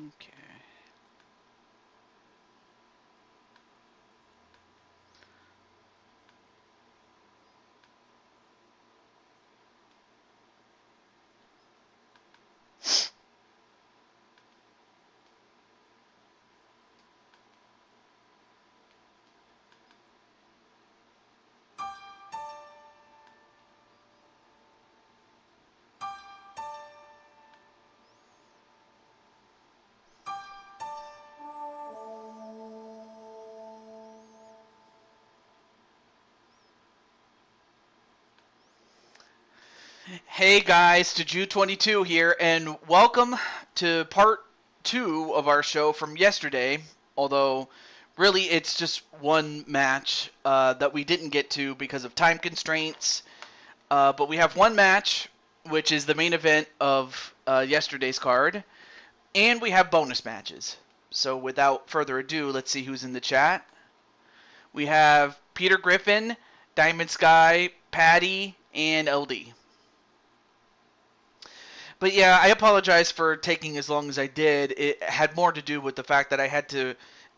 Okay. Hey guys, WWE 2K23 here, and welcome to part 2 of our show from yesterday. Although, really, it's just one match that we didn't get to because of time constraints. But we have one match, which is the main event of yesterday's card, and we have bonus matches. So without further ado, let's see who's in the chat. We have Peter Griffin, Diamond Sky, Patty, and LD. But yeah, I apologize for taking as long as I did. It had more to do with the fact that I had to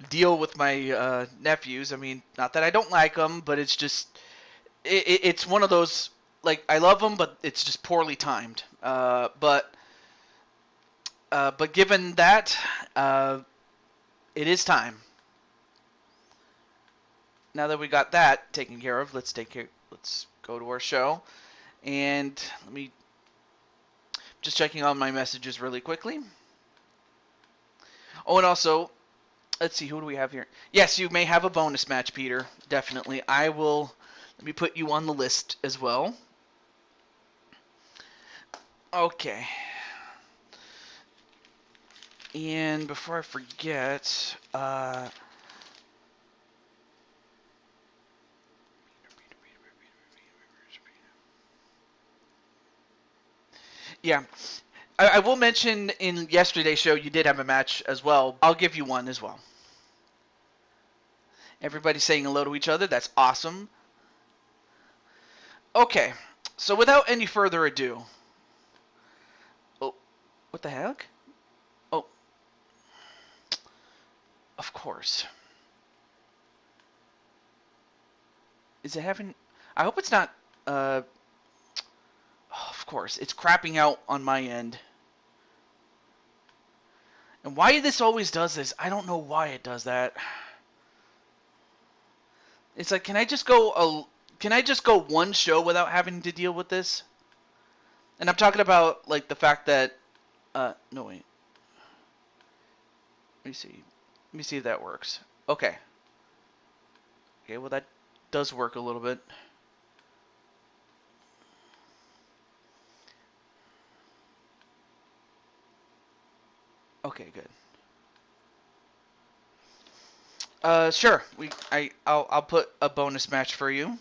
deal with my nephews. I mean, not that I don't like them, but it's just, it's one of those, like, I love them, but it's just poorly timed. But given that, it is time. Now that we got that taken care of, let's go to our show. And let me just checking on my messages really quickly. Oh, and also, let's see, who do we have here? Yes, you may have a bonus match, Peter. Definitely. Let me put you on the list as well. Okay. And before I forget, yeah. I will mention in yesterday's show you did have a match as well. I'll give you one as well. Everybody's saying hello to each other. That's awesome. Okay, so without any further ado. Oh, what the heck? Oh, of course. Is it having... I hope it's not... Oh, of course, it's crapping out on my end. And why this always does this, I don't know why it does that. It's like, can I just go one show without having to deal with this? And I'm talking about, like, the fact that... no, wait. Let me see if that works. Okay. Okay, well, that does work a little bit. Okay, good. Sure. I'll put a bonus match for you.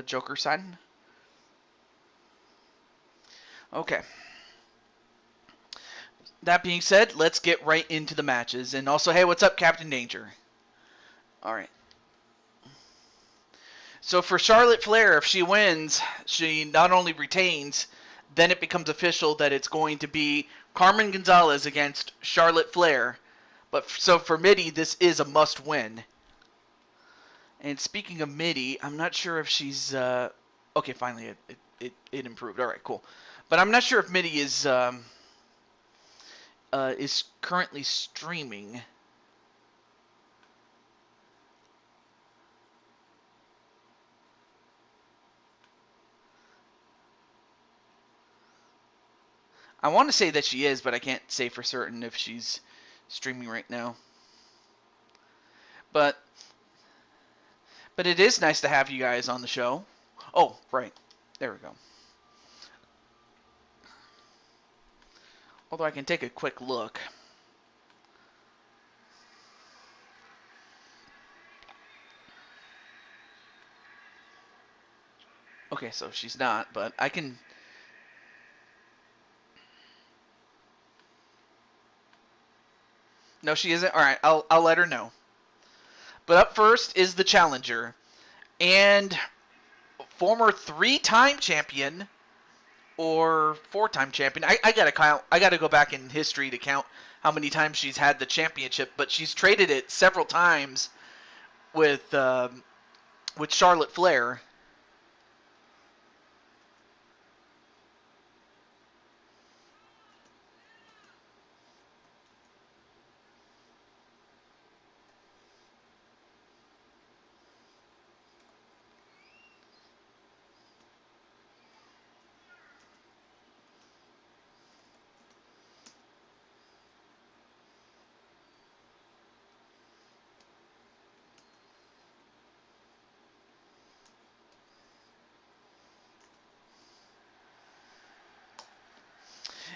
Joker side. Okay. That being said, let's get right into the matches. And also, hey, what's up, Captain Danger? All right. So for Charlotte Flair, if she wins, she not only retains, then it becomes official that it's going to be Carmen Gonzalez against Charlotte Flair. But so for Mitty, this is a must-win. And speaking of Mitty, I'm not sure if she's... okay, finally it improved. All right, cool. But I'm not sure if Mitty is currently streaming. I want to say that she is, but I can't say for certain if she's streaming right now. But it is nice to have you guys on the show. Oh, right. There we go. Although I can take a quick look. Okay, so she's not, but I can... No, she isn't? Alright, I'll let her know. But up first is the challenger. And former 3-time champion, or 4-time champion. I gotta count. I gotta go back in history to count how many times she's had the championship. But she's traded it several times with Charlotte Flair.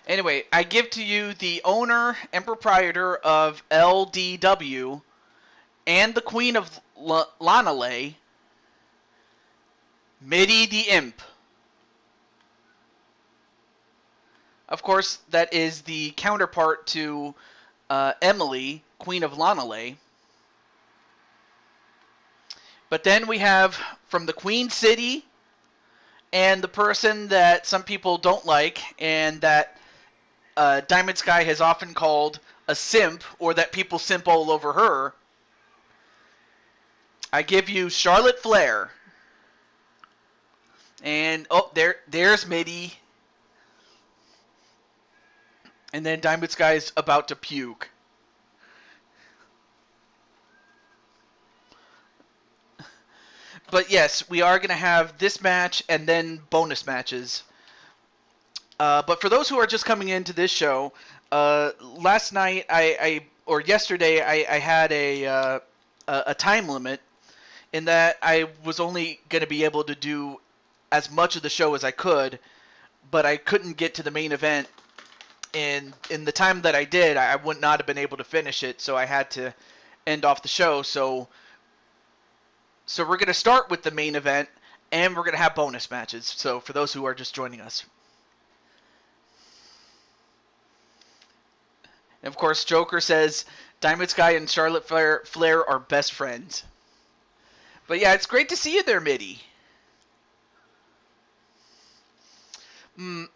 Anyway, I give to you the owner and proprietor of LDW and the Queen of Lanale, Mitty the Imp. Of course, that is the counterpart to Emily, Queen of Lanale. But then we have from the Queen City, and the person that some people don't like, and that Diamond Sky has often called a simp, or that people simp all over her. I give you Charlotte Flair. And, oh, there's Mitty. And then Diamond Sky's about to puke. But yes, we are going to have this match and then bonus matches. But for those who are just coming into this show, last night or yesterday I had a time limit in that I was only going to be able to do as much of the show as I could, but I couldn't get to the main event. And in the time that I did, I would not have been able to finish it, so I had to end off the show. So we're going to start with the main event, and we're going to have bonus matches. So for those who are just joining us. And of course, Joker says Diamond Sky and Charlotte Flair are best friends. But yeah, it's great to see you there, Mitty.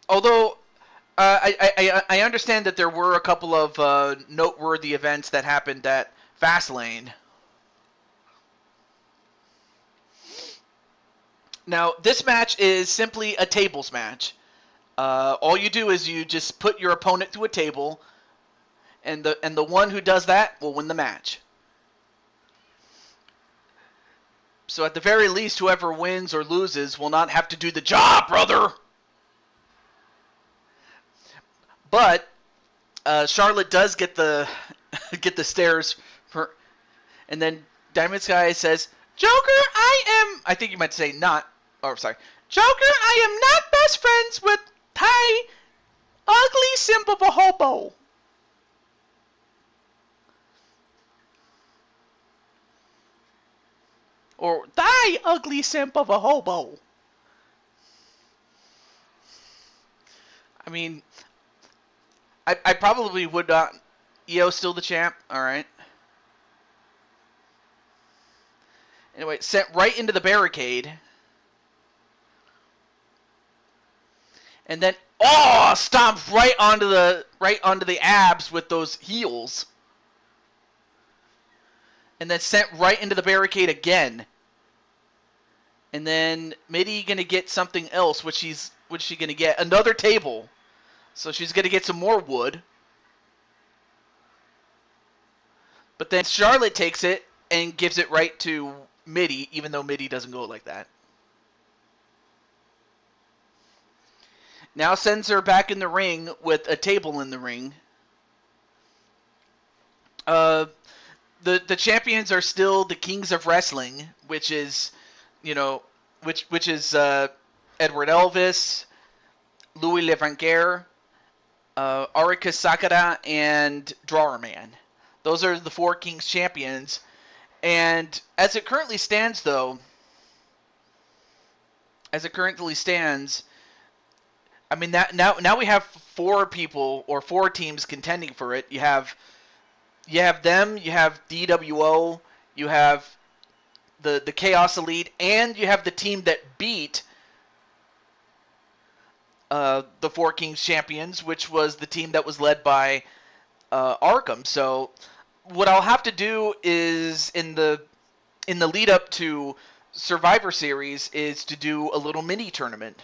Although I understand that there were a couple of noteworthy events that happened at Fastlane. Now, this match is simply a tables match. All you do is you just put your opponent through a table, and the one who does that will win the match. So at the very least, whoever wins or loses will not have to do the job, brother! But Charlotte does get the stairs, and then Diamond Sky says, "Joker, I think you might say not. Oh, sorry, Joker, I am not best friends with Ty, ugly simp of a hobo." Or thy ugly simp of a hobo. I mean, I probably would not. EO still the champ. All right. Anyway, sent right into the barricade. And then, stomped right onto the abs with those heels. And then sent right into the barricade again. And then Mitty gonna get something else, what's she gonna get? Another table. So she's gonna get some more wood. But then Charlotte takes it and gives it right to Mitty, even though Mitty doesn't go like that. Now sends her back in the ring with a table in the ring. The champions are still the Kings of Wrestling, which is, which is Edward Elvis, Louis Levanguer, Arika Sakura, and Drawer Man. Those are the 4 Kings champions. And as it currently stands, I mean, now we have 4 people or 4 teams contending for it. You have them, you have DWO, you have the Chaos Elite, and you have the team that beat the Four Kings champions, which was the team that was led by Arkham. So what I'll have to do is in the lead up to Survivor Series is to do a little mini tournament.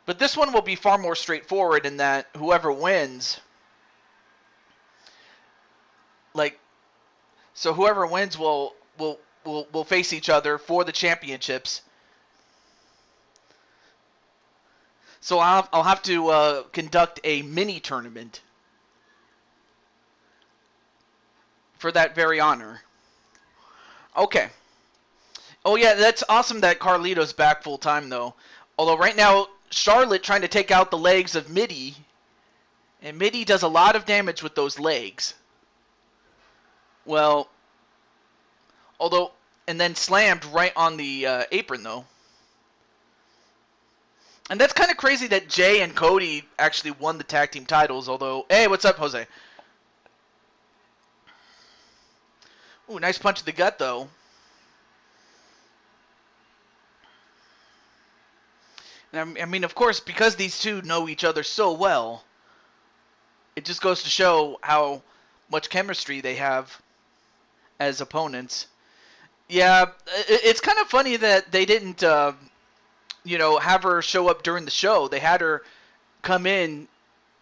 But this one will be far more straightforward in that whoever wins, whoever wins will face each other for the championships. So I'll have to conduct a mini tournament for that very honor. Okay. Oh yeah, that's awesome that Carlito's back full time though. Although right now Charlotte trying to take out the legs of Mitty, and Mitty does a lot of damage with those legs. Well, and then slammed right on the apron though. And that's kind of crazy that Jay and Cody actually won the tag team titles. Although, hey, what's up, Jose? Ooh, nice punch to the gut though. And I mean, of course, because these two know each other so well, it just goes to show how much chemistry they have as opponents. Yeah, it's kind of funny that they didn't, have her show up during the show. They had her come in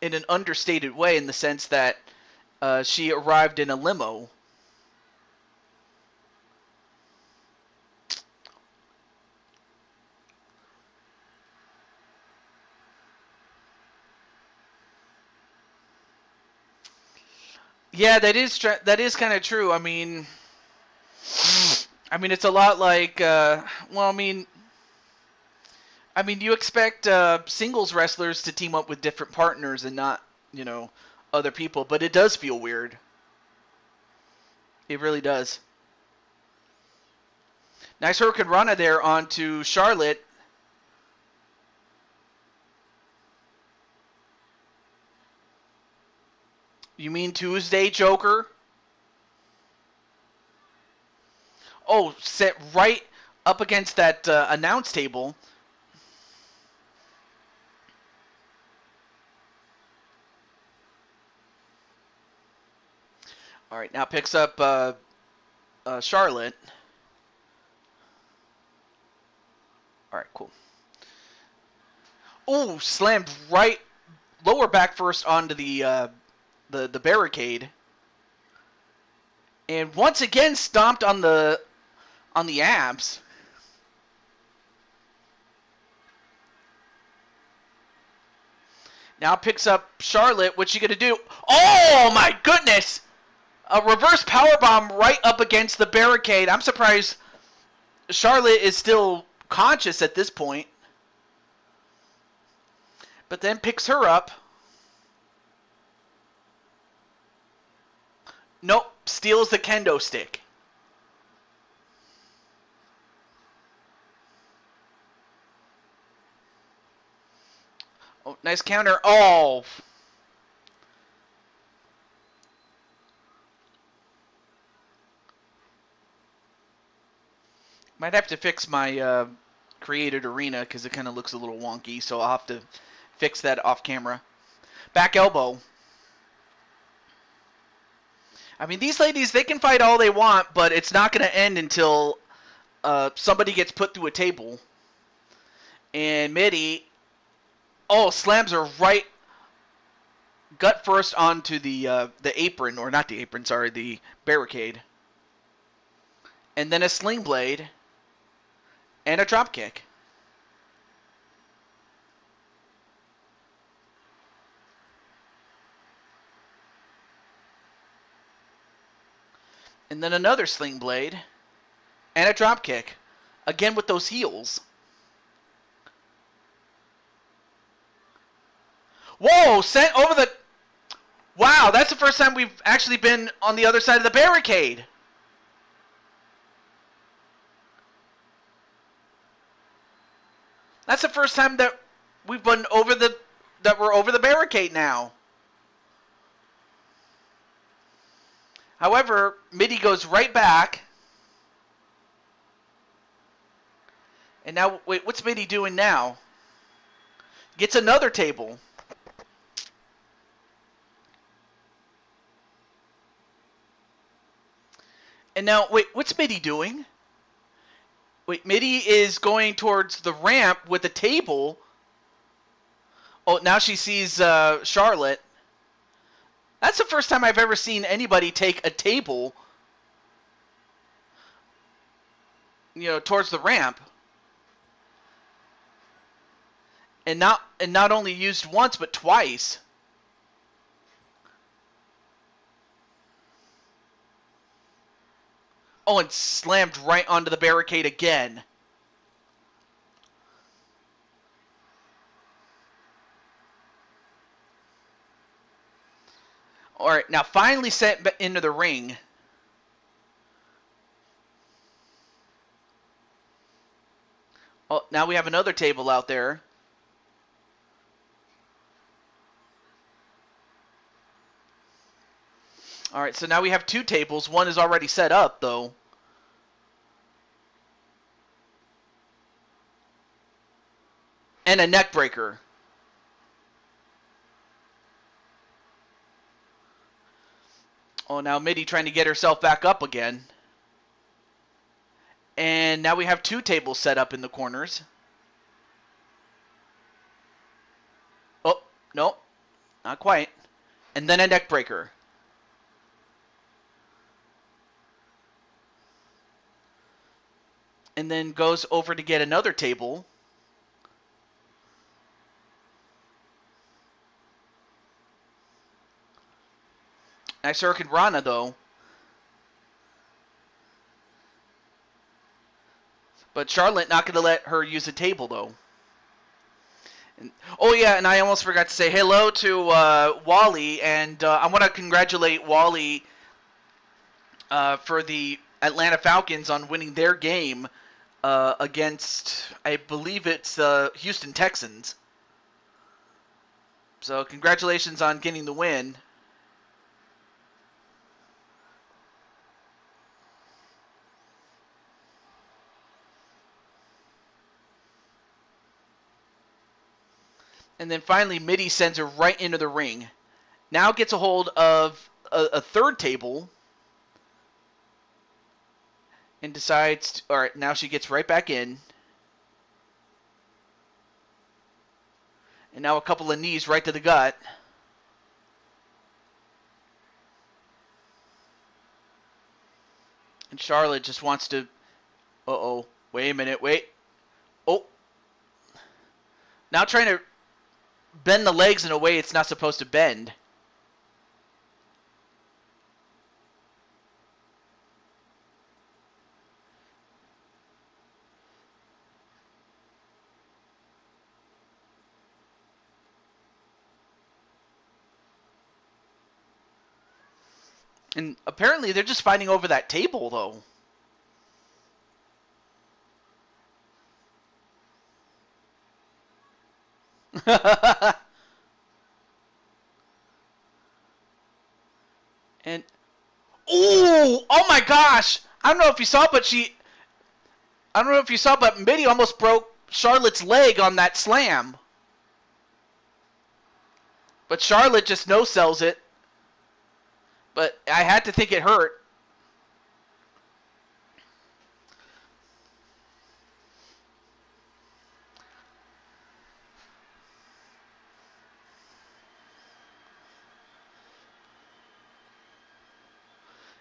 an understated way in the sense that she arrived in a limo. Yeah, that is kind of true. I mean, it's a lot like, you expect singles wrestlers to team up with different partners and not, other people, but it does feel weird. It really does. Nice Hurricane Rana there onto Charlotte. You mean Tuesday, Joker? Oh, set right up against that announce table. All right, now picks up Charlotte. All right, cool. Oh, slammed right lower back first onto the barricade, and once again stomped on the abs. Now picks up Charlotte. What's she gonna do? Oh my goodness! A reverse powerbomb right up against the barricade. I'm surprised Charlotte is still conscious at this point. But then picks her up. Nope, steals the kendo stick. Oh, nice counter. Oh. Might have to fix my created arena because it kind of looks a little wonky, so I'll have to fix that off camera. Back elbow. I mean, these ladies, they can fight all they want, but it's not going to end until somebody gets put through a table. And Mitty, slams her right gut first onto the apron, or not the apron, sorry, the barricade. And then a sling blade and a drop kick. And then another sling blade and a drop kick. Again with those heels. Whoa, sent over the... Wow, that's the first time we've actually been on the other side of the barricade. That's the first time that we've been we're over the barricade now. However, Mitty goes right back. And now, wait, what's Mitty doing now? Gets another table. And now, wait, what's Mitty doing? Wait, Mitty is going towards the ramp with a table. Oh, now she sees Charlotte. That's the first time I've ever seen anybody take a table, towards the ramp. And not only used once, but twice. Oh, and slammed right onto the barricade again. All right, now finally sent into the ring. Oh, now we have another table out there. All right, so now we have two tables. One is already set up, though. And a neck breaker. Oh, now Mitty trying to get herself back up again. And now we have two tables set up in the corners. Oh, no, not quite. And then a neck breaker. And then goes over to get another table. Nice Hurricane Rana, though. But Charlotte not going to let her use a table, though. Oh, yeah, and I almost forgot to say hello to Wally, and I want to congratulate Wally for the Atlanta Falcons on winning their game against, I believe it's Houston Texans. So congratulations on getting the win. And then finally, Mitty sends her right into the ring. Now gets a hold of a third table. And decides, all right, now she gets right back in. And now a couple of knees right to the gut. And Charlotte just wants to, uh-oh, wait a minute, wait. Oh. Now trying to bend the legs in a way it's not supposed to bend. And apparently they're just fighting over that table, though. And oh my gosh! I don't know if you saw, but Mitty almost broke Charlotte's leg on that slam. But Charlotte just no-sells it. But I had to think it hurt.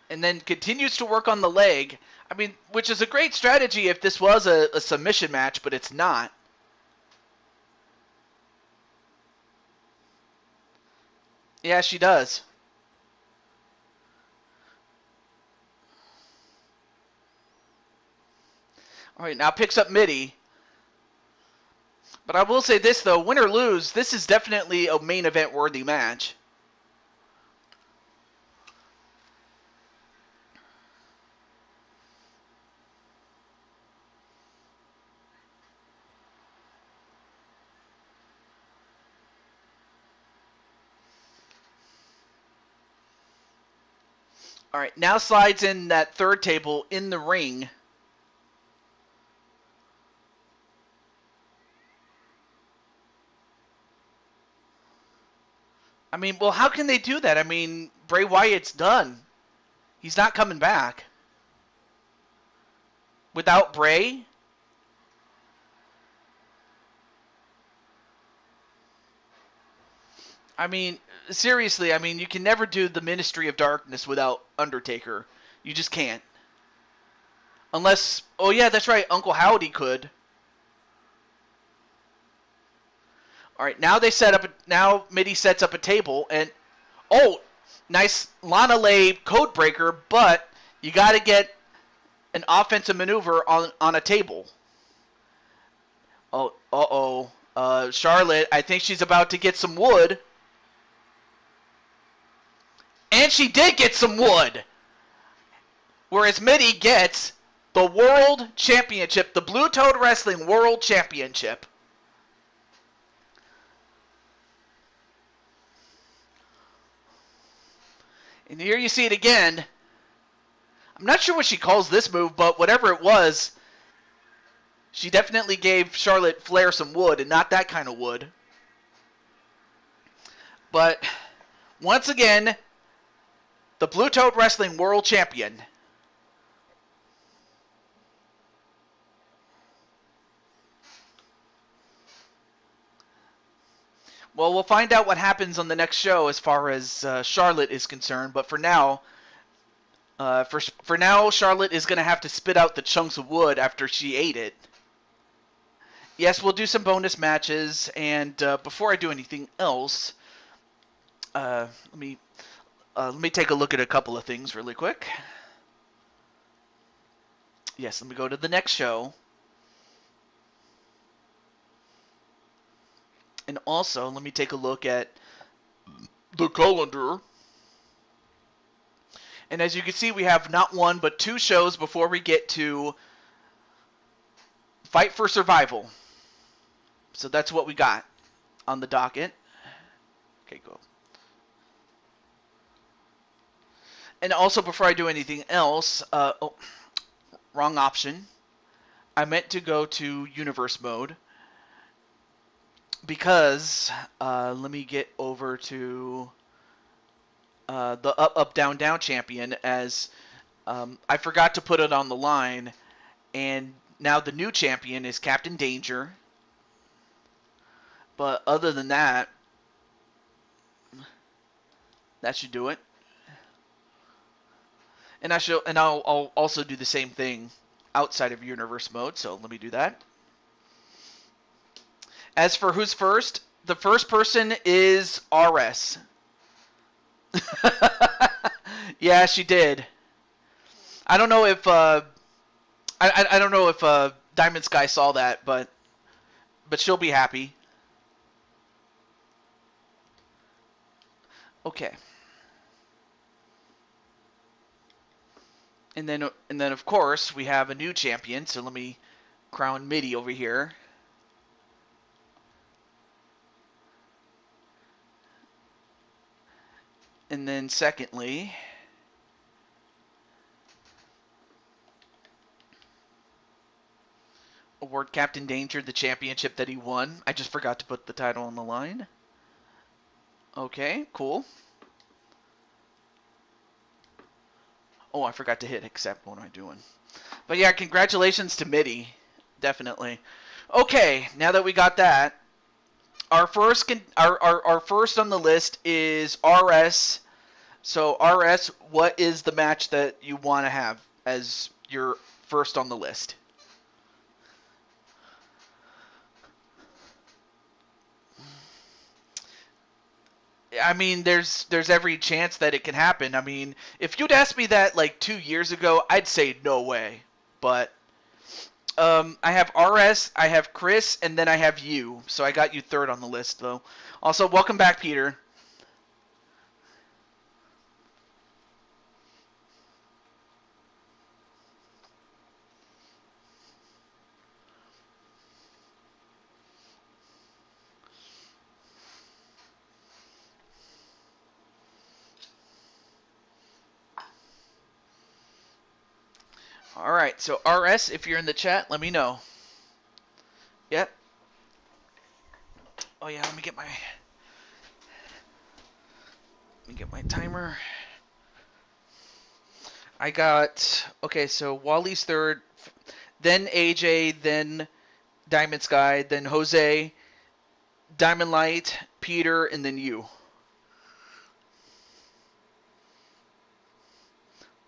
And then continues to work on the leg. I mean, which is a great strategy if this was a submission match, but it's not. Yeah, she does. All right, now picks up Mitty. But I will say this, though. Win or lose, this is definitely a main event worthy match. All right, now slides in that third table in the ring. I mean, well, how can they do that? I mean, Bray Wyatt's done. He's not coming back. Without Bray? I mean, seriously, I mean, you can never do the Ministry of Darkness without Undertaker. You just can't. Unless, oh yeah, that's right, Uncle Howdy could. All right, now they set up. Now Mitty sets up a table, and oh, nice Lana Lay code breaker, but you got to get an offensive maneuver on a table. Oh, Charlotte, I think she's about to get some wood, and she did get some wood. Whereas Mitty gets the World Championship, the Blue Toad Wrestling World Championship. And here you see it again. I'm not sure what she calls this move, but whatever it was, she definitely gave Charlotte Flair some wood, and not that kind of wood. But once again, the Blue Toad Wrestling World Champion. Well, we'll find out what happens on the next show as far as Charlotte is concerned. But for now, Charlotte is going to have to spit out the chunks of wood after she ate it. Yes, we'll do some bonus matches, and before I do anything else, let me take a look at a couple of things really quick. Yes, let me go to the next show. And also, let me take a look at the calendar. And as you can see, we have not one, but two shows before we get to Fight for Survival. So that's what we got on the docket. Okay, go. And also, before I do anything else, wrong option. I meant to go to Universe mode. Because, let me get over to the up, down, down champion, as I forgot to put it on the line, and now the new champion is Captain Danger. But other than that, that should do it. And I'll also do the same thing outside of Universe mode, so let me do that. As for who's first, the first person is RS. Yeah, she did. I don't know if I don't know if Diamond Sky saw that, but she'll be happy. Okay. And then of course we have a new champion, so let me crown Mitty over here. And then secondly, award Captain Danger the championship that he won. I just forgot to put the title on the line. Okay, cool. Oh, I forgot to hit accept. What am I doing? But yeah, congratulations to Mitty. Definitely. Okay, now that we got that, our first on the list is RS. So RS, what is the match that you want to have as your first on the list? I mean, there's every chance that it can happen. I mean, if you'd asked me that like 2 years ago, I'd say no way. But I have RS, I have Chris, and then I have you. So I got you third on the list, though. Also, welcome back, Peter. All right, so RS, if you're in the chat, let me know. Yep. Oh yeah, let me get my. Let me get my timer. I got, okay, so Wally's third, then AJ, then Diamond Sky, then Jose, Diamond Light, Peter, and then you.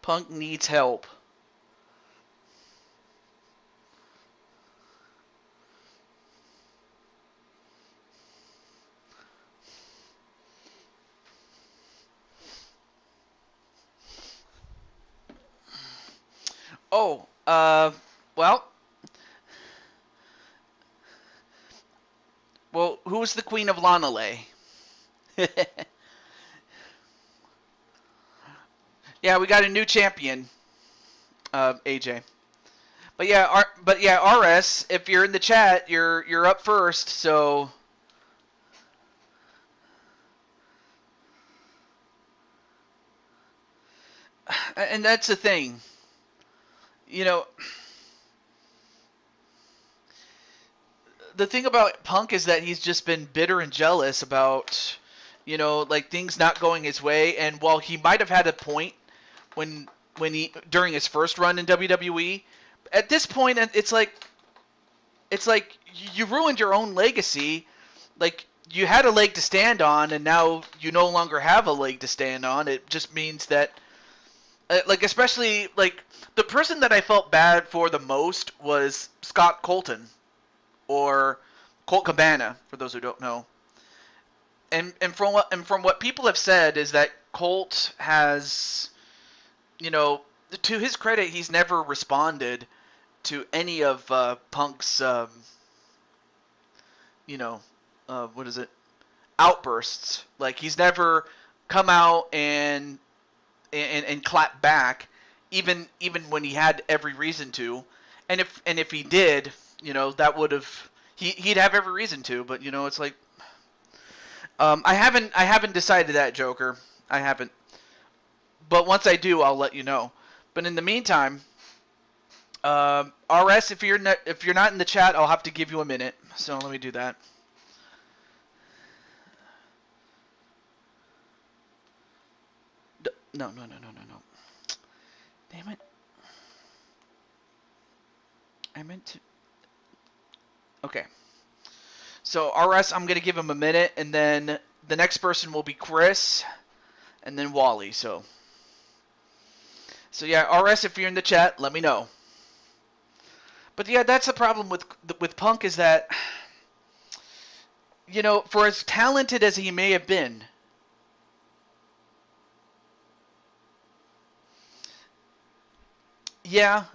Punk needs help. Oh, well, who's the Queen of Lanale? Yeah, we got a new champion, AJ. But yeah, RS, if you're in the chat, you're up first. So, and that's the thing, you know. The thing about Punk is that he's just been bitter and jealous about, like things not going his way. And while he might have had a point when he during his first run in WWE, at this point it's like you ruined your own legacy. Like you had a leg to stand on, and now you no longer have a leg to stand on. It just means that, like especially like the person that I felt bad for the most was Scott Colton. Or Colt Cabana, for those who don't know. And from what people have said is that Colt has, to his credit, he's never responded to any of Punk's, what is it, outbursts. Like he's never come out and clap back, even when he had every reason to. And if he did, that would have he'd have every reason to, but it's like I haven't decided that, Joker. I haven't. But once I do, I'll let you know. But in the meantime, RS, if you're not in the chat, I'll have to give you a minute. So let me do that. No. Damn it. I meant to. Okay. So RS, I'm gonna give him a minute, and then the next person will be Chris, and then Wally. So yeah, RS, if you're in the chat, let me know. But yeah, that's the problem with Punk is that, for as talented as he may have been, yeah,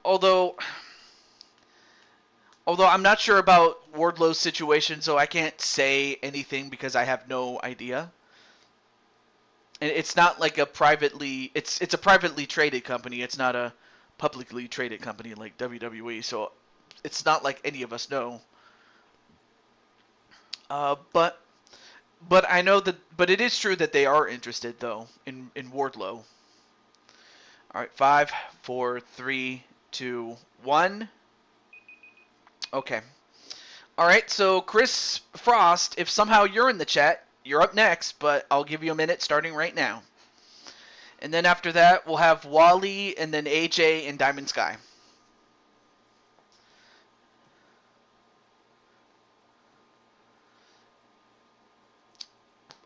although I'm not sure about Wardlow's situation, so I can't say anything because I have no idea. And it's not like it's a privately traded company. It's not a publicly traded company like WWE, so it's not like any of us know. But I know but it is true that they are interested though in Wardlow. All right, 5, 4, 3, 2, 1. Okay. All right, so Chris Frost, if somehow you're in the chat, you're up next, but I'll give you a minute starting right now. And then after that, we'll have Wally and then AJ and Diamond Sky.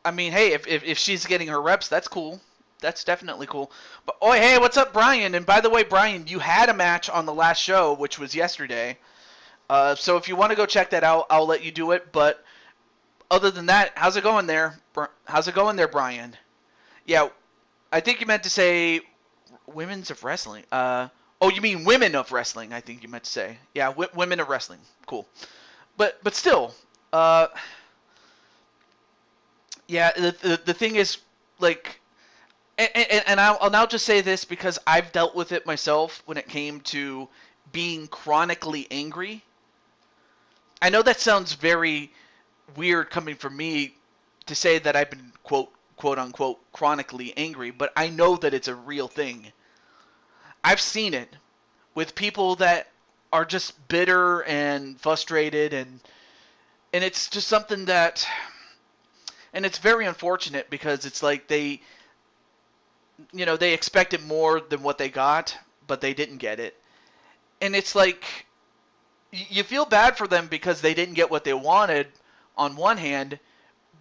I mean, hey, if she's getting her reps, that's cool. That's definitely cool. But oh, hey, what's up, Brian? And by the way, Brian, you had a match on the last show, which was yesterday. So if you want to go check that out, I'll let you do it. But other than that, how's it going there? How's it going there, Brian? Yeah, I think you meant to say women's of wrestling. Oh, you mean women of wrestling? I think you meant to say. Yeah, women of wrestling. Cool. But still, yeah. The thing is, like, and I'll now just say this because I've dealt with it myself when it came to being chronically angry. I know that sounds very weird coming from me to say that I've been quote unquote chronically angry, but I know that it's a real thing. I've seen it with people that are just bitter and frustrated, and it's just something that And it's very unfortunate because it's like they expected more than what they got, but they didn't get it. And it's like you feel bad for them because they didn't get what they wanted on one hand,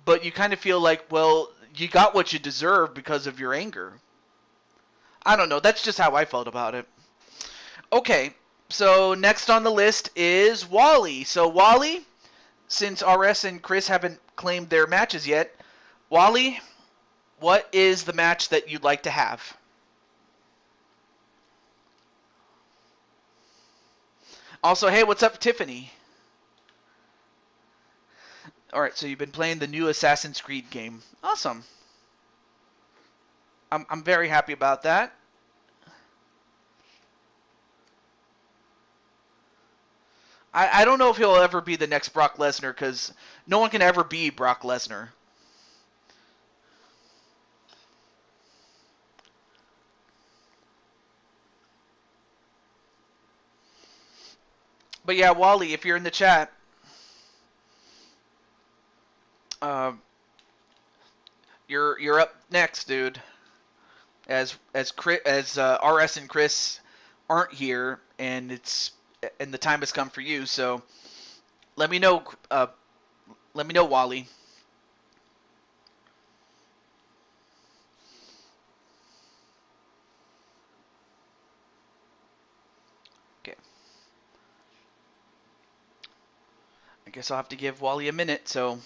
but you kind of feel like, well, you got what you deserve because of your anger. I don't know. That's just how I felt about it. Okay, so next on the list is Wally. So Wally, since RS and Chris haven't claimed their matches yet, Wally, what is the match that you'd like to have? Also, hey, what's up, Tiffany? Alright, so you've been playing the new Assassin's Creed game. Awesome. I'm very happy about that. I don't know if he'll ever be the next Brock Lesnar, because no one can ever be Brock Lesnar. But yeah, Wally, if you're in the chat, you're up next, dude. As RS and Chris aren't here, and the time has come for you. So let me know. Let me know, Wally. Okay. I guess I'll have to give Wally a minute. So,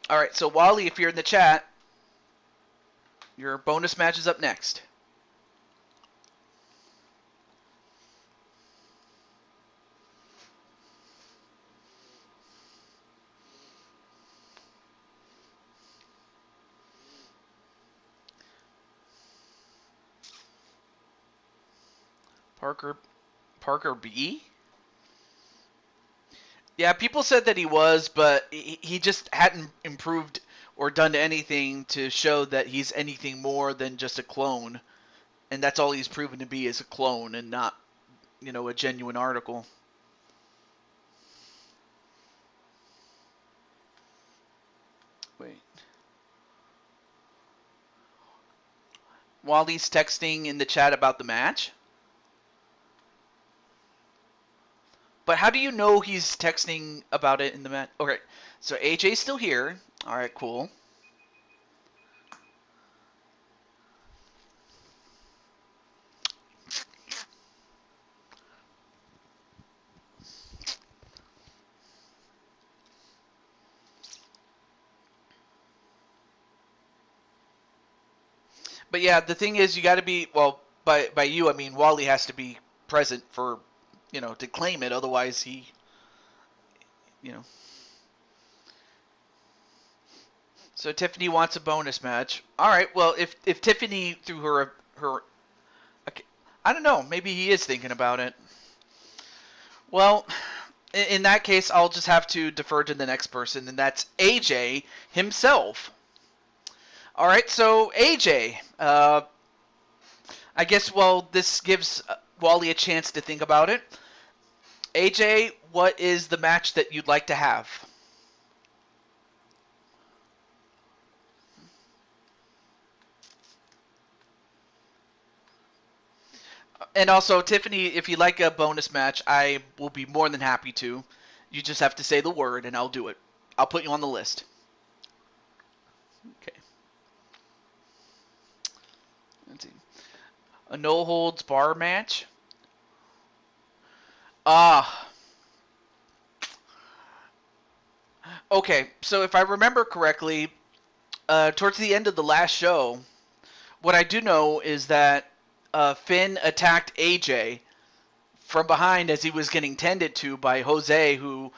all right. So Wally, if you're in the chat, your bonus match is up next. Parker B? Yeah, people said that he was, but he just hadn't improved or done anything to show that he's anything more than just a clone. And that's all he's proven to be, is a clone and not, a genuine article. Wait. Wally's texting in the chat about the match? But how do you know he's texting about it in the match? Okay, so AJ's still here. All right, cool. But yeah, the thing is, you got to be, well, by you I mean Wally has to be present for, to claim it. Otherwise, he, you know. So Tiffany wants a bonus match. All right. Well, if Tiffany threw her, okay, I don't know. Maybe he is thinking about it. Well, in that case, I'll just have to defer to the next person, and that's AJ himself. All right. So AJ, I guess, well, this gives Wally a chance to think about it. AJ, what is the match that you'd like to have? And also, Tiffany, if you like a bonus match, I will be more than happy to. You just have to say the word, and I'll do it. I'll put you on the list. Okay. Let's see. A no holds bar match. Okay, so if I remember correctly, towards the end of the last show, what I do know is that Finn attacked AJ from behind as he was getting tended to by Jose, who,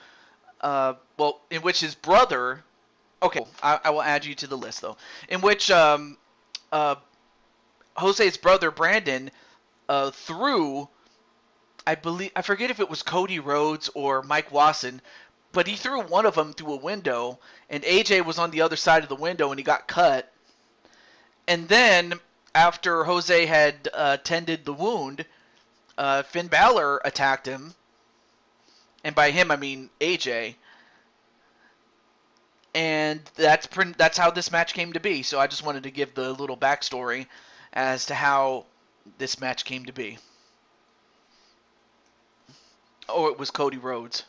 in which his brother. Okay, I will add you to the list though. In which Jose's brother Brandon threw, I forget if it was Cody Rhodes or Mike Wasson, but he threw one of them through a window, and AJ was on the other side of the window, and he got cut. And then, after Jose had tended the wound, Finn Balor attacked him, and by him I mean AJ. And that's how this match came to be. So I just wanted to give the little backstory as to how this match came to be. Oh, it was Cody Rhodes.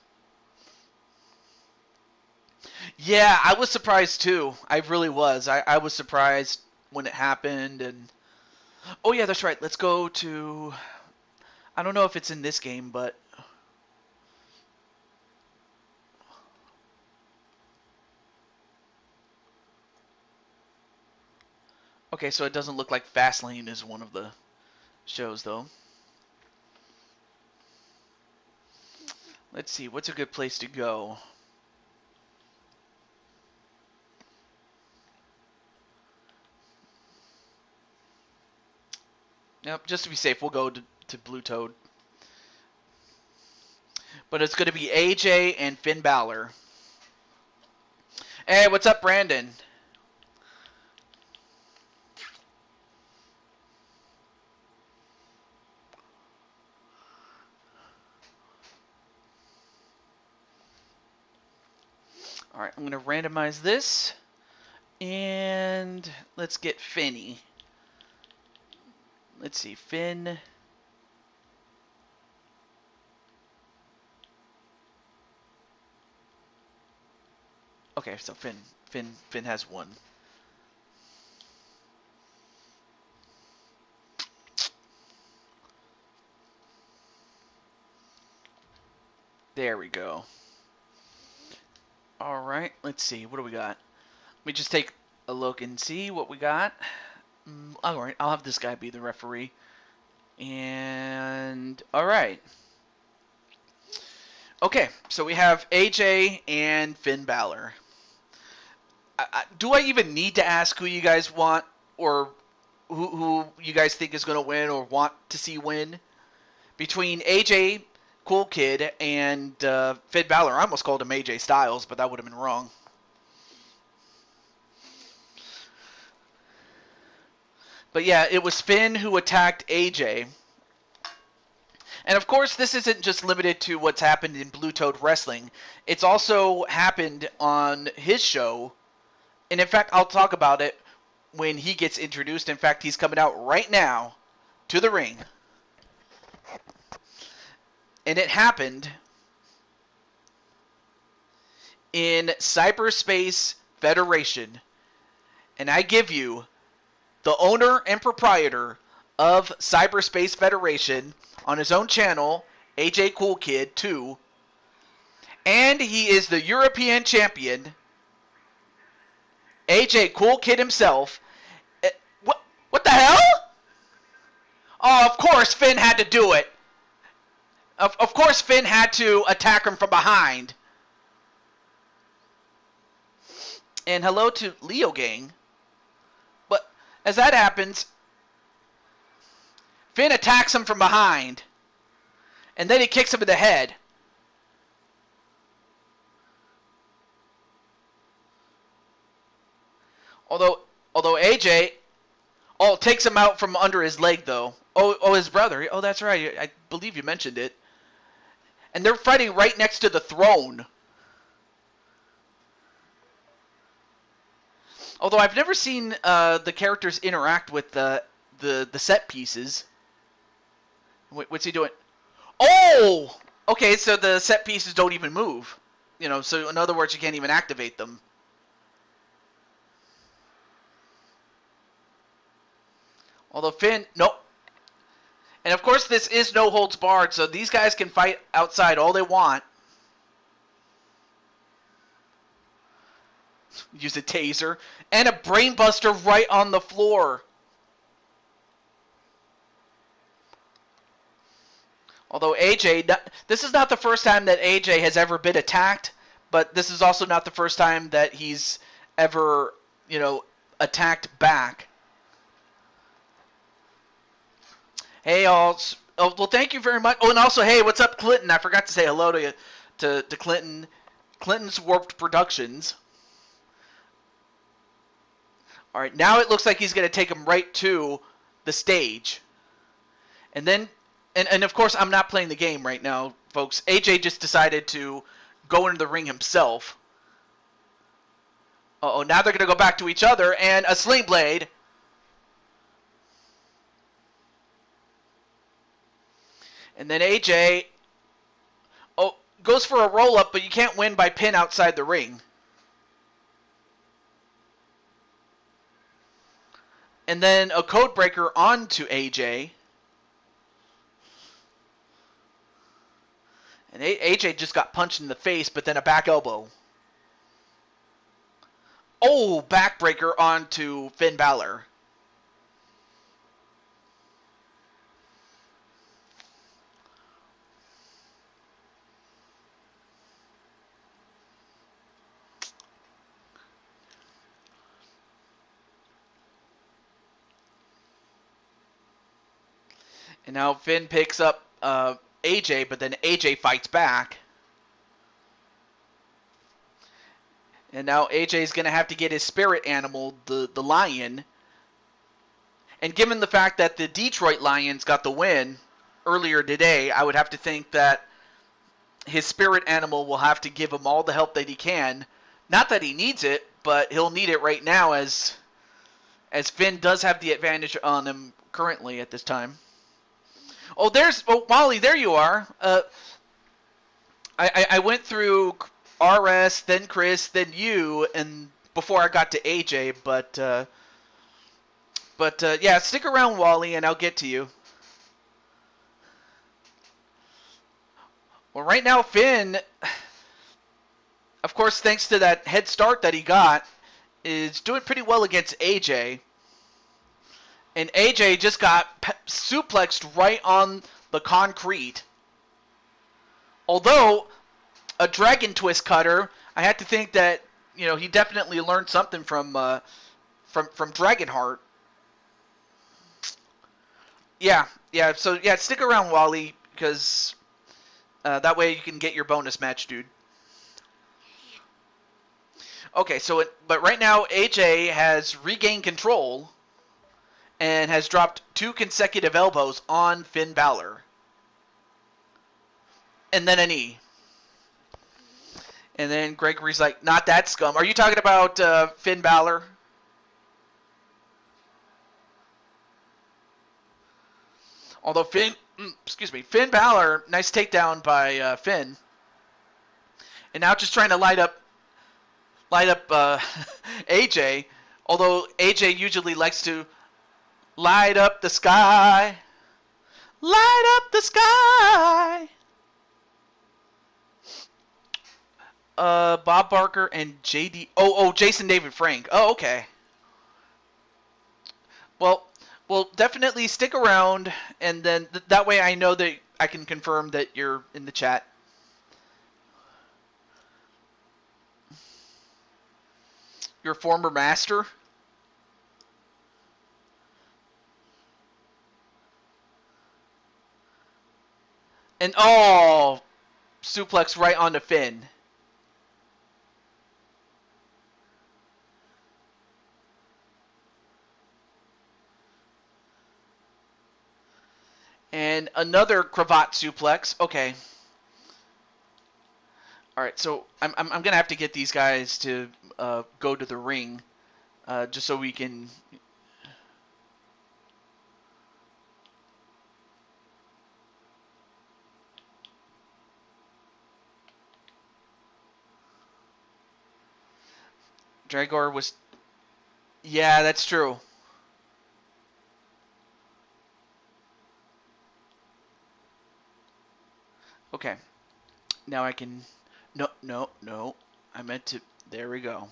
Yeah, I was surprised too. I really was. I was surprised when it happened. And oh yeah, that's right. Let's go to. I don't know if it's in this game, but. Okay, so it doesn't look like Fastlane is one of the shows, though. Let's see, what's a good place to go? Yep, just to be safe, we'll go to Blue Toad. But it's going to be AJ and Finn Balor. Hey, what's up, Brandon? All right, I'm going to randomize this. And let's get Finny. Let's see, Finn. Okay, so Finn has one. There we go. All right, let's see. What do we got? Let me just take a look and see what we got. All right, I'll have this guy be the referee. And all right. Okay, so we have AJ and Finn Balor. Do I even need to ask who you guys want, or who you guys think is going to win or want to see win? Between AJ, Cool Kid, and Finn Balor. I almost called him AJ Styles, but that would have been wrong. But yeah, it was Finn who attacked AJ. And of course, this isn't just limited to what's happened in Blue Toad Wrestling. It's also happened on his show. And in fact, I'll talk about it when he gets introduced. In fact, he's coming out right now to the ring. And it happened in Cyberspace Federation. And I give you the owner and proprietor of Cyberspace Federation on his own channel, AJ Cool Kid 2. And he is the European champion, AJ Cool Kid himself. What the hell? Oh, of course Finn had to do it. Of course Finn had to attack him from behind. And hello to Leo Gang. But as that happens, Finn attacks him from behind. And then he kicks him in the head. Although AJ takes him out from under his leg, though. Oh, his brother. Oh, that's right. I believe you mentioned it. And they're fighting right next to the throne. Although I've never seen the characters interact with the set pieces. What's he doing? Oh! Okay, so the set pieces don't even move. So in other words, you can't even activate them. Although Finn, nope. And of course, this is no holds barred, so these guys can fight outside all they want. Use a taser and a brainbuster right on the floor. Although AJ, this is not the first time that AJ has ever been attacked, but this is also not the first time that he's ever, attacked back. Hey, all. Oh, well, thank you very much. Oh, and also, hey, what's up, Clinton? I forgot to say hello to you, to Clinton. Clinton's Warped Productions. All right, now it looks like he's going to take him right to the stage. And then, and of course, I'm not playing the game right now, folks. AJ just decided to go into the ring himself. Uh-oh, now they're going to go back to each other, and a sling blade. And then AJ, goes for a roll-up, but you can't win by pin outside the ring. And then a code breaker onto AJ. And AJ just got punched in the face, but then a back elbow. Oh, backbreaker onto Finn Balor. And now Finn picks up AJ, but then AJ fights back. And now AJ's going to have to get his spirit animal, the lion. And given the fact that the Detroit Lions got the win earlier today, I would have to think that his spirit animal will have to give him all the help that he can. Not that he needs it, but he'll need it right now as Finn does have the advantage on him currently at this time. Wally, there you are. I went through RS, then Chris, then you, and before I got to AJ, but yeah, stick around, Wally, and I'll get to you. Well, right now, Finn, of course, thanks to that head start that he got, is doing pretty well against AJ. And AJ just got suplexed right on the concrete. Although a dragon twist cutter, I had to think that he definitely learned something from Dragonheart. Yeah. So yeah, stick around, Wally, because that way you can get your bonus match, dude. Okay, but right now AJ has regained control and has dropped 2 consecutive elbows on Finn Balor. And then a knee. And then Gregory's like, not that scum. Are you talking about Finn Balor? Although Finn Balor, nice takedown by Finn. And now just trying to light up AJ. Although AJ usually likes to light up the sky. Light up the sky. Bob Barker and JD. Jason David Frank. Oh, okay. Well, definitely stick around, and then that way I know that I can confirm that you're in the chat. Your former master. And suplex right onto Finn. And another cravat suplex. Okay. All right, so I'm gonna have to get these guys to go to the ring, just so we can. Dragor was. Yeah, that's true. Okay. Now I can. No. I meant to. There we go.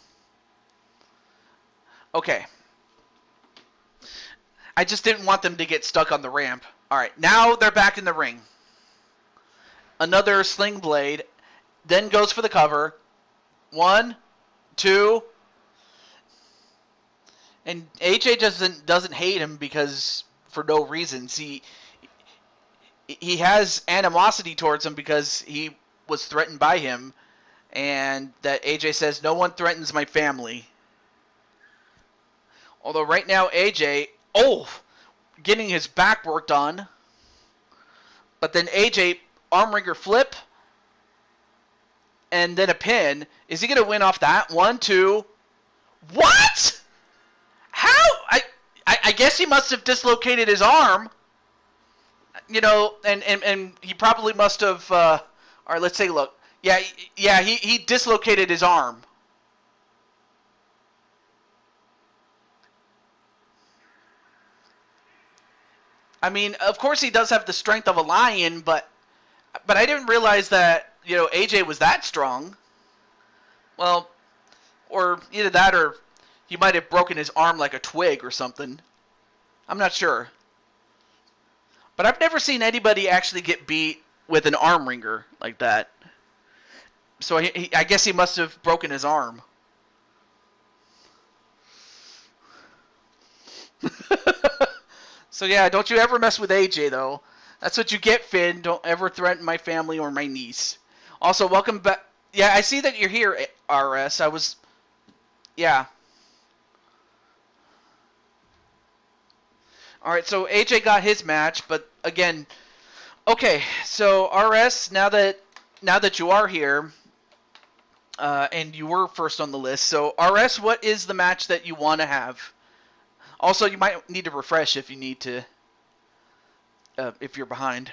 Okay. I just didn't want them to get stuck on the ramp. Alright, now they're back in the ring. Another sling blade. Then goes for the cover. 1, 2. And AJ doesn't hate him because for no reasons. He has animosity towards him because he was threatened by him, and that AJ says, no one threatens my family. Although right now AJ, getting his back worked on. But then AJ, armringer flip, and then a pin. Is he going to win off that? 1, 2. What? How? I guess he must have dislocated his arm. You know, and he probably must have. All right, let's take a look. Yeah, yeah, he dislocated his arm. I mean, of course he does have the strength of a lion, but I didn't realize that AJ was that strong. Well, or either that or he might have broken his arm like a twig or something. I'm not sure. But I've never seen anybody actually get beat with an arm wringer like that. So I guess he must have broken his arm. So yeah, don't you ever mess with AJ though. That's what you get, Finn. Don't ever threaten my family or my niece. Also, welcome back. Yeah, I see that you're here, RS. Yeah. All right, so AJ got his match, but again, okay. So RS, now that you are here, and you were first on the list. So RS, what is the match that you want to have? Also, you might need to refresh if you need to, if you're behind.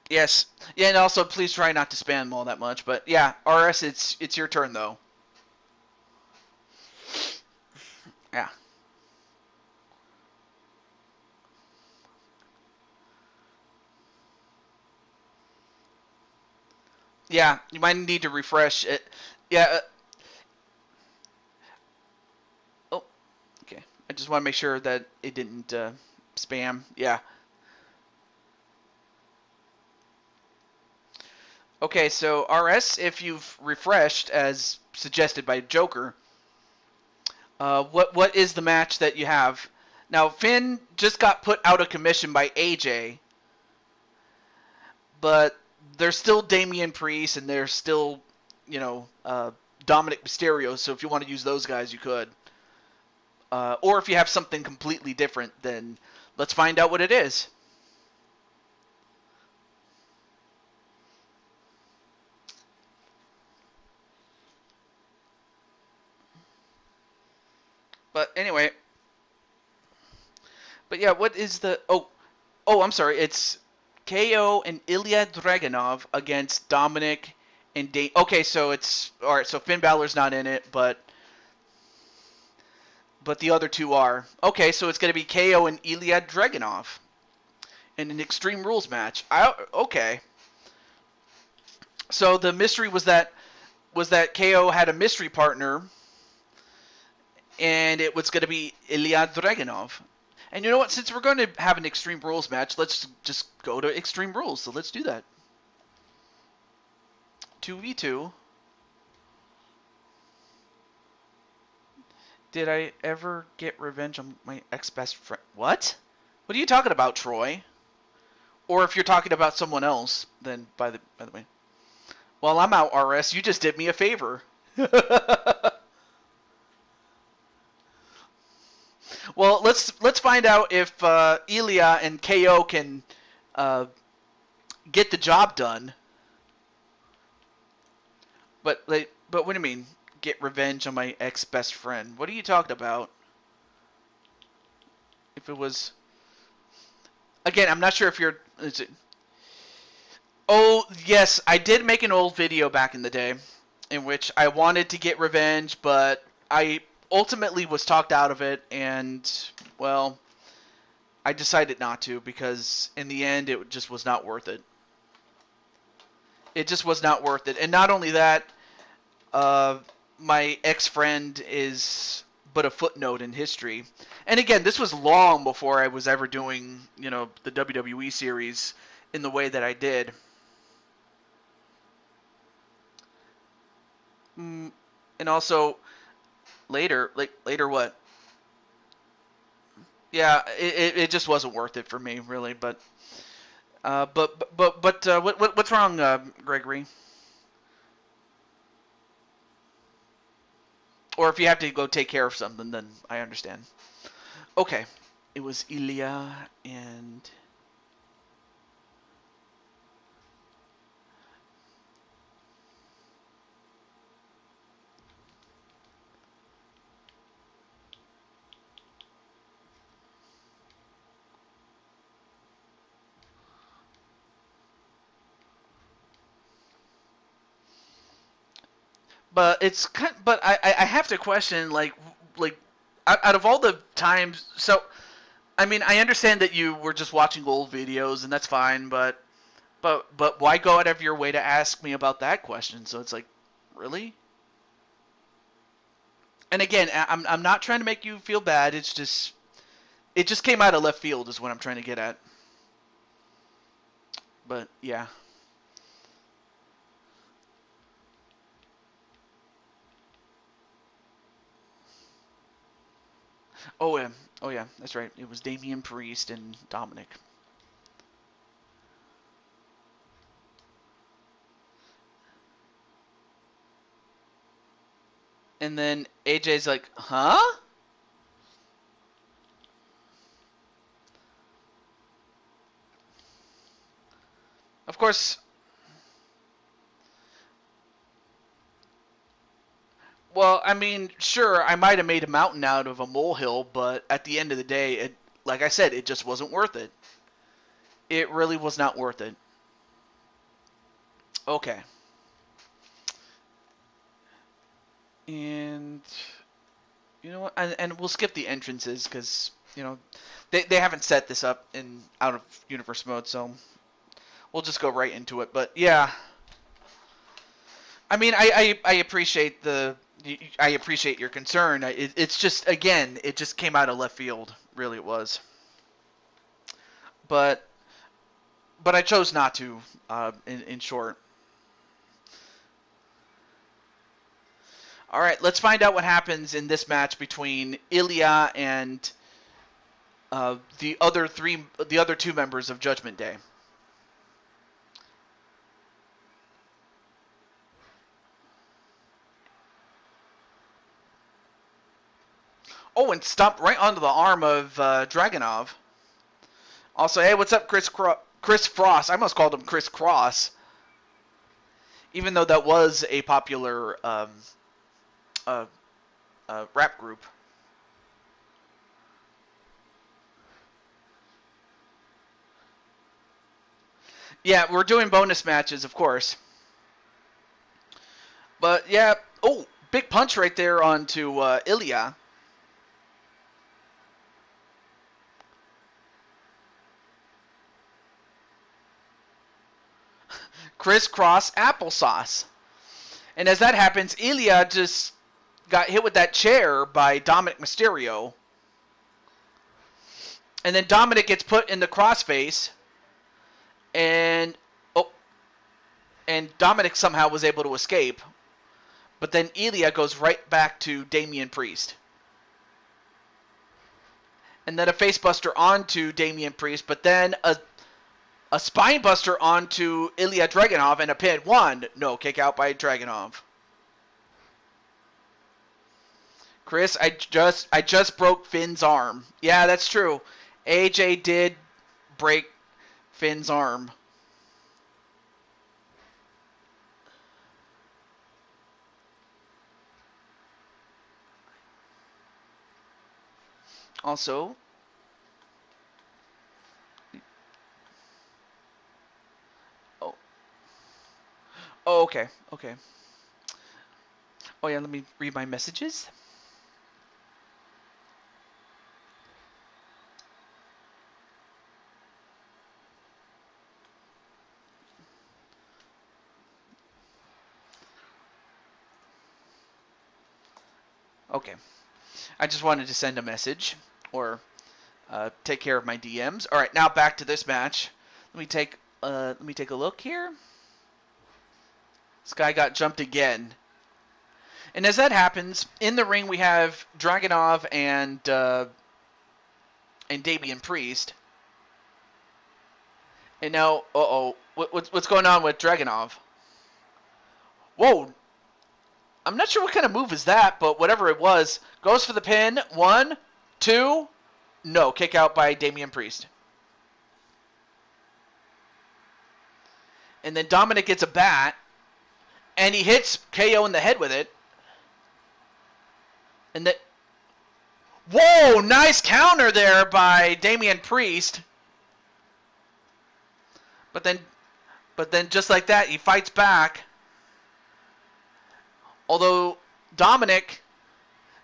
Yes. Yeah, and also please try not to spam all that much. But yeah, RS, it's your turn though. Yeah. Yeah, you might need to refresh it. Yeah. Oh, okay. I just want to make sure that it didn't spam. Yeah. Okay, so RS, if you've refreshed as suggested by Joker, what is the match that you have? Now Finn just got put out of commission by AJ, but there's still Damian Priest and there's still, Dominic Mysterio. So if you want to use those guys, you could. Or if you have something completely different, then let's find out what it is. But anyway, but yeah, what is the I'm sorry, it's KO and Ilya Dragunov against Dominic and Okay, so it's all right. So Finn Balor's not in it, but the other two are. Okay, so it's gonna be KO and Ilya Dragunov in an Extreme Rules match. Okay. So the mystery was that KO had a mystery partner, and it was going to be Ilya Dragunov. And you know what? Since we're going to have an Extreme Rules match, let's just go to Extreme Rules. So let's do that. 2v2. Did I ever get revenge on my ex-best friend? What? What are you talking about, Troy? Or if you're talking about someone else, then by the way. Well, I'm out, RS. You just did me a favor. Well, let's find out if Ilya and KO can uh, get the job done. But what do you mean? Get revenge on my ex-best friend? What are you talking about? If it was again, I'm not sure if you're. Is it, oh yes, I did make an old video back in the day, in which I wanted to get revenge, but I ultimately was talked out of it, and well, I decided not to because in the end it just was not worth it. It just was not worth it, and not only that, uh, my ex-friend is but a footnote in history. And again, this was long before I was ever doing, the WWE series in the way that I did. And also later what? Yeah, it just wasn't worth it for me really. But what's wrong, Gregory? Or if you have to go take care of something, then I understand. Okay, it was Ilya and But it's kind. But I have to question like out of all the times. So I mean, I understand that you were just watching old videos, and that's fine. But why go out of your way to ask me about that question? So it's like, really? And again, I'm not trying to make you feel bad. It just came out of left field is what I'm trying to get at. But yeah. Oh yeah. Oh yeah. That's right. It was Damian Priest and Dominic. And then AJ's like, huh? Of course. Well, I mean, sure, I might have made a mountain out of a molehill, but at the end of the day, like I said, it just wasn't worth it. It really was not worth it. Okay. And you know what? And we'll skip the entrances because they haven't set this up in out of universe mode, so we'll just go right into it. But yeah, I mean, I appreciate I appreciate your concern. It's just again, it just came out of left field. Really, it was. But I chose not to. In short. All right, let's find out what happens in this match between Ilya and the other two members of Judgment Day. Oh, and stomped right onto the arm of Dragunov. Also, hey, what's up, Chris Frost? I almost called him Chris Cross, even though that was a popular rap group. Yeah, we're doing bonus matches, of course. But yeah, oh, big punch right there onto Ilya. Crisscross applesauce. And as that happens, Ilya just got hit with that chair by Dominic Mysterio. And then Dominic gets put in the crossface. And Dominic somehow was able to escape. But then Ilya goes right back to Damian Priest. And then a facebuster onto Damian Priest, but then a spinebuster onto Ilya Dragunov and a pin. No, kick out by Dragunov. Chris, I just broke Finn's arm. Yeah, that's true. AJ did break Finn's arm. Also, oh, okay. Oh yeah, let me read my messages. Okay. I just wanted to send a message or take care of my DMs. All right, now back to this match. Let me take a look here. This guy got jumped again. And as that happens, in the ring we have Dragunov and Damian Priest. And now, what's going on with Dragunov? Whoa, I'm not sure what kind of move is that, but whatever it was, goes for the pin. 1, 2, no, kick out by Damian Priest. And then Dominic gets a bat, and he hits KO in the head with it. And that, whoa, nice counter there by Damian Priest. But then just like that, he fights back. Although Dominic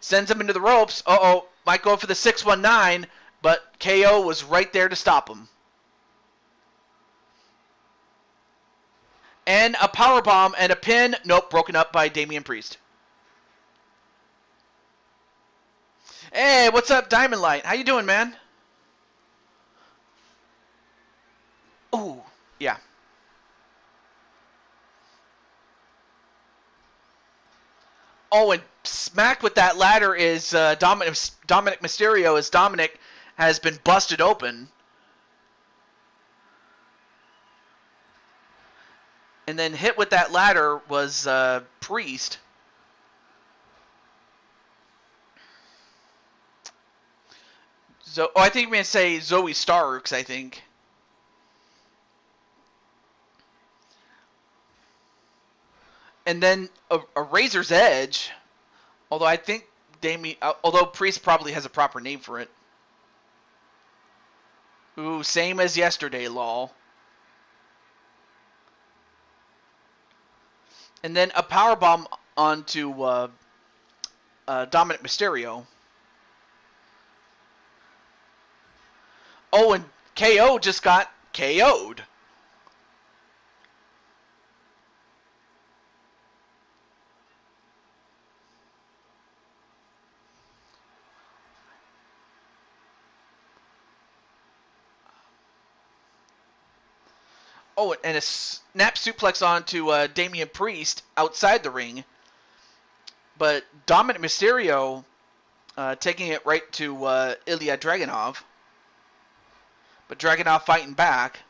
sends him into the ropes. Uh-oh, might go for the 619, but KO was right there to stop him. And a powerbomb and a pin. Nope, broken up by Damian Priest. Hey, what's up, Diamond Light? How you doing, man? Ooh, yeah. Oh, and smacked with that ladder is Dominic Mysterio, as Dominic has been busted open. And then hit with that ladder was Priest. So, I think we're going to say Zoe Starks, I think. And then a Razor's Edge. Although I think although Priest probably has a proper name for it. Ooh, same as yesterday, lol. And then a powerbomb onto Dominic Mysterio. Oh, and KO just got KO'd. Oh, and a snap suplex onto Damian Priest outside the ring. But Dominic Mysterio taking it right to Ilya Dragunov. But Dragunov fighting back.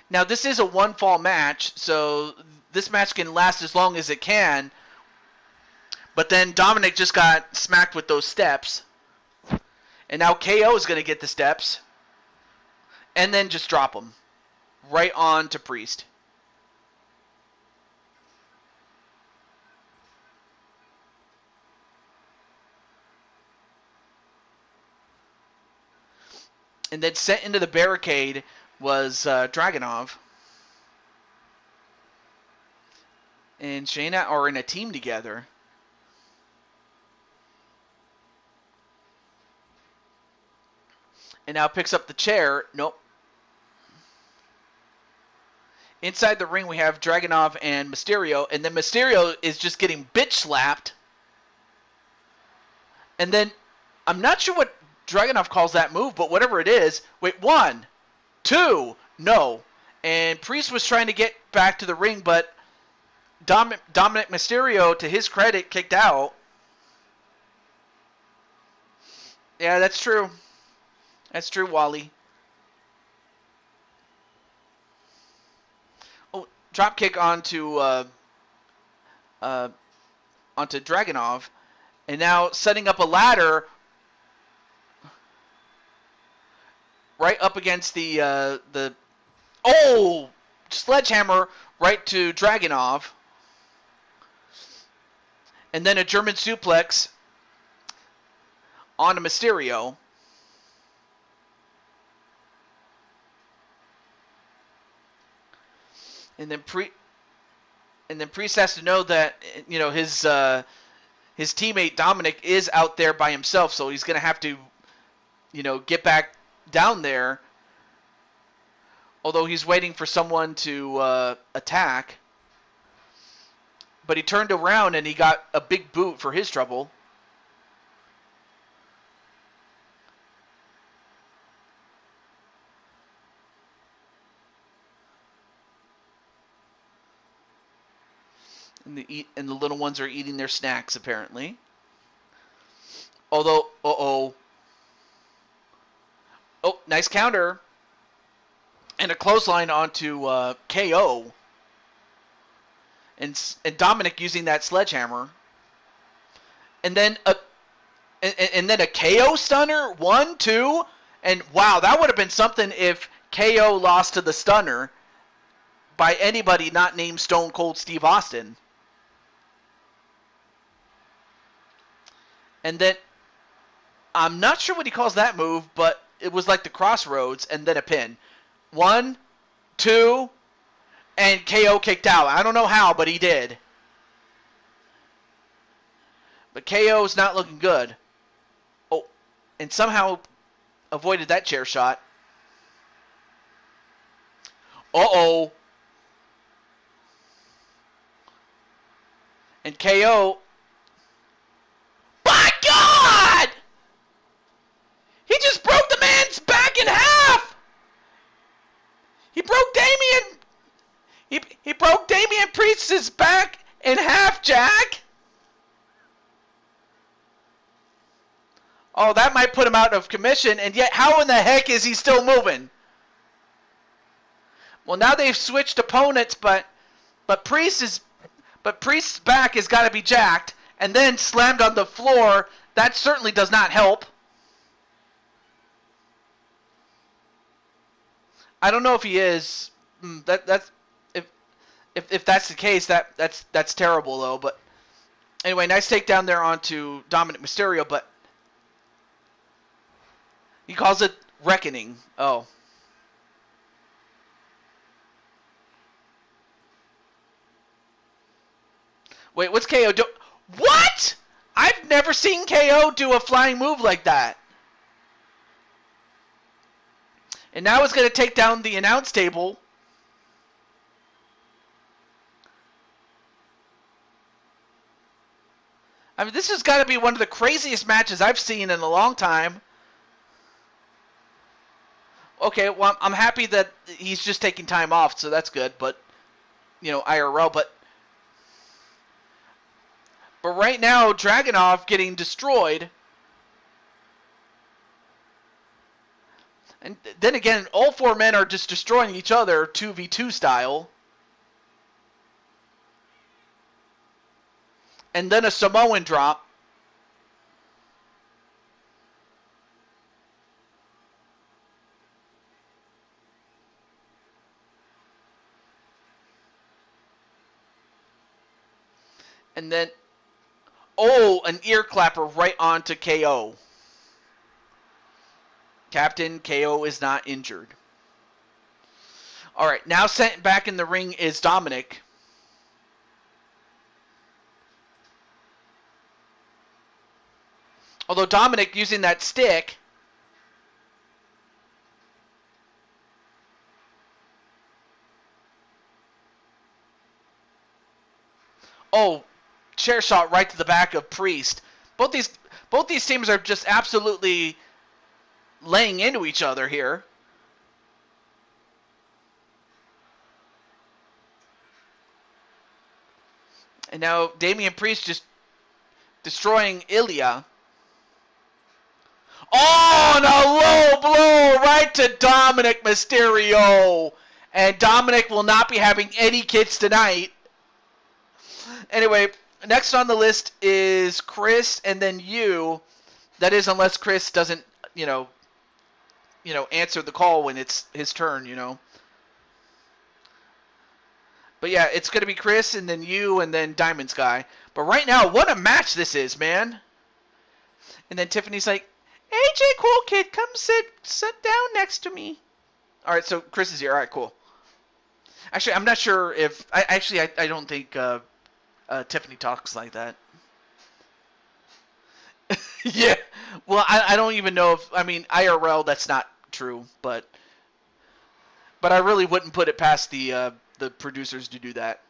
Now, this is a one-fall match, so this match can last as long as it can. But then Dominic just got smacked with those steps. And now KO is going to get the steps. And then just drop him. Right on to Priest. And then sent into the barricade was Dragunov. And Shayna are in a team together. And now picks up the chair. Nope. Inside the ring, we have Dragunov and Mysterio. And then Mysterio is just getting bitch slapped. And then, I'm not sure what Dragunov calls that move, but whatever it is. Wait, 1, 2, no. And Priest was trying to get back to the ring, but Dominic Mysterio, to his credit, kicked out. Yeah, that's true. That's true, Wally. Oh, drop kick onto Dragunov, and now setting up a ladder right up against the sledgehammer right to Dragunov, and then a German suplex onto Mysterio. And then Priest has to know that his teammate Dominic is out there by himself, so he's gonna have to get back down there. Although he's waiting for someone to attack, but he turned around and he got a big boot for his trouble. And the little ones are eating their snacks, apparently. Although, oh, nice counter. And a clothesline onto KO. And Dominic using that sledgehammer. And then a KO stunner. 1, 2. And wow, that would have been something if KO lost to the stunner by anybody not named Stone Cold Steve Austin. And then, I'm not sure what he calls that move, but it was like the crossroads and then a pin. 1, 2, And KO kicked out. I don't know how, but he did. But KO's not looking good. Oh, and somehow avoided that chair shot. Uh-oh. And KO... My God! He just broke the man's back in half! He broke Damian... He broke Damian Priest's back in half, Jack! Oh, that might put him out of commission, and yet how in the heck is he still moving? Well, now they've switched opponents, but Priest's back has got to be jacked, and then slammed on the floor. That certainly does not help. I don't know if he is. That's if that's the case, that's terrible though. But anyway, nice takedown there onto Dominic Mysterio, but he calls it reckoning. Oh. Wait, what's KO do? What? I've never seen KO do a flying move like that. And now he's going to take down the announce table. I mean, this has got to be one of the craziest matches I've seen in a long time. Okay, well, I'm happy that he's just taking time off, so that's good. But, you know, IRL, but right now, Dragunov getting destroyed. And then again, all four men are just destroying each other 2v2 style. And then a Samoan drop. And then, oh, an ear clapper right onto KO. Captain, KO is not injured. All right, now sent back in the ring is Dominic. Although Dominic using that stick. Oh, chair shot right to the back of Priest. Both these teams are just absolutely laying into each other here. And now Damian Priest just destroying Ilya. Oh, and a low blow right to Dominic Mysterio. And Dominic will not be having any kids tonight. Anyway, next on the list is Chris and then you. That is, unless Chris doesn't, answer the call when it's his turn, But yeah, it's going to be Chris and then you and then Diamond Sky. But right now, what a match this is, man. And then Tiffany's like, AJ Cool Kid, come sit down next to me. All right, so Chris is here. All right, cool. Actually, I'm not sure if... I don't think Tiffany talks like that. Yeah. Well, I don't even know if... I mean, IRL, that's not true, but I really wouldn't put it past the producers to do that.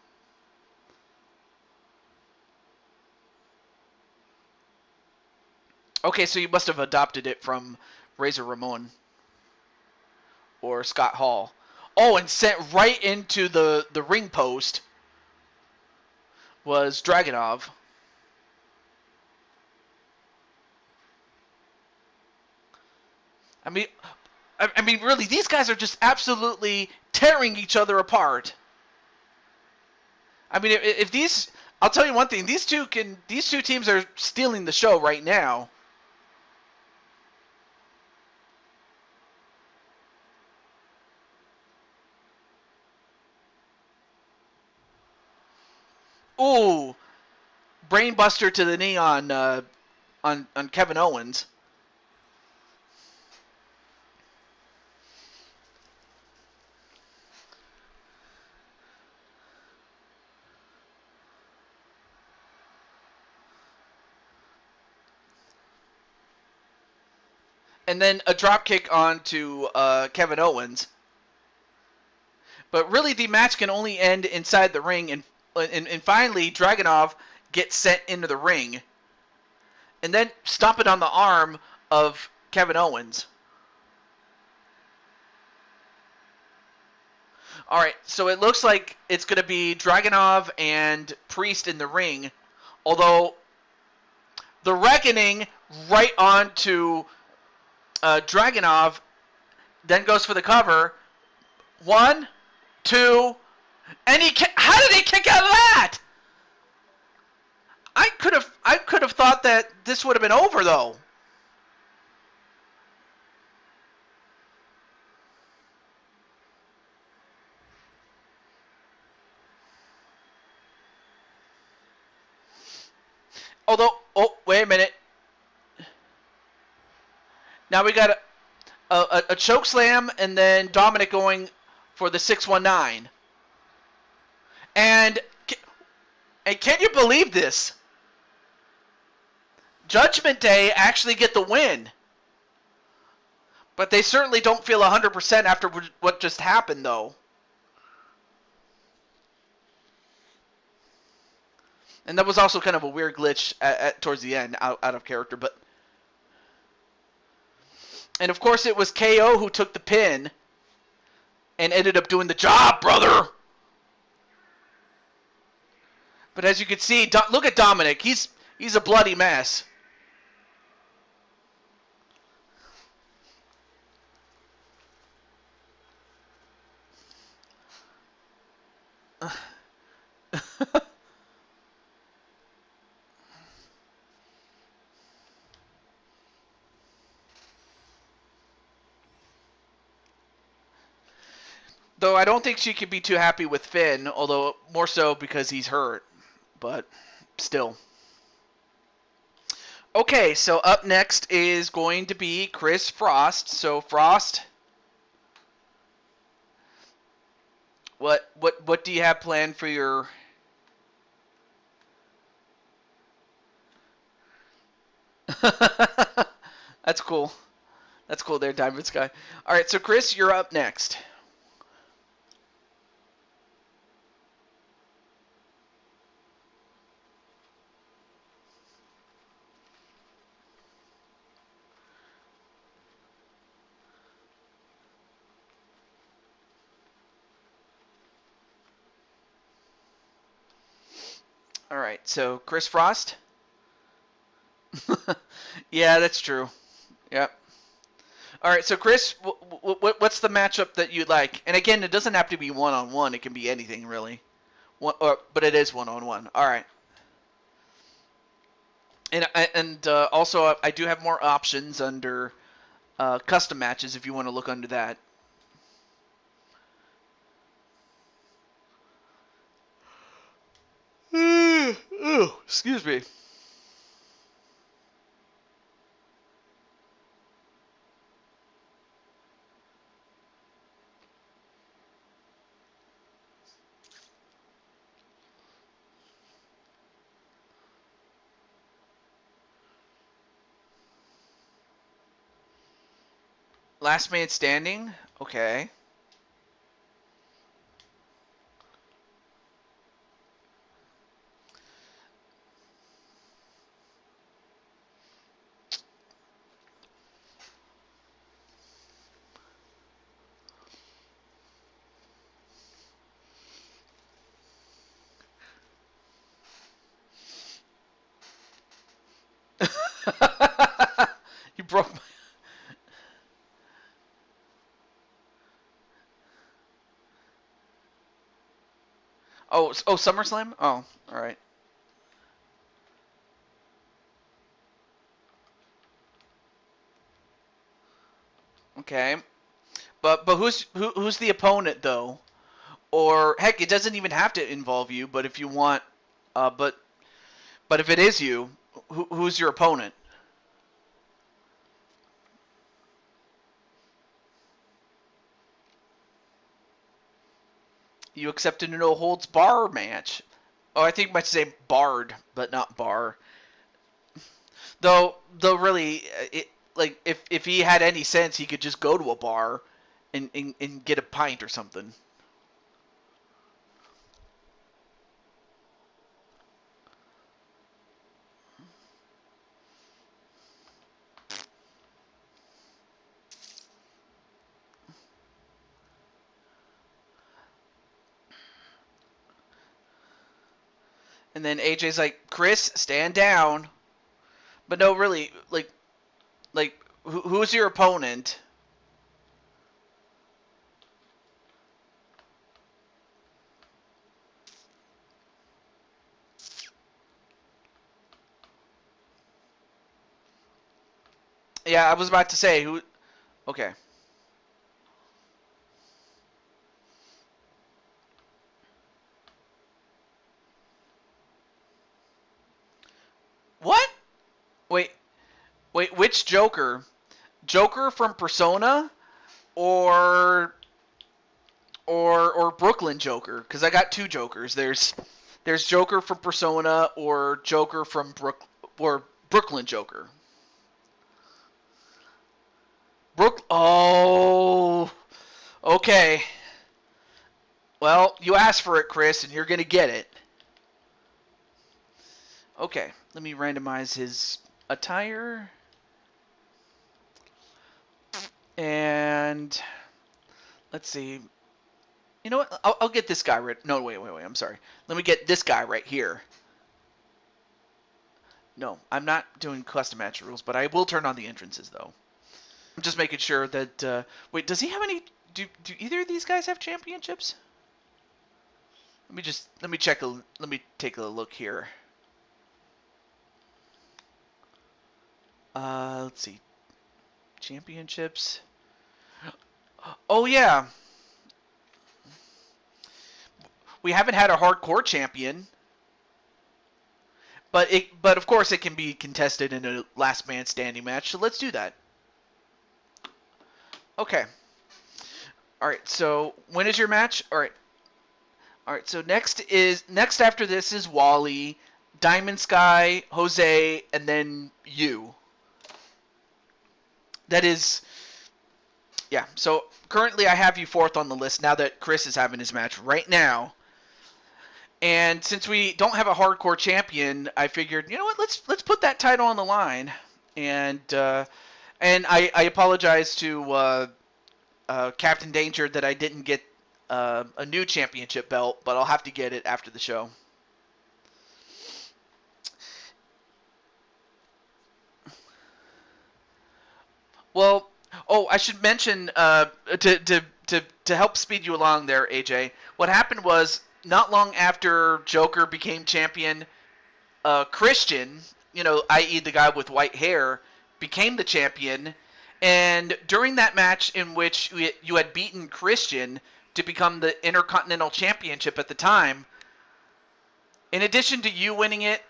Okay, so you must have adopted it from Razor Ramon or Scott Hall. Oh, and sent right into the ring post was Dragunov. I mean, really, these guys are just absolutely tearing each other apart. I mean, if these, I'll tell you one thing: these two teams are stealing the show right now. Ooh, brainbuster to the knee on Kevin Owens. and then a drop kick onto Kevin Owens. But really, the match can only end inside the ring, and finally, Dragunov gets sent into the ring, and then stomping on the arm of Kevin Owens. All right, so it looks like it's going to be Dragunov and Priest in the ring, although the Reckoning right onto Dragunov, then goes for the cover. 1, 2, and how did he kick out of that? I could have thought that this would have been over though. Although, oh wait a minute. Now we got a choke slam, and then Dominic going for the 619. And can you believe this? Judgment Day actually get the win. But they certainly don't feel 100% after what just happened, though. And that was also kind of a weird glitch towards the end, out of character. But and of course it was KO who took the pin and ended up doing the job, brother. But as you can see, look at Dominic. He's a bloody mess. Though I don't think she could be too happy with Finn, although more so because he's hurt. But still. Okay, so up next is going to be Chris Frost. So Frost, what do you have planned for your... That's cool. That's cool there, Diamond Sky. All right, so Chris, you're up next. All right, so Chris Frost. Yeah, that's true. Yep. All right, so Chris, what's the matchup that you'd like? And again, it doesn't have to be one-on-one. It can be anything, really. But it is one-on-one. All right. And also, I do have more options under custom matches if you want to look under that. Oh, excuse me. Last man standing? Okay. You broke my... Oh, SummerSlam? Oh, all right. Okay. But who's the opponent though? Or heck, it doesn't even have to involve you, but if you want but if it is you, who's your opponent? You accepted a no holds bar match. Oh, I think you might say barred, but not bar. Though really, like if he had any sense, he could just go to a bar and get a pint or something. And then AJ's like, Chris, stand down. But no, really, like who's your opponent? Yeah, I was about to say who. Okay. What? Wait, wait. Which Joker? Joker from Persona, or or Brooklyn Joker? Because I got two Jokers. There's Joker from Persona or Joker from Brooklyn Joker. Oh, okay. Well, you asked for it, Chris, and you're gonna get it. Okay, let me randomize his attire. And let's see. You know what? I'll get this guy right. No, wait. I'm sorry. Let me get this guy right here. No, I'm not doing custom match rules, but I will turn on the entrances though. I'm just making sure that. Wait, does he have any? Do either of these guys have championships? Let me check. Let me take a look here. Let's see. Championships. Oh yeah. We haven't had a hardcore champion. But of course it can be contested in a last man standing match. So let's do that. Okay. All right. So when is your match? All right. All right. So next after this is Wally, Diamond Sky, Jose, and then you. That is. Yeah. So currently I have you fourth on the list now that Chris is having his match right now. And since we don't have a hardcore champion, I figured, you know what, let's put that title on the line. And I apologize to Captain Danger that I didn't get a new championship belt, but I'll have to get it after the show. Well, oh, I should mention to help speed you along there, AJ. What happened was not long after Joker became champion, Christian, i.e. the guy with white hair, became the champion. And during that match in which you had beaten Christian to become the Intercontinental Championship at the time, in addition to you winning it,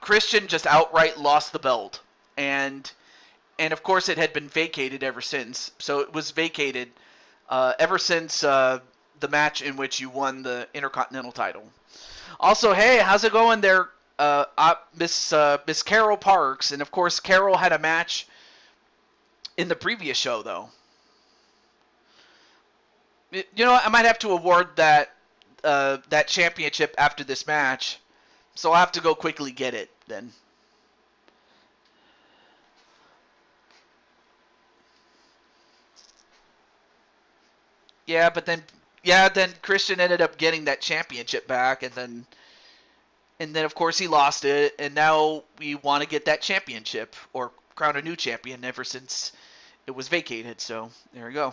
Christian just outright lost the belt. And of course it had been vacated ever since. So it was vacated ever since the match in which you won the Intercontinental title. Also, hey, how's it going there, Miss Carol Parks? And of course, Carol had a match in the previous show, though. You know, I might have to award that that championship after this match, so I'll have to go quickly get it then. Yeah, but then Christian ended up getting that championship back, and then of course he lost it, and now we want to get that championship or crown a new champion ever since it was vacated. So there we go.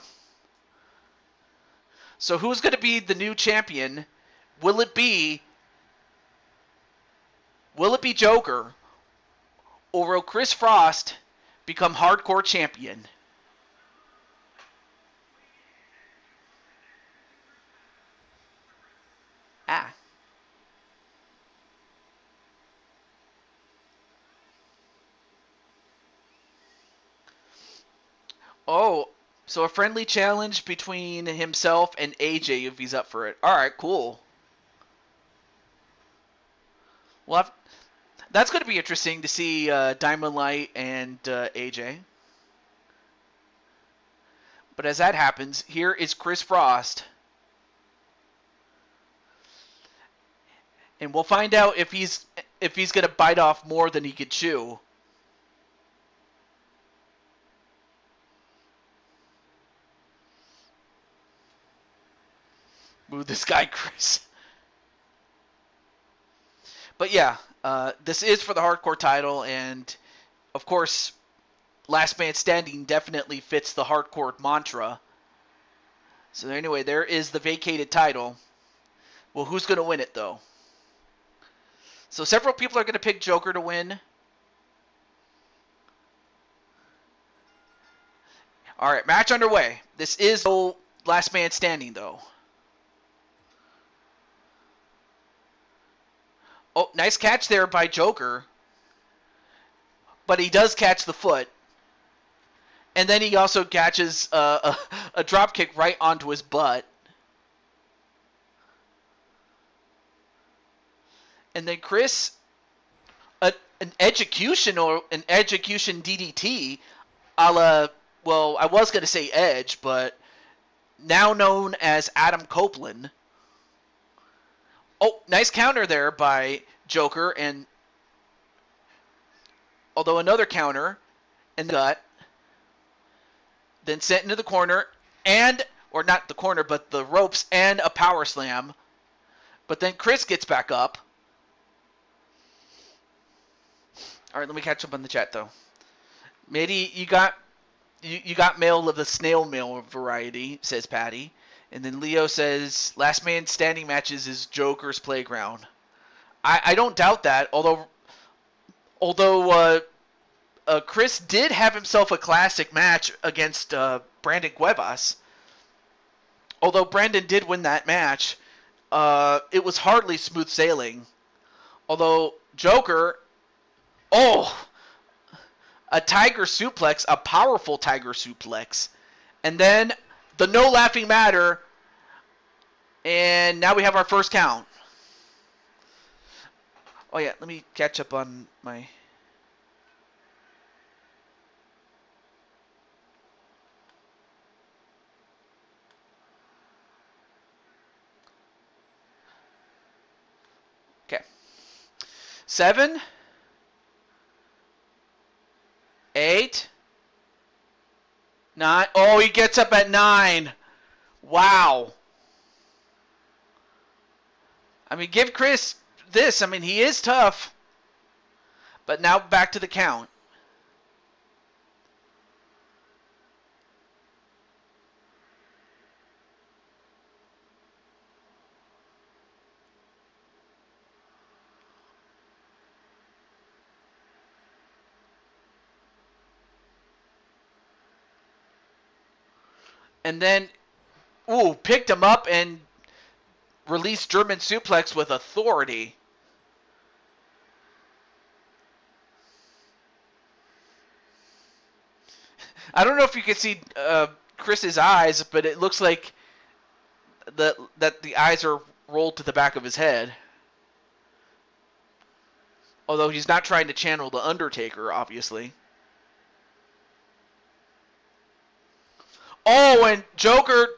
So who's going to be the new champion? Will it be Joker, or will Chris Frost become hardcore champion? Ah. Oh, so a friendly challenge between himself and AJ if he's up for it. All right, cool. Well, that's going to be interesting to see Diamond Light and AJ. But as that happens, here is Chris Frost. And we'll find out if he's going to bite off more than he could chew. Ooh, this guy, Chris. But yeah, this is for the hardcore title, and of course, last man standing definitely fits the hardcore mantra. So anyway, there is the vacated title. Well, who's going to win it, though? So several people are going to pick Joker to win. All right, match underway. This is the last man standing, though. Oh, nice catch there by Joker. But he does catch the foot. And then he also catches a drop kick right onto his butt. And then Chris, an execution DDT, a la, well, I was going to say Edge, but now known as Adam Copeland. Oh, nice counter there by Joker, and although another counter in the gut, then sent into the corner, or not the corner, but the ropes, and a power slam. But then Chris gets back up. All right, let me catch up on the chat, though. Maybe you got mail of the snail mail variety, says Patty. And then Leo says, last man standing matches is Joker's playground. I don't doubt that, although Chris did have himself a classic match against Brandon Cuevas. Although Brandon did win that match, it was hardly smooth sailing. Although Joker, a tiger suplex, a powerful tiger suplex. And then the no laughing matter, and now we have our first count. Oh yeah, let me catch up on my... Okay. 7, 8, 9. Oh, he gets up at 9. Wow. I mean, give Chris this. I mean, he is tough. But now back to the count. And then, picked him up and released German suplex with authority. I don't know if you can see Chris's eyes, but it looks like that the eyes are rolled to the back of his head. Although he's not trying to channel the Undertaker, obviously. Oh, and Joker,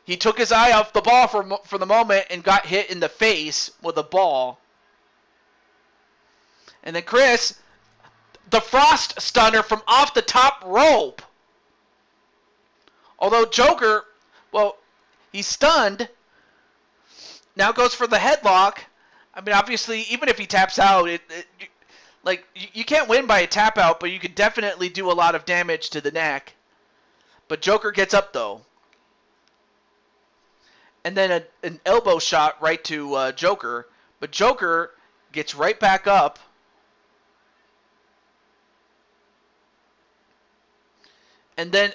he took his eye off the ball for the moment and got hit in the face with a ball. And then Chris, the Frost Stunner from off the top rope. Although Joker, well, he's stunned. Now goes for the headlock. I mean, obviously, even if he taps out, you can't win by a tap out, but you can definitely do a lot of damage to the neck. But Joker gets up, though. And then an elbow shot right to Joker. But Joker gets right back up. And then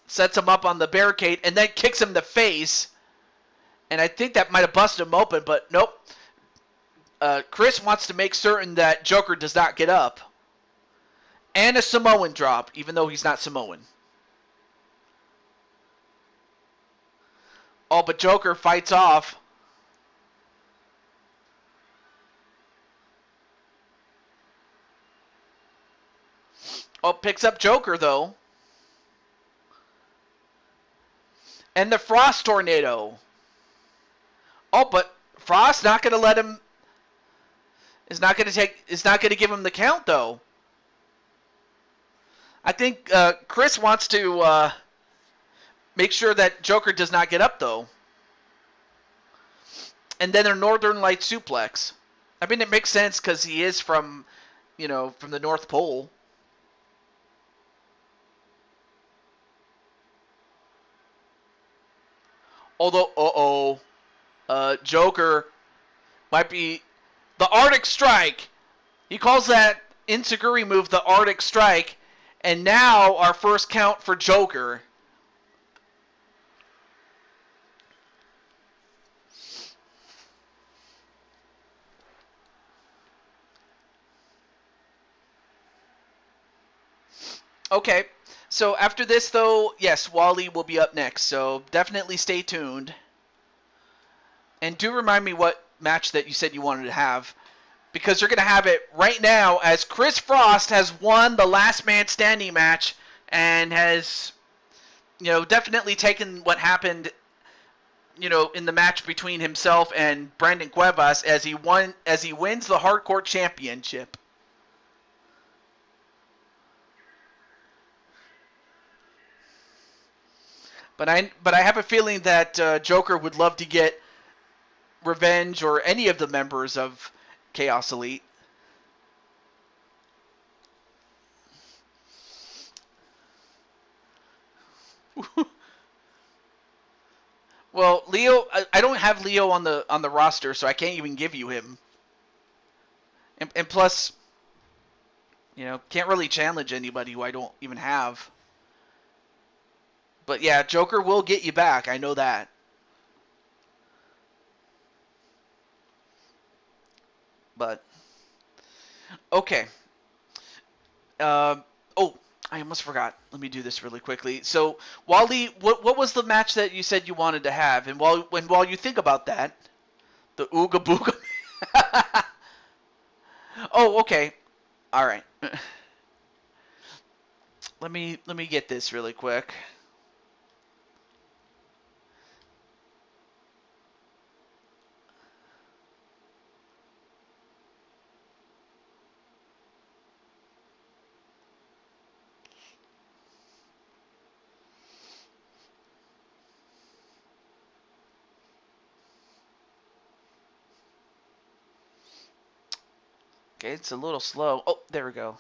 sets him up on the barricade. And then kicks him in the face. And I think that might have busted him open. But nope. Chris wants to make certain that Joker does not get up. And a Samoan drop, even though he's not Samoan. Oh, but Joker fights off. Oh, picks up Joker, though. And the Frost Tornado. Oh, but Frost not going to let him. Is not going to take. Is not going to give him the count though. I think Chris wants to make sure that Joker does not get up though. And then a Northern Light suplex. I mean, it makes sense because he is from, from the North Pole. Although, Joker might be the Arctic Strike. He calls that Insaguri move the Arctic Strike, and now our first count for Joker. Okay, so after this, though, yes, Wally will be up next, so definitely stay tuned. And do remind me what match that you said you wanted to have, because you're going to have it right now as Chris Frost has won the Last Man Standing match and has, definitely taken what happened, in the match between himself and Brandon Cuevas as he wins the Hardcore Championship. But I have a feeling that Joker would love to get revenge or any of the members of Chaos Elite. Well, Leo, I don't have Leo on the roster, so I can't even give you him. And plus, can't really challenge anybody who I don't even have. But yeah, Joker will get you back. I know that. But okay. Oh, I almost forgot. Let me do this really quickly. So, Wally, what was the match that you said you wanted to have? And while you think about that, the Ooga Booga. Oh, okay. All right. Let me get this really quick. Okay, it's a little slow. Oh, there we go.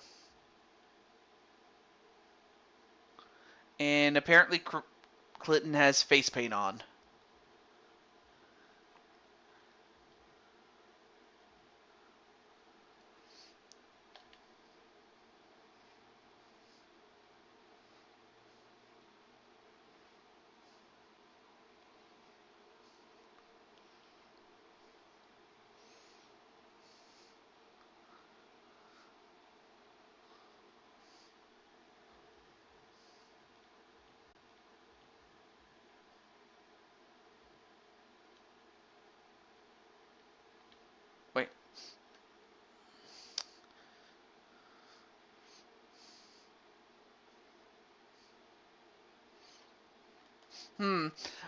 And apparently Clinton has face paint on. Wait.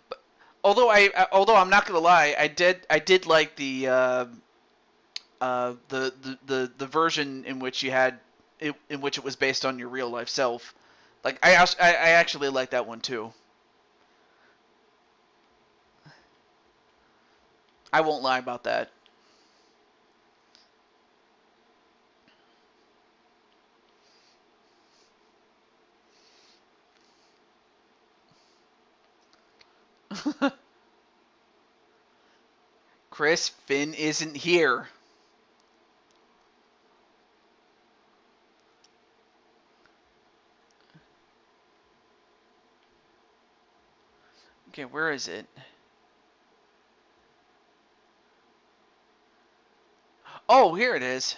But although I'm not gonna lie, I did like the version in which you had in which it was based on your real life self. Like I actually like that one too. I won't lie about that. Chris, Finn isn't here. Okay, where is it? Oh, here it is.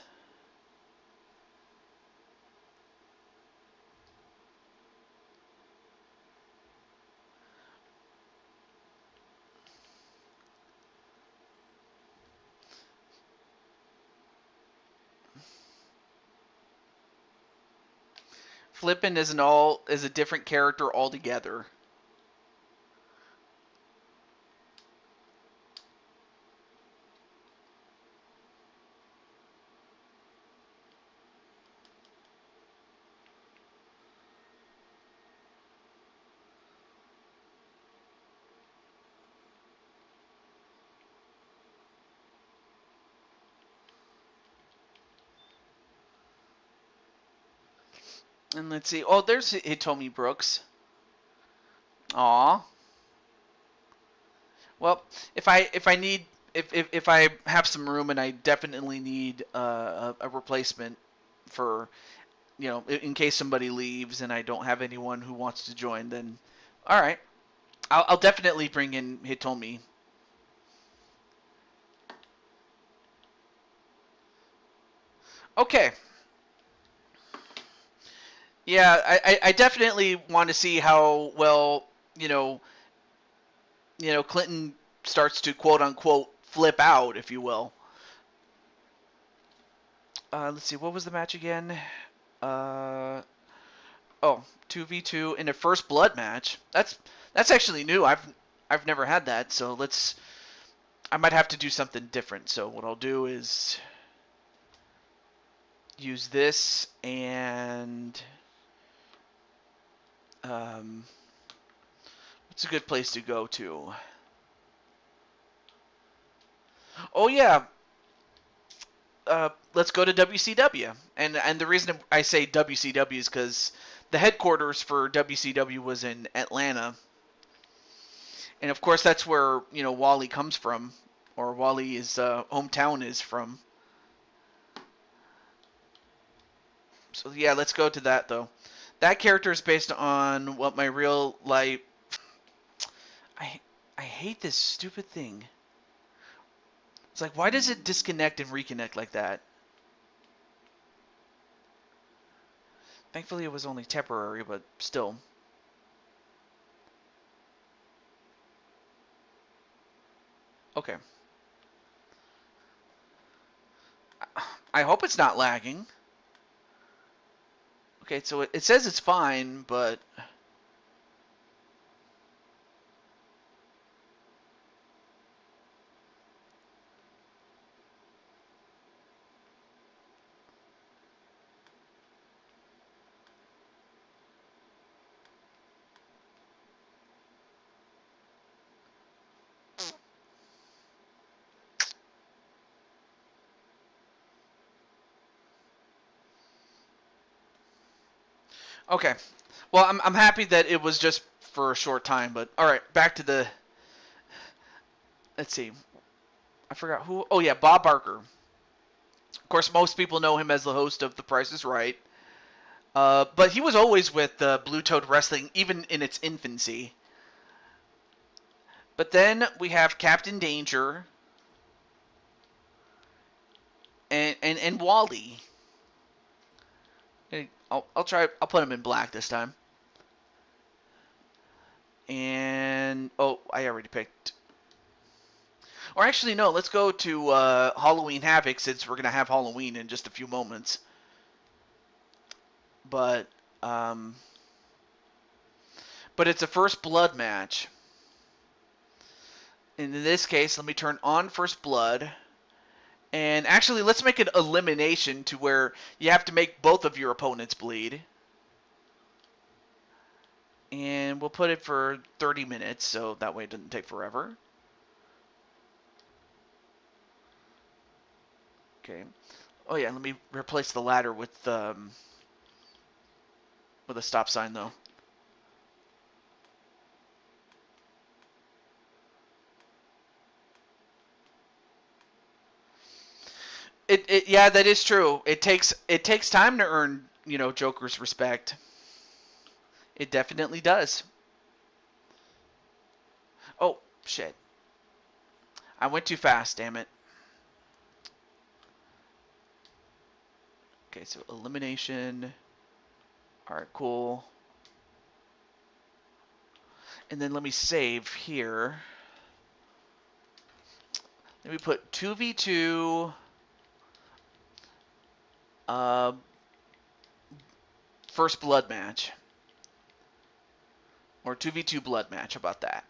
Flippin is a different character altogether. And let's see. Oh, there's Hitomi Brooks. Aw. Well, if I have some room and I definitely need a replacement for, in case somebody leaves and I don't have anyone who wants to join, then all right, I'll definitely bring in Hitomi. Okay. Yeah, I definitely want to see how well, you know, Clinton starts to quote unquote flip out, if you will. Let's see, what was the match again? Uh, oh, 2v2 in a first blood match. That's actually new. I've never had that, so I might have to do something different. So what I'll do is use this and what's a good place to go to? Oh yeah, let's go to WCW. And the reason I say WCW is because the headquarters for WCW was in Atlanta, and of course that's where Wally comes from, or Wally's hometown is from. So yeah, let's go to that though. That character is based on what my real life. I hate this stupid thing. It's like, why does it disconnect and reconnect like that? Thankfully, it was only temporary, but still. Okay. I hope it's not lagging. Okay, so it says it's fine, but... Okay. Well, I'm happy that it was just for a short time, but all right, back to the. Let's see. I forgot who. Oh yeah, Bob Barker. Of course, most people know him as the host of The Price is Right. But he was always with Blue Toad Wrestling, even in its infancy. But then we have Captain Danger and Wally. I'll try. I'll put him in black this time. And oh, I already picked. Or actually, no. Let's go to Halloween Havoc since we're gonna have Halloween in just a few moments. But it's a first blood match. And in this case, let me turn on first blood. And actually, let's make an elimination to where you have to make both of your opponents bleed. And we'll put it for 30 minutes, so that way it doesn't take forever. Okay. Oh yeah, let me replace the ladder with a stop sign though. Yeah, that is true. It takes time to earn, Joker's respect. It definitely does. Oh, shit. I went too fast, damn it. Okay, so elimination. Alright, cool. And then let me save here. Let me put 2v2 first blood match. Or 2v2 blood match, how about that?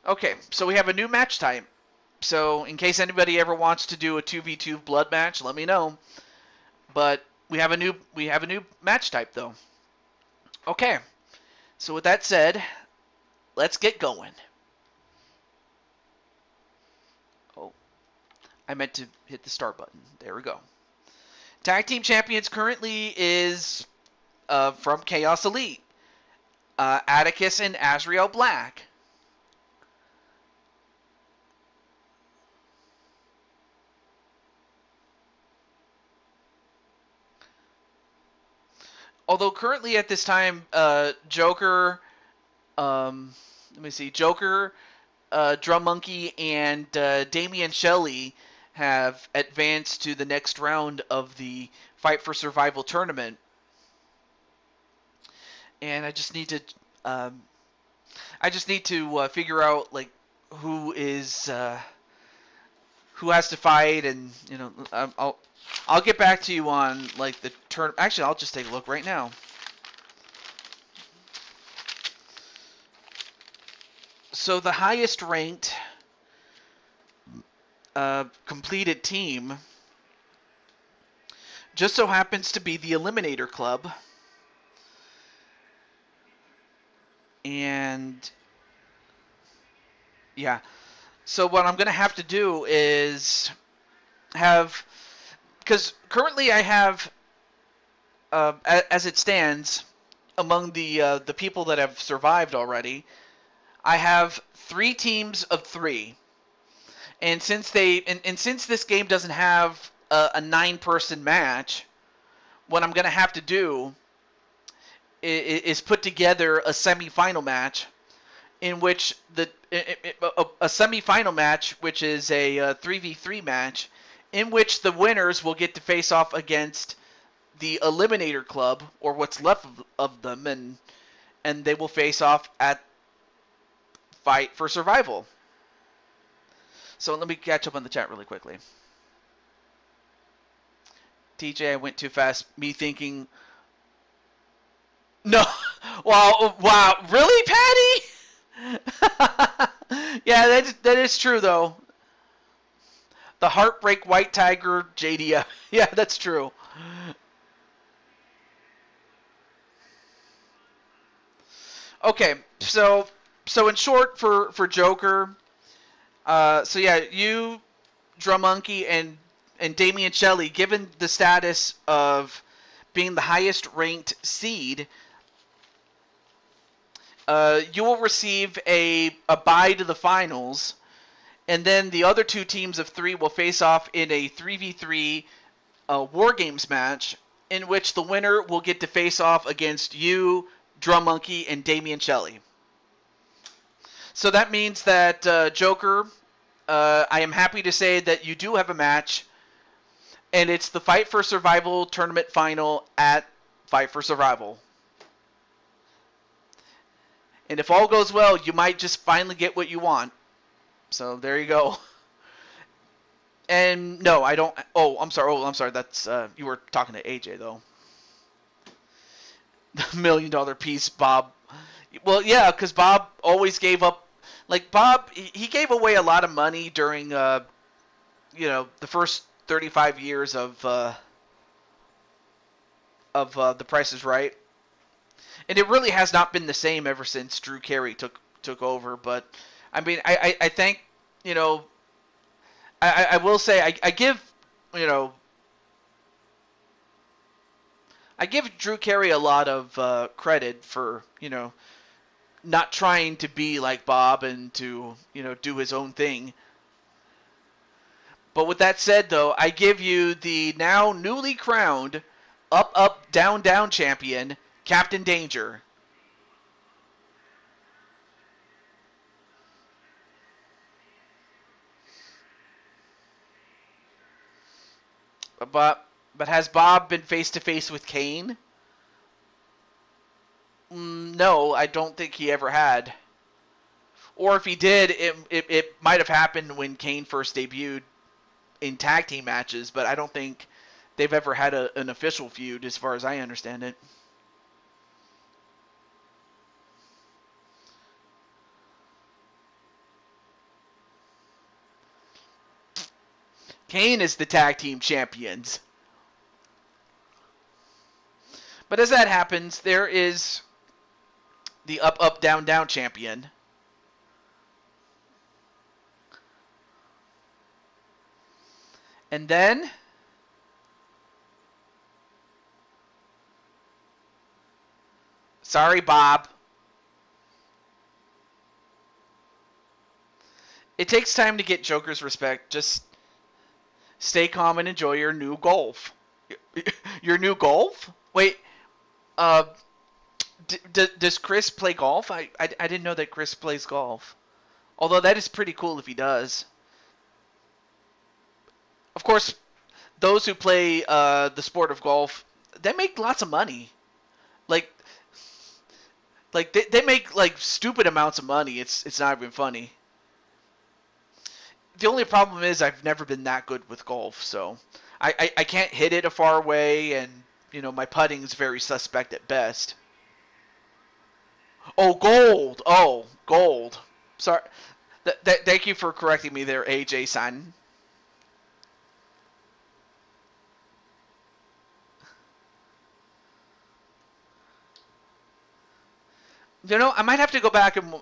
Okay, so we have a new match type. So in case anybody ever wants to do a 2v2 blood match, let me know. But we have a new match type though. Okay, so with that said, let's get going. Oh, I meant to hit the start button. There we go. Tag team champions currently is from Chaos Elite, Atticus and Azrael Black. Although currently at this time, Joker, let me see, Joker, Drum Monkey, and Damian Shelley have advanced to the next round of the Fight for Survival tournament. And I just need to figure out like who has to fight, and I'll get back to you on like the turn. Actually, I'll just take a look right now. So the highest ranked completed team just so happens to be the Eliminator Club. And yeah, so what I'm going to have to do is because currently I have, as it stands, among the people that have survived already, I have 3 teams of 3. And since since this game doesn't have a 9-person match, what I'm going to have to do is put together a semifinal match, in which a semifinal match, which is a 3v3 match, in which the winners will get to face off against the Eliminator Club, or what's left of them, and they will face off at Fight for Survival. So let me catch up on the chat really quickly. TJ, I went too fast. Me thinking, no, wow, really, Patty? Yeah, that is true though. The Heartbreak White Tiger JDF. Yeah, that's true. Okay, so in short, for Joker, so yeah, you, Drum Monkey, and Damian Shelley, given the status of being the highest ranked seed, you will receive a bye to the finals, and then the other 2 teams of 3 will face off in a 3v3 War Games match, in which the winner will get to face off against you, Drum Monkey, and Damian Shelley. So that means that, Joker, I am happy to say that you do have a match, and it's the Fight for Survival tournament final at Fight for Survival. And if all goes well, you might just finally get what you want. So there you go. And no, I don't. Oh, I'm sorry. That's you were talking to AJ though. The $1 million piece, Bob. Well, yeah, because Bob always gave up. Like Bob, he gave away a lot of money during, the first 35 years of The Price is Right, and it really has not been the same ever since Drew Carey took over. But I mean, I think, I will say I give Drew Carey a lot of credit for not trying to be like Bob and to do his own thing. But with that said, though, I give you the now newly crowned Up Up Down Down champion, Captain Danger. But has Bob been face to face with Kane? No, I don't think he ever had. Or if he did, it might have happened when Kane first debuted in tag team matches, but I don't think they've ever had an official feud as far as I understand it. Kane is the tag team champions. But as that happens, there is the up, up, down, down champion. And then, sorry, Bob. It takes time to get Joker's respect. Just stay calm and enjoy your new golf. Your new golf? Wait, uh, does Chris play golf? I didn't know that Chris plays golf. Although that is pretty cool if he does. Of course, those who play the sport of golf, they make lots of money. Like, they make like stupid amounts of money. It's not even funny. The only problem is I've never been that good with golf, so I can't hit it a far way, and my putting is very suspect at best. Oh, gold! Oh, gold. Sorry. Thank you for correcting me there, AJ-san. I might have to go back and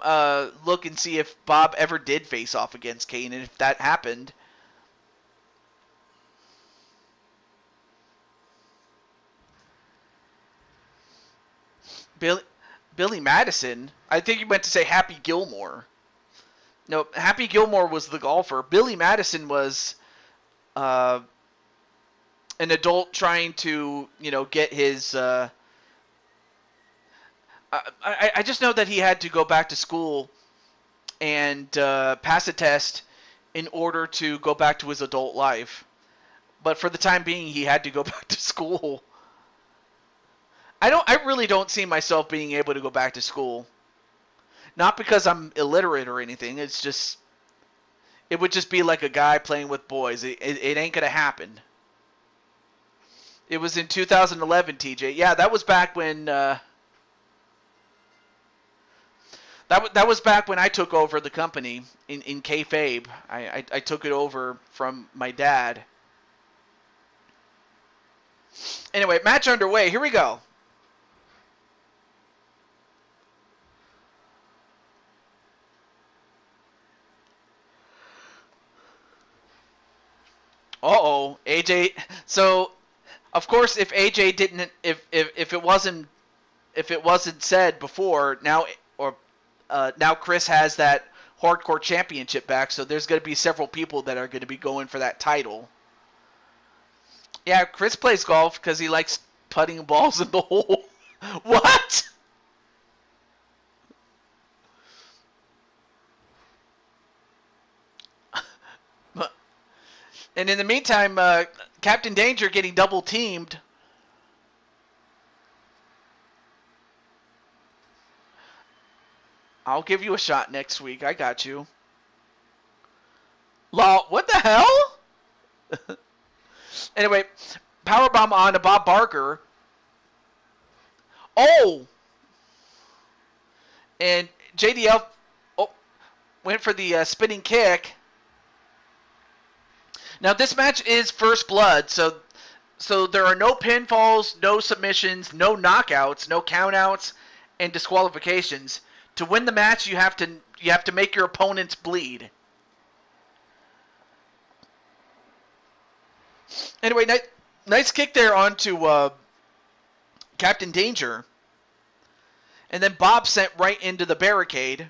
look and see if Bob ever did face off against Kane, and if that happened. Billy Madison? I think you meant to say Happy Gilmore. No, Happy Gilmore was the golfer. Billy Madison was an adult trying to, get his... I just know that he had to go back to school and pass a test in order to go back to his adult life. But for the time being, he had to go back to school. I really don't see myself being able to go back to school. Not because I'm illiterate or anything. It's just, it would just be like a guy playing with boys. It ain't gonna happen. It was in 2011, TJ. Yeah, that was back when. That was back when I took over the company in kayfabe. I took it over from my dad. Anyway, match underway. Here we go. Uh-oh, AJ. So, of course, if AJ didn't, if it wasn't said before, now Chris has that hardcore championship back. So there's going to be several people that are going to be going for that title. Yeah, Chris plays golf because he likes putting balls in the hole. What? And in the meantime, Captain Danger getting double teamed. I'll give you a shot next week. I got you. Law, what the hell? Anyway, powerbomb on to Bob Barker. Oh! And JDL went for the spinning kick. Now this match is first blood, so there are no pinfalls, no submissions, no knockouts, no countouts, and disqualifications. To win the match, you have to make your opponents bleed. Anyway, nice kick there onto Captain Danger. And then Bob sent right into the barricade.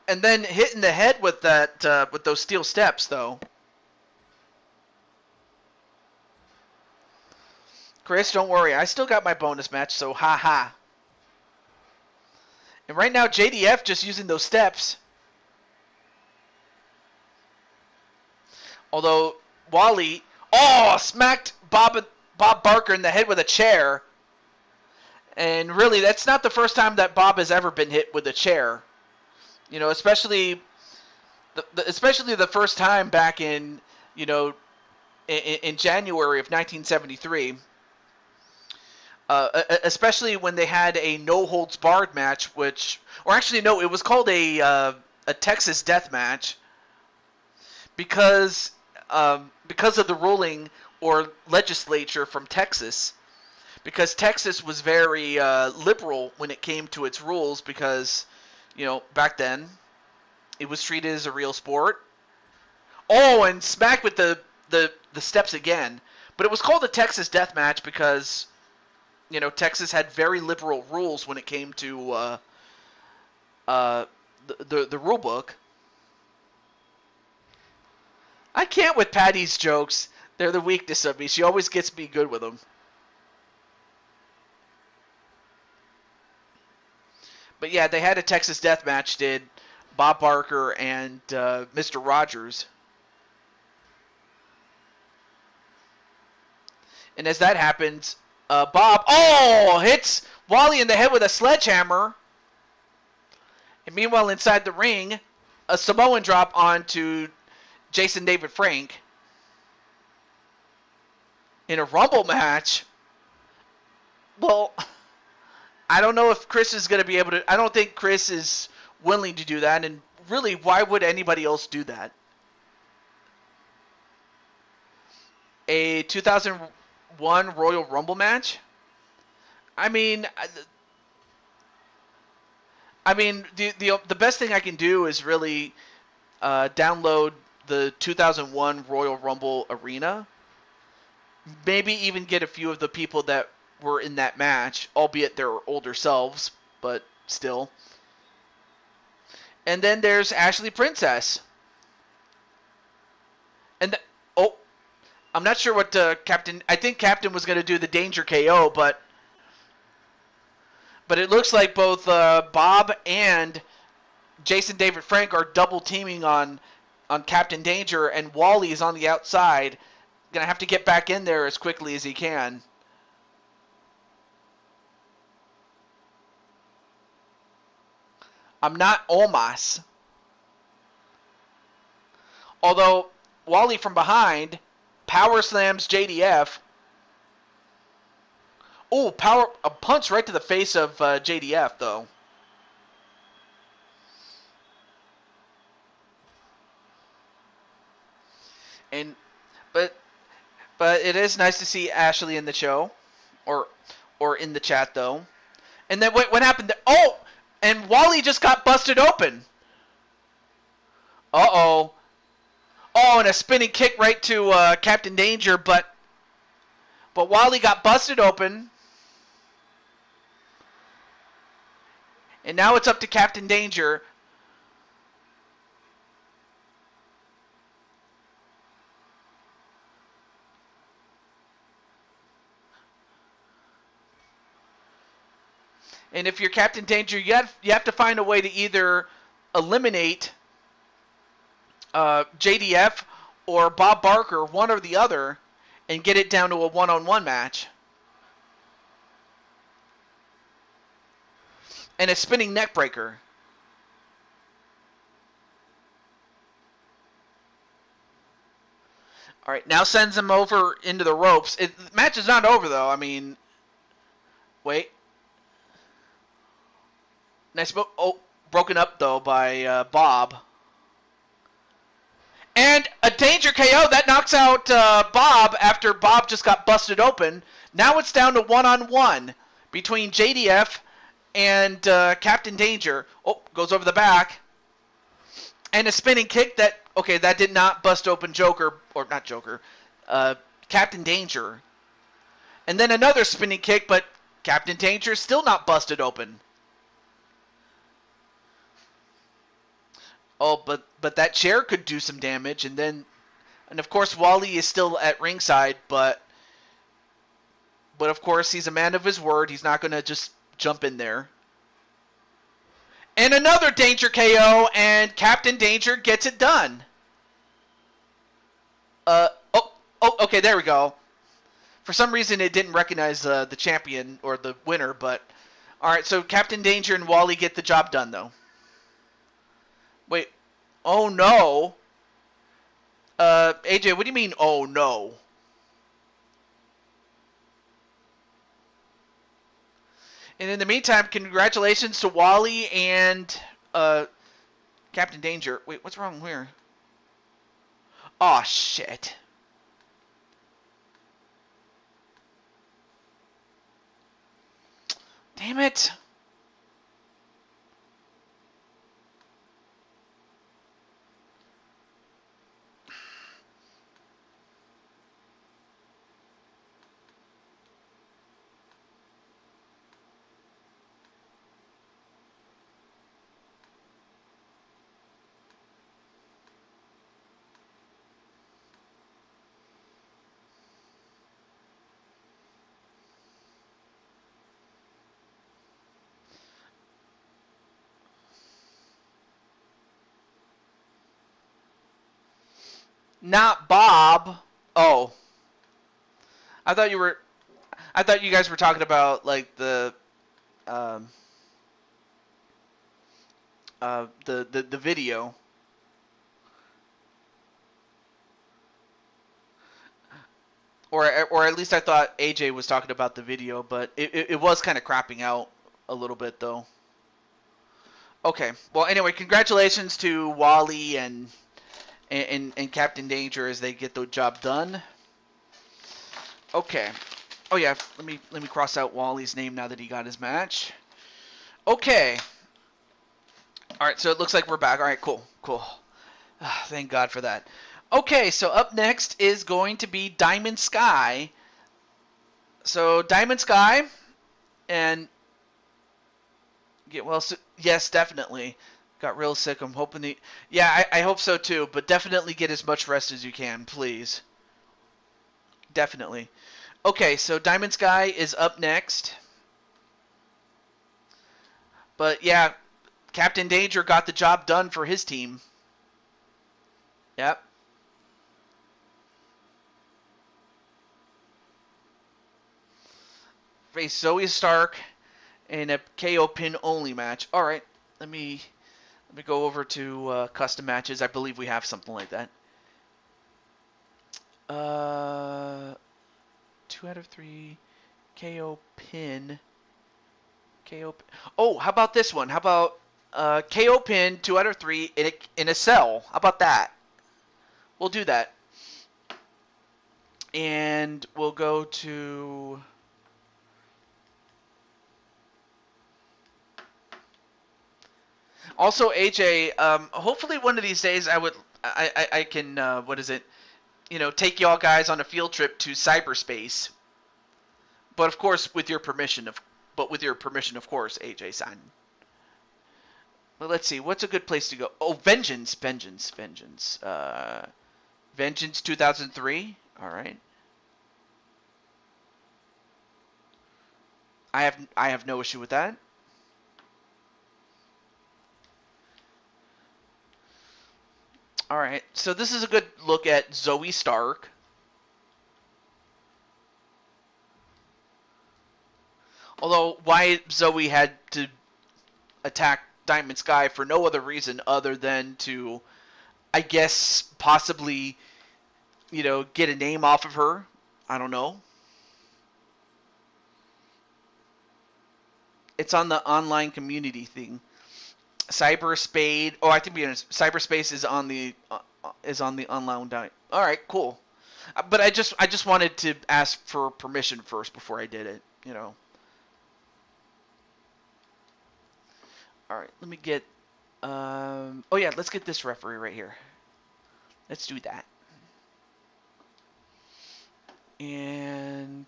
And then hit in the head with that with those steel steps, though. Chris, don't worry. I still got my bonus match, so ha. And right now, JDF just using those steps. Although, Wally... Oh! Smacked Bob Barker in the head with a chair. And really, that's not the first time that Bob has ever been hit with a chair. Especially the first time back in January of 1973. Especially when they had a no holds barred match, it was called a Texas death match because of the ruling or legislature from Texas. because Texas was very liberal when it came to its rules because, back then it was treated as a real sport. Oh, and smack with the steps again. But it was called a Texas death match because, Texas had very liberal rules when it came to the rule book. I can't with Patty's jokes. They're the weakness of me. She always gets me good with them. But yeah, they had a Texas death match, did Bob Barker and Mr. Rogers. And as that happens, Bob, hits Wally in the head with a sledgehammer. And meanwhile, inside the ring, a Samoan drop onto Jason David Frank. In a Rumble match, well, I don't know if Chris is going to be able to. I don't think Chris is willing to do that. And really, why would anybody else do that? A 2001 Royal Rumble match? I mean, the best thing I can do is really download the 2001 Royal Rumble Arena. Maybe even get a few of the people that were in that match, albeit their older selves, but still. And then there's Ashley Princess. And I'm not sure what Captain. I think Captain was going to do the Danger KO, but it looks like both Bob and Jason David Frank are double teaming on Captain Danger, and Wally is on the outside. Gonna have to get back in there as quickly as he can. I'm not Omos. Although Wally from behind power slams JDF. Oh, a punch right to the face of JDF though. But it is nice to see Ashley in the show, or in the chat though. And then what happened there? Oh, and Wally just got busted open. Uh-oh. Oh, and a spinning kick right to Captain Danger, but Wally got busted open. And now it's up to Captain Danger. And if you're Captain Danger, you have to find a way to either eliminate JDF or Bob Barker, one or the other, and get it down to a one-on-one match. And a spinning neck breaker. All right, now sends him over into the ropes. The match is not over, though. I mean, wait. Nice. Broken up, though, by Bob. And a Danger KO. That knocks out Bob after Bob just got busted open. Now it's down to one-on-one between JDF and Captain Danger. Oh, goes over the back. And a spinning kick that did not bust open Joker, or not Joker, Captain Danger. And then another spinning kick, but Captain Danger is still not busted open. Oh, but that chair could do some damage, and of course Wally is still at ringside, but of course he's a man of his word. He's not going to just jump in there. And another Danger KO, and Captain Danger gets it done. Okay, there we go. For some reason it didn't recognize the champion or the winner, but alright, so Captain Danger and Wally get the job done, though. Wait. Oh, no. AJ, what do you mean, oh, no? And in the meantime, congratulations to Wally and Captain Danger. Wait, what's wrong here? Aw, oh, shit. Oh, Damn it. Not Bob. Oh, I thought you were. I thought you guys were talking about like um, the video, or at least I thought AJ was talking about the video, but it was kind of crapping out a little bit though. Okay. Well, anyway, congratulations to Wally and Captain Danger as they get the job done. Okay. Oh yeah, let me cross out Wally's name now that he got his match. Okay. All right, so it looks like we're back. All right, cool. Thank God for that. Okay, so up next is going to be Diamond Sky. So Diamond Sky, and get well. Yes, definitely. Got real sick. I'm hoping the. Yeah, I hope so too. But definitely get as much rest as you can, please. Definitely. Okay, so Diamond Sky is up next. But yeah, Captain Danger got the job done for his team. Yep. Face Zoe Stark in a KO pin only match. All right, let me go over to custom matches. I believe we have something like that. 2 out of 3 KO pin. Oh, how about this one? How about KO pin 2 out of 3 in a cell? How about that? We'll do that. And we'll go to. Also, AJ, hopefully one of these days I can what is it? Take y'all guys on a field trip to cyberspace. But of course, with your permission, of course, AJ-san. Well, let's see. What's a good place to go? Oh, Vengeance. Vengeance 2003. All right. I have no issue with that. All right. So this is a good look at Zoe Stark. Although why Zoe had to attack Diamond Sky for no other reason other than to, I guess, possibly, get a name off of her. I don't know. It's on the online community thing. Cyberspade. Oh, I think cyberspace is on the online. All right, cool. But I just wanted to ask for permission first before I did it. All right, let me get. Oh yeah, let's get this referee right here. Let's do that. And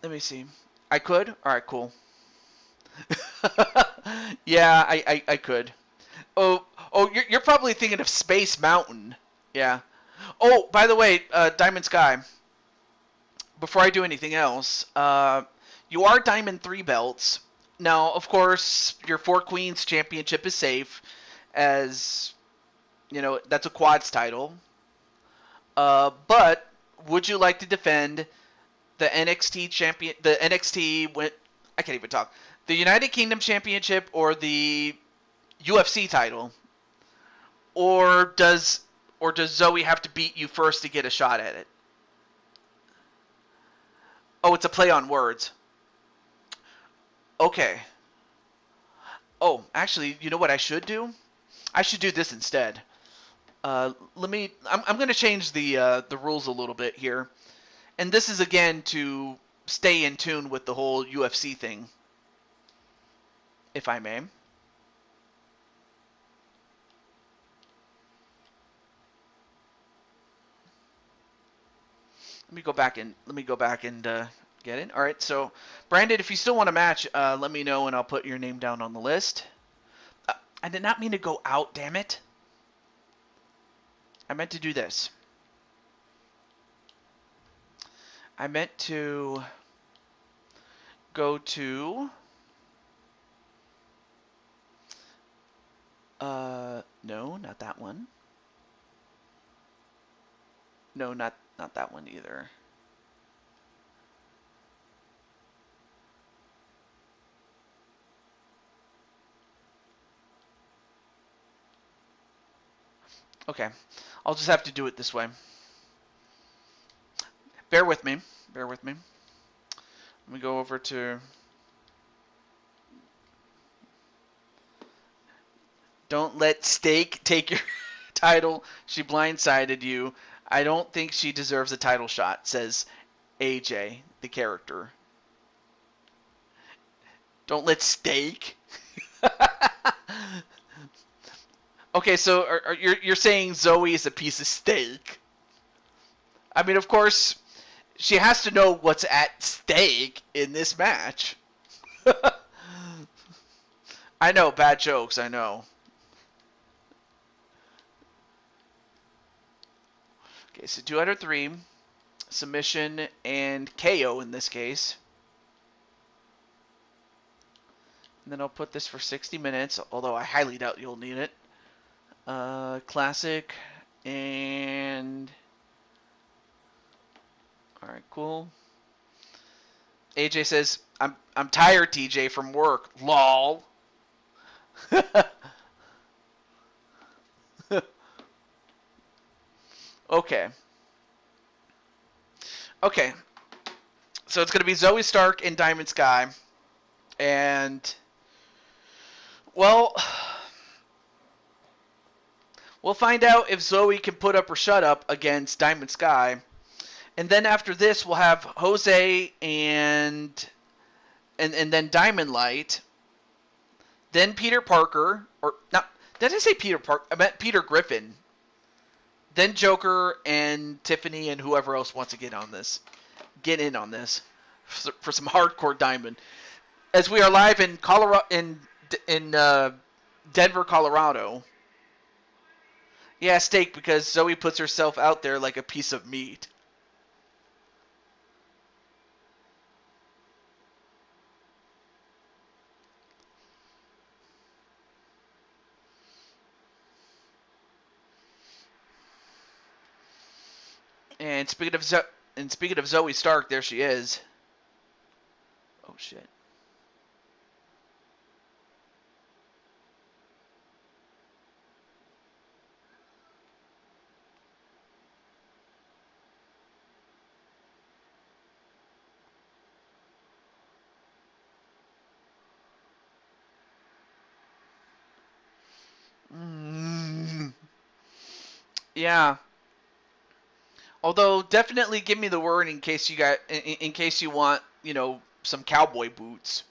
let me see. I could. All right, cool. Yeah, I could. Oh, you're probably thinking of Space Mountain. Yeah. Oh, by the way, Diamond Sky. Before I do anything else, you are Diamond 3 belts. Now, of course, your Four Queens Championship is safe, as that's a quads title. But would you like to defend the NXT champion? The NXT went. I can't even talk. The United Kingdom Championship or the UFC title, or does Zoe have to beat you first to get a shot at it? Oh, it's a play on words. Okay. Oh, actually, you know what I should do? I should do this instead. Let me. I'm going to change the rules a little bit here, and this is again to stay in tune with the whole UFC thing, if I may. Let me go back and get it. All right, so Brandon, if you still want a match, let me know and I'll put your name down on the list. I did not mean to go out, damn it. I meant to do this. I meant to go to no, not that one. No, not that one either. Okay, I'll just have to do it this way. Bear with me. Bear with me. Let me go over to... Don't let Steak take your title. She blindsided you. I don't think she deserves a title shot, says AJ, the character. Don't let Steak... Okay, so you're saying Zoe is a piece of steak. I mean, of course, she has to know what's at stake in this match. I know, bad jokes, I know. Okay, so 2 out of 3. Submission and KO in this case. And then I'll put this for 60 minutes, although I highly doubt you'll need it. Classic and... Alright, cool. AJ says, I'm tired, TJ, from work. LOL. Okay. Okay. So it's going to be Zoe Stark and Diamond Sky. And, well, we'll find out if Zoe can put up or shut up against Diamond Sky. And then after this, we'll have Jose and then Diamond Light. Then Peter Parker. Or, not, did I say Peter Parker? I meant Peter Griffin. Then Joker and Tiffany and whoever else wants to get in on this for some hardcore Diamond. As we are live in Colorado, in Denver, Colorado. Yeah, steak, because Zoe puts herself out there like a piece of meat. And speaking of Zoe Stark, there she is. Oh shit. Yeah. Although definitely give me the word in case you want, some cowboy boots.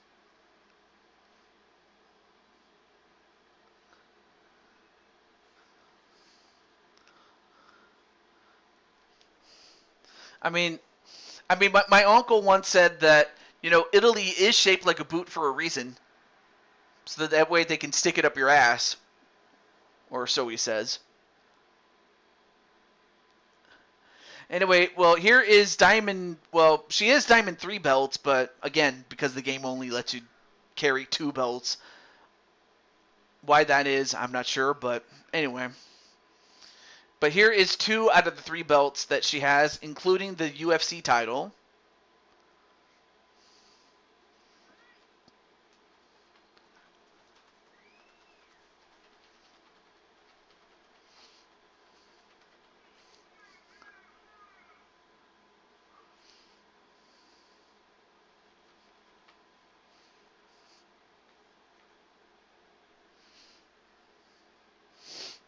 I mean, my uncle once said that, Italy is shaped like a boot for a reason. So that way they can stick it up your ass. Or so he says. Anyway, well, here is Diamond. Well, she is Diamond 3 belts, but again, because the game only lets you carry 2 belts. Why that is, I'm not sure, but anyway. But here is 2 out of the 3 belts that she has, including the UFC title.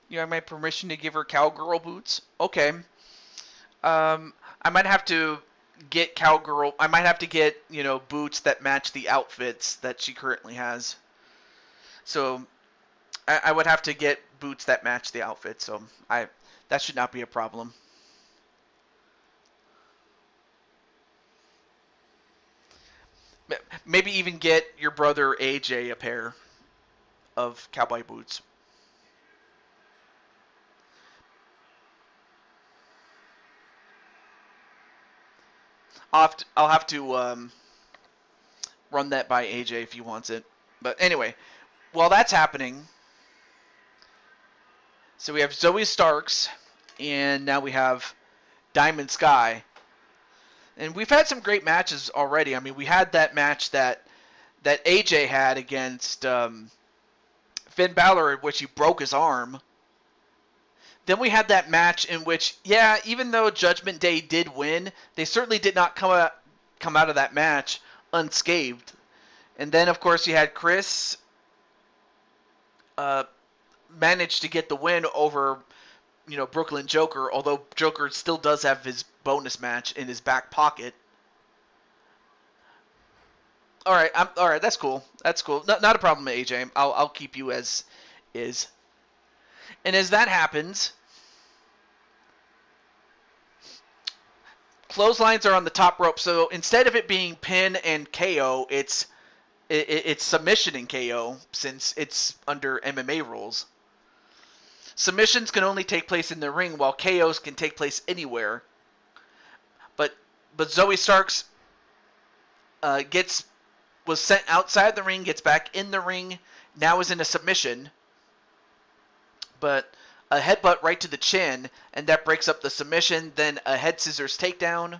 You have my permission to give her cowgirl boots? Okay. I might have to get Cowgirl. I might have to get, boots that match the outfits that she currently has. So I would have to get boots that match the outfit. So that should not be a problem. Maybe even get your brother AJ a pair of cowboy boots. I'll have to run that by AJ if he wants it. But anyway, while that's happening, so we have Zoe Starks, and now we have Diamond Sky. And we've had some great matches already. I mean, we had that match that AJ had against Finn Balor, in which he broke his arm. Then we had that match in which, even though Judgment Day did win, they certainly did not come out of that match unscathed. And then, of course, you had Chris managed to get the win over, Brooklyn Joker, although Joker still does have his bonus match in his back pocket. All right, that's cool. That's cool. Not a problem, AJ. I'll keep you as is. And as that happens, clotheslines are on the top rope. So instead of it being pin and KO, it's submission and KO, since it's under MMA rules. Submissions can only take place in the ring, while KOs can take place anywhere. But Zoe Starks was sent outside the ring, gets back in the ring, now is in a submission. But a headbutt right to the chin, and that breaks up the submission. Then a head scissors takedown.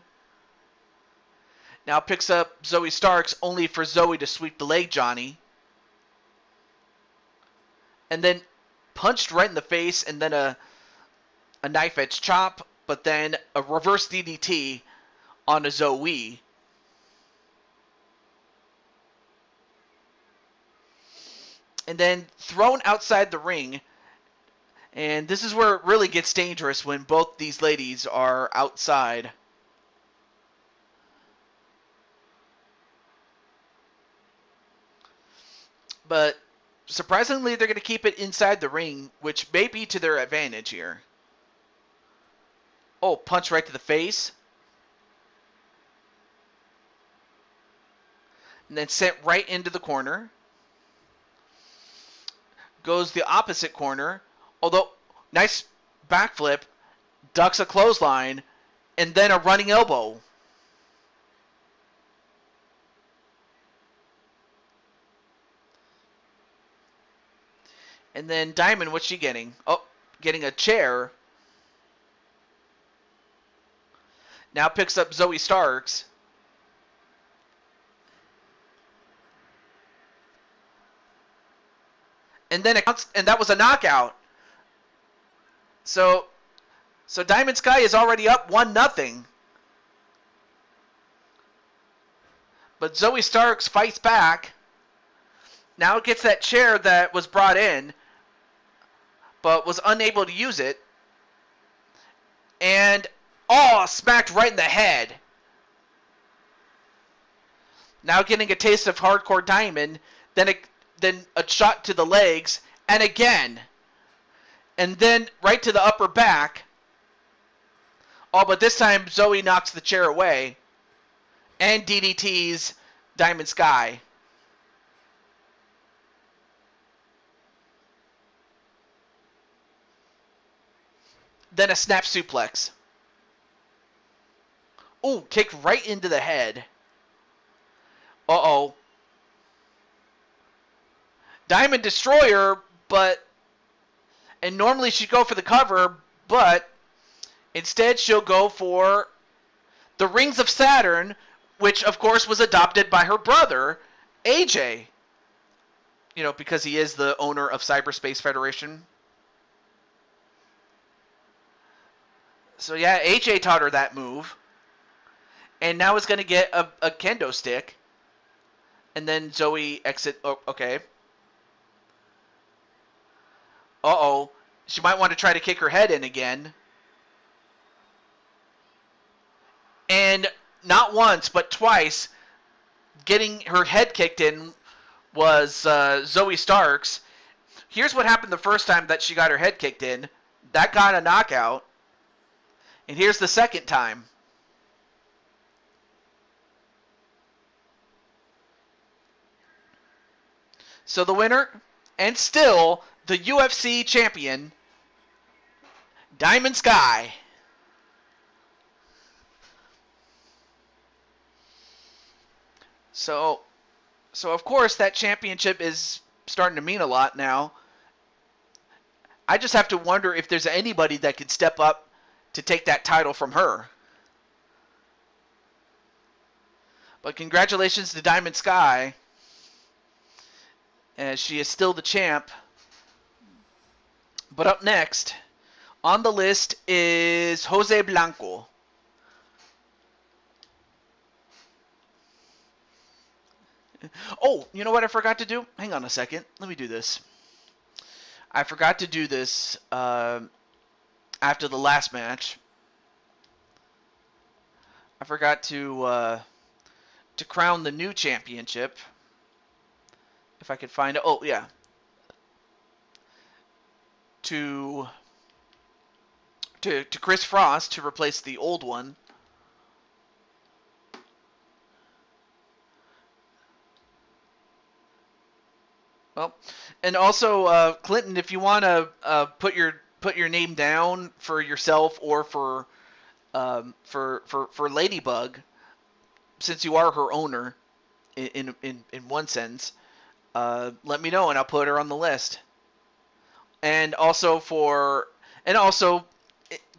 Now picks up Zoe Starks, only for Zoe to sweep the leg Johnny. And then punched right in the face, and then a knife edge chop, but then a reverse DDT on a Zoe. And then thrown outside the ring. And this is where it really gets dangerous, when both these ladies are outside. But surprisingly, they're going to keep it inside the ring, which may be to their advantage here. Oh, punch right to the face. And then sent right into the corner. Goes the opposite corner. Although, nice backflip. Ducks a clothesline. And then a running elbow. And then Diamond, what's she getting? Oh, getting a chair. Now picks up Zoe Starks. And then that was a knockout. So Diamond Sky is already up 1-0. But Zoe Starks fights back. Now gets that chair that was brought in, but was unable to use it. And, smacked right in the head. Now getting a taste of hardcore Diamond, then a shot to the legs, and again. And then right to the upper back. Oh, but this time Zoe knocks the chair away. And DDTs Diamond Sky. Then a snap suplex. Oh, kick right into the head. Uh-oh. Diamond Destroyer, and normally she'd go for the cover, but instead she'll go for the Rings of Saturn, which of course was adopted by her brother, AJ. Because he is the owner of Cyberspace Federation. So yeah, AJ taught her that move. And now is going to get a kendo stick. And then Zoe exit. Oh, okay. Uh-oh. She might want to try to kick her head in again. And not once, but twice, getting her head kicked in was Zoe Starks. Here's what happened the first time that she got her head kicked in. That got a knockout. And here's the second time. So the winner, and still the UFC champion, Diamond Sky. So of course that championship is starting to mean a lot now. I just have to wonder if there's anybody that could step up to take that title from her. But congratulations to Diamond Sky, as she is still the champ. But up next on the list is Jose Blanco. Oh, you know what I forgot to do? Hang on a second. Let me do this. I forgot to do this after the last match. I forgot to crown the new championship. If I could find it. Oh, yeah. To Chris Frost to replace the old one. Well, and also Clinton, if you want to put your name down for yourself or for Ladybug, since you are her owner, in one sense, let me know and I'll put her on the list. And also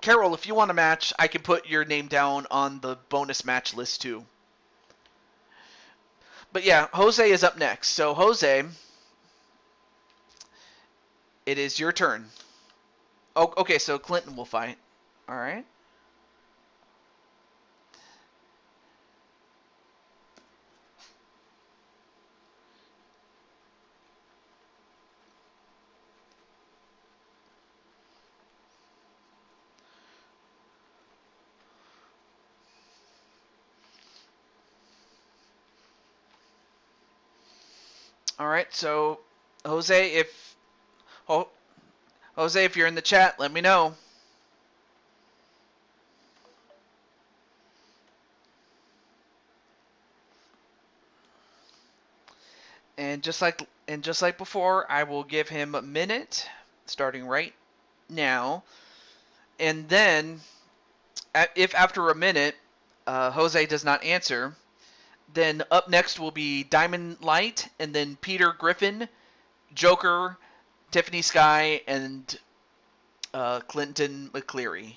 Carol, if you want a match, I can put your name down on the bonus match list too. But yeah, Jose is up next. So Jose, it is your turn. Oh, okay, so Clinton will fight. All right. All right, so Jose, if you're in the chat, let me know. And just like before, I will give him a minute, starting right now. And then, if after a minute Jose does not answer, then up next will be Diamond Light, and then Peter Griffin, Joker, Tiffany Sky, and Clinton McCleary.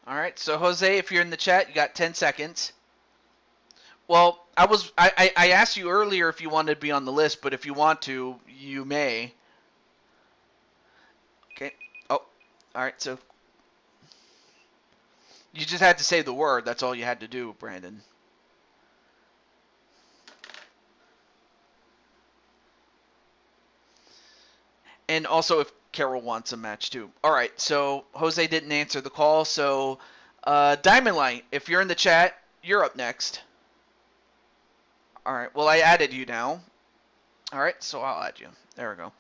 All right, so Jose, if you're in the chat, you got 10 seconds. Well, I asked you earlier if you wanted to be on the list, but if you want to, you may. Okay. Oh, all right. So you just had to say the word. That's all you had to do, Brandon. And also, if Carol wants a match too. All right. So Jose didn't answer the call. So Diamond Light, if you're in the chat, you're up next. All right. Well, I added you now. All right. So I'll add you. There we go.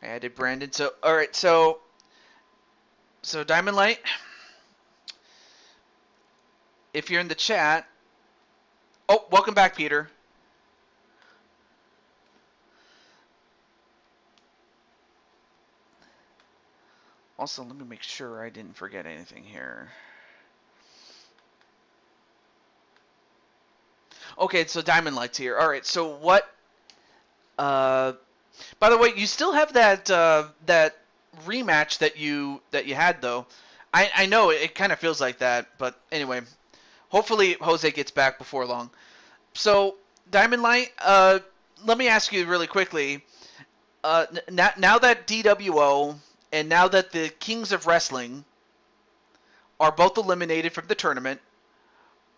I added Brandon. So all right. So Diamond Light, if you're in the chat. Oh, welcome back, Peter. Also, let me make sure I didn't forget anything here. Okay, so Diamond Light's here. All right, so what? By the way, you still have that that rematch that you had though. I know it kind of feels like that, but anyway, hopefully Jose gets back before long. So Diamond Light, let me ask you really quickly. Now that DWO and now that the Kings of Wrestling are both eliminated from the tournament,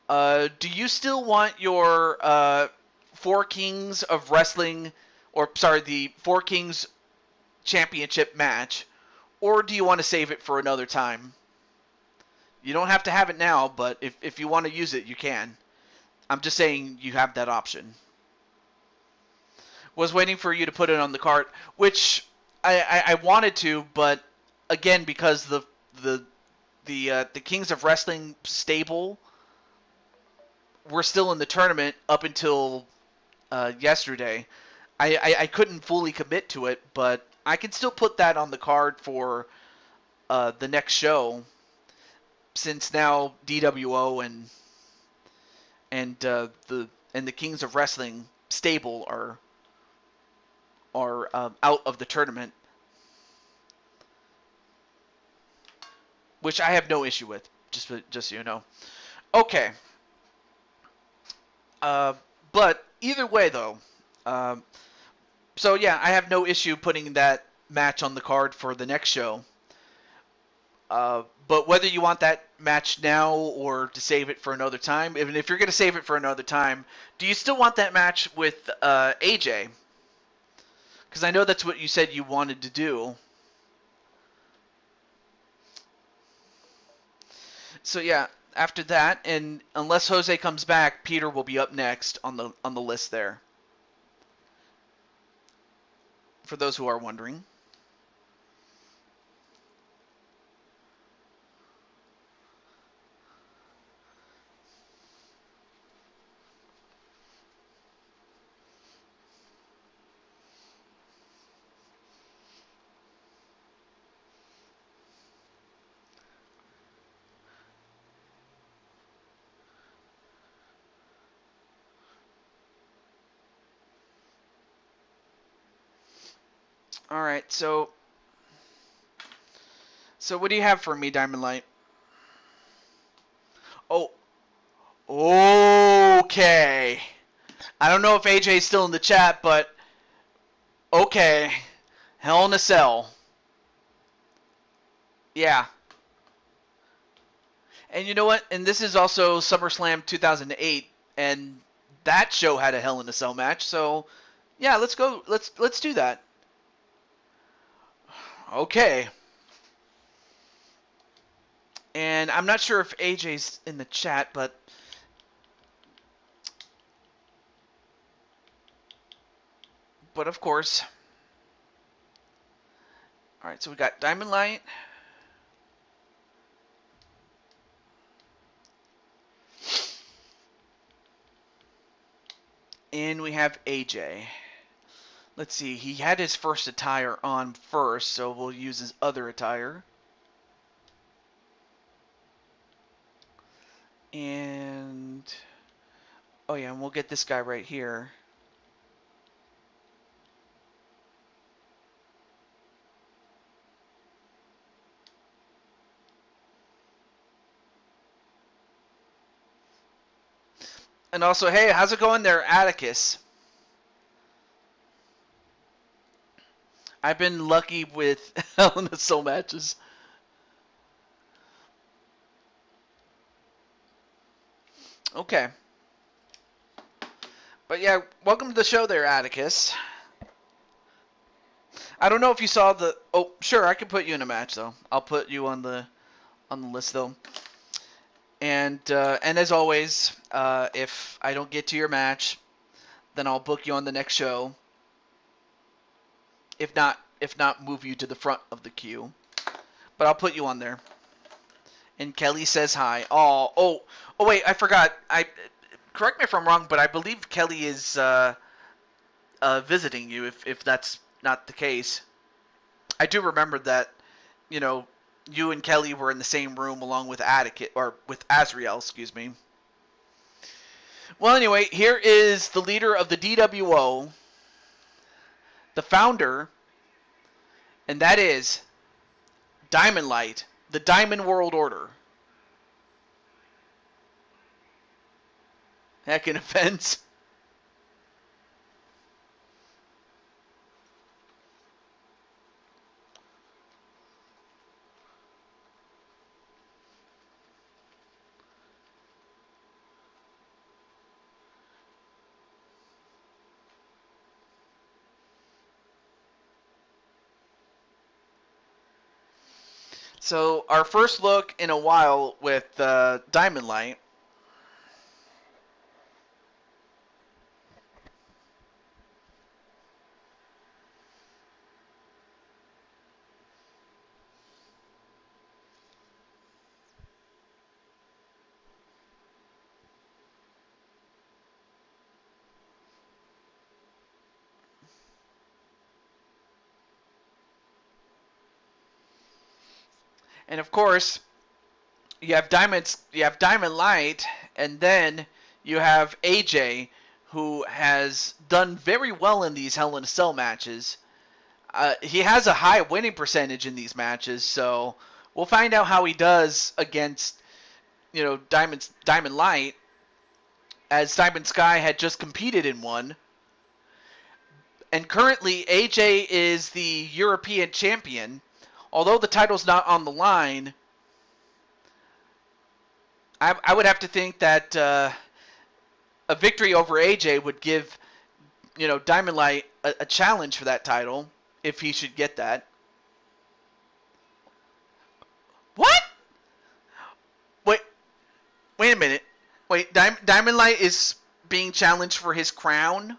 do you still want your Four Kings of Wrestling, or sorry, the Four Kings Championship match, or do you want to save it for another time? You don't have to have it now, but if you want to use it, you can. I'm just saying you have that option. Was waiting for you to put it on the card, which I wanted to, but again, because the Kings of Wrestling stable were still in the tournament up until yesterday, I couldn't fully commit to it, but I can still put that on the card for the next show, since now DWO and the Kings of Wrestling stable are out of the tournament, which I have no issue with. Just so you know. Okay. But either way, though, so yeah, I have no issue putting that match on the card for the next show. But whether you want that match now or to save it for another time, even if you're going to save it for another time, do you still want that match with AJ? Because I know that's what you said you wanted to do. So yeah, after that, and unless Jose comes back, Peter will be up next on the list there. For those who are wondering. All right, so what do you have for me, Diamond Light? Oh, okay. I don't know if AJ's still in the chat, but okay. Hell in a Cell. Yeah. And you know what? And this is also SummerSlam 2008, and that show had a Hell in a Cell match. So, yeah, let's go. Let's do that. Okay. And I'm not sure if AJ's in the chat, but of course. All right, so we got Diamond Light. And we have AJ. Let's see, he had his first attire on first, so we'll use his other attire. And, oh yeah, and we'll get this guy right here. And also, hey, how's it going there, Atticus? I've been lucky with Hell in a Cell matches. Okay. But yeah, welcome to the show there, Atticus. I don't know if you saw the... Oh, sure, I can put you in a match, though. I'll put you on the list, though. And as always, if I don't get to your match, then I'll book you on the next show. If not, move you to the front of the queue. But I'll put you on there. And Kelly says hi. Oh, wait, I forgot. Correct me if I'm wrong, but I believe Kelly is visiting you. If that's not the case, I do remember that. You know, you and Kelly were in the same room along with Atticus, or with Azrael, excuse me. Well, anyway, here is the leader of the DWO, the founder, and that is Diamond Light, the Diamond World Order. Heck in offense. So our first look in a while with Diamond Light. And of course, you have Diamond Light, and then you have AJ, who has done very well in these Hell in a Cell matches. He has a high winning percentage in these matches, so we'll find out how he does against, Diamond Light, as Diamond Sky had just competed in one. And currently, AJ is the European champion. Although the title's not on the line, I would have to think that a victory over AJ would give, Diamond Light a challenge for that title, if he should get that. What? Wait a minute. Wait, Diamond Light is being challenged for his crown?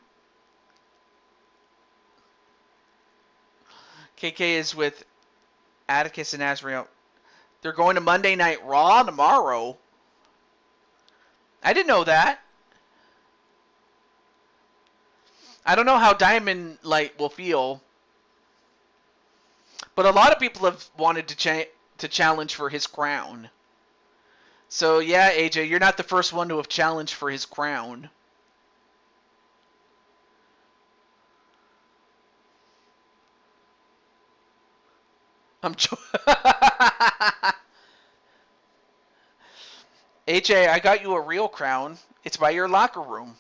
KK is with Atticus and Azrael. They're going to Monday Night Raw tomorrow. I didn't know that. I don't know how Diamond Light will feel, but a lot of people have wanted to challenge for his crown. So yeah, AJ, you're not the first one to have challenged for his crown. AJ, I got you a real crown. It's by your locker room.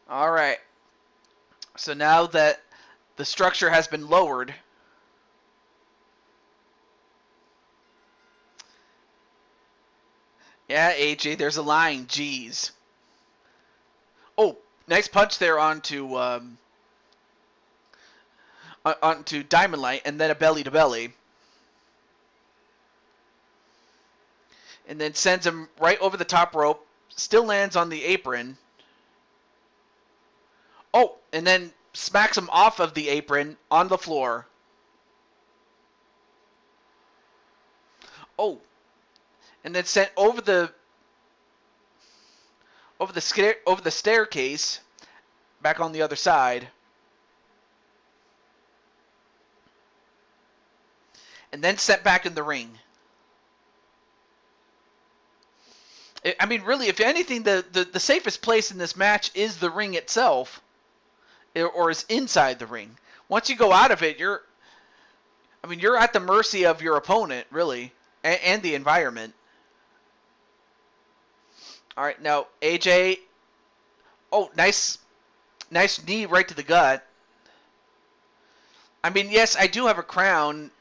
All right. So now that the structure has been lowered, yeah, AJ, there's a line. Jeez. Oh, nice punch there onto Diamond Light, and then a belly to belly, and then sends him right over the top rope. Still lands on the apron. Oh, and then smacks him off of the apron on the floor. Oh, and then sent over the staircase back on the other side. And then sent back in the ring. I mean, really, if anything, the safest place in this match is the ring itself, or is inside the ring. Once you go out of it, you're at the mercy of your opponent, really, and the environment. All right, now AJ. Oh, nice knee right to the gut. I mean, yes, I do have a crown,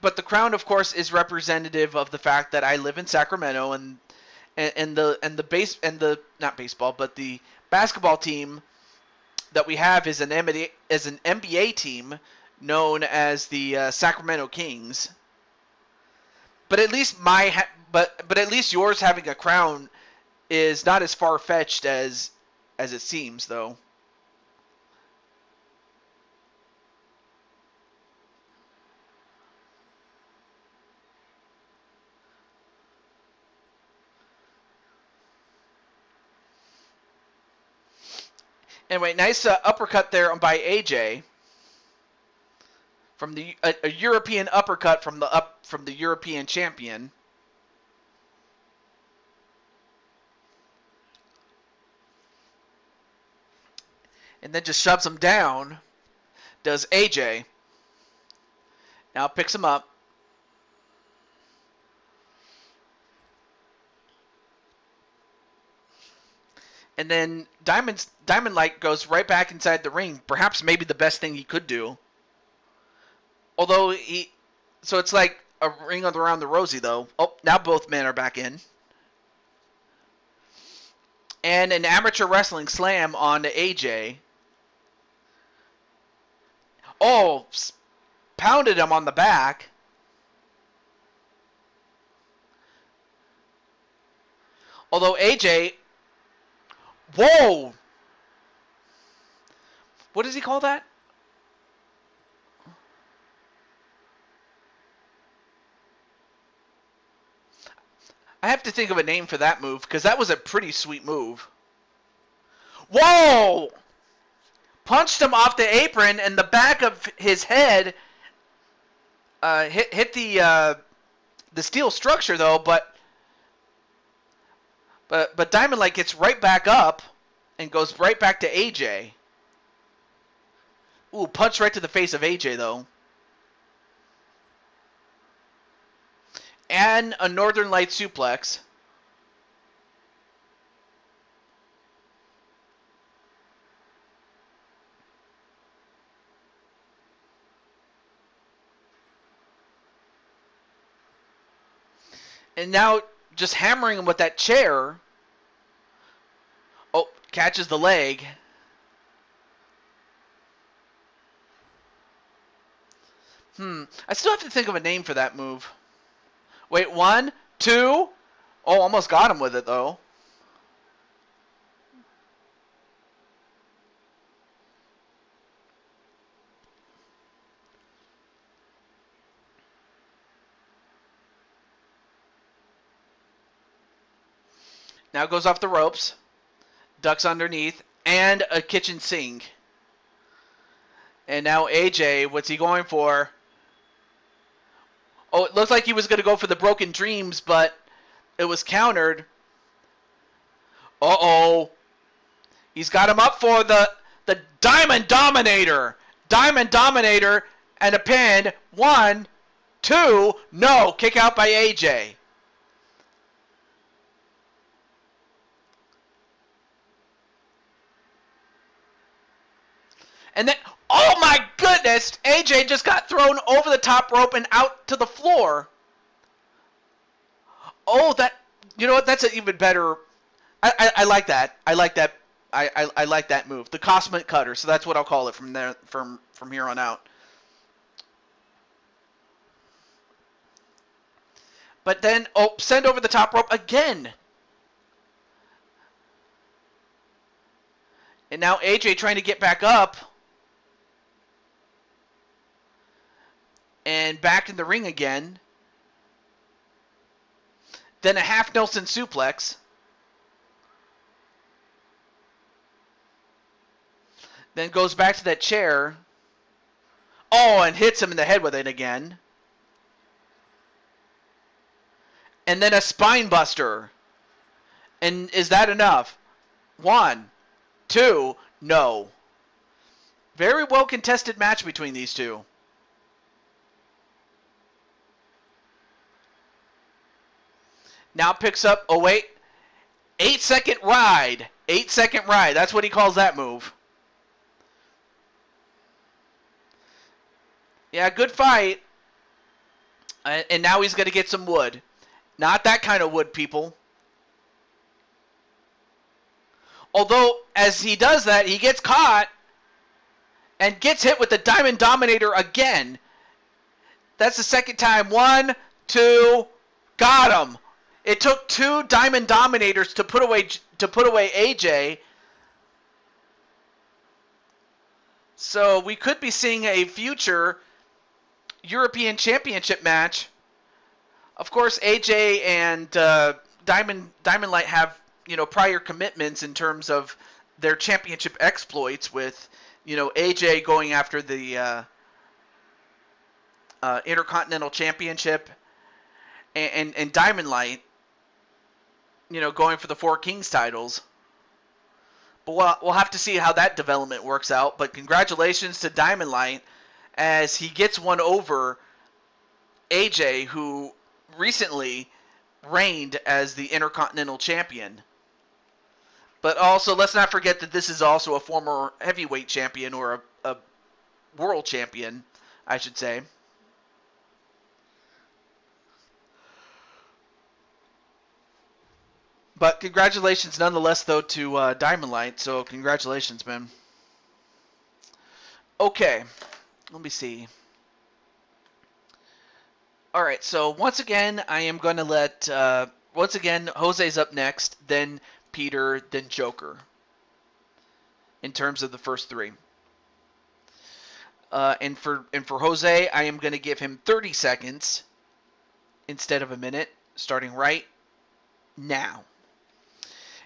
but the crown, of course, is representative of the fact that I live in Sacramento, and the basketball team that we have is an NBA team known as the Sacramento Kings. But at least but at least yours having a crown is not as far-fetched as it seems, though. Anyway, nice uppercut there by AJ. from a European uppercut from the European champion. And then just shoves him down. Does AJ. Now picks him up. And then Diamond Light goes right back inside the ring. Perhaps maybe the best thing he could do. Although so it's like a ring around the rosy though. Oh, now both men are back in. And an amateur wrestling slam on to AJ. Oh, pounded him on the back. Although AJ... Whoa! What does he call that? I have to think of a name for that move, because that was a pretty sweet move. Whoa! Punched him off the apron, and the back of his head hit the steel structure, though, but Diamond Light gets right back up and goes right back to AJ. Ooh, punch right to the face of AJ, though. And a Northern Light suplex. And now just hammering him with that chair. Oh, catches the leg. I still have to think of a name for that move. Wait, 1, 2. Oh, almost got him with it, though. Now goes off the ropes. Ducks underneath. And a kitchen sink. And now AJ, what's he going for? Oh, it looked like he was going to go for the Broken Dreams, but it was countered. Uh-oh. He's got him up for the Diamond Dominator. Diamond Dominator and a pin. 1, 2. No. Kick out by AJ. And then, oh my goodness, AJ just got thrown over the top rope and out to the floor. Oh, you know what? That's an even better. I like that. I like that. I like that move. The Cosmic Cutter. So that's what I'll call it from there from here on out. But then, send over the top rope again. And now AJ trying to get back up. And back in the ring again. Then a half Nelson suplex. Then goes back to that chair. Oh, and hits him in the head with it again. And then a spine buster. And is that enough? 1, 2, no. Very well contested match between these two. Now picks up, 8-second ride. 8-second ride. That's what he calls that move. Yeah, good fight. And now he's going to get some wood. Not that kind of wood, people. Although, as he does that, he gets caught and gets hit with the Diamond Dominator again. That's the second time. 1, 2, got him. It took 2 Diamond Dominators to put away AJ. So we could be seeing a future European Championship match. Of course, AJ and Diamond Light have prior commitments in terms of their championship exploits. With AJ going after the Intercontinental Championship, and Diamond Light, going for the Four Kings titles. But we'll have to see how that development works out. But congratulations to Diamond Light as he gets one over AJ, who recently reigned as the Intercontinental Champion. But also, let's not forget that this is also a former heavyweight champion, or a world champion, I should say. But congratulations nonetheless, though, to Diamond Light. So congratulations, man. Okay, let me see. All right, so once again, I am going to let, once again, Jose's up next, then Peter, then Joker, in terms of the first three. And for Jose, I am going to give him 30 seconds instead of a minute, starting right now.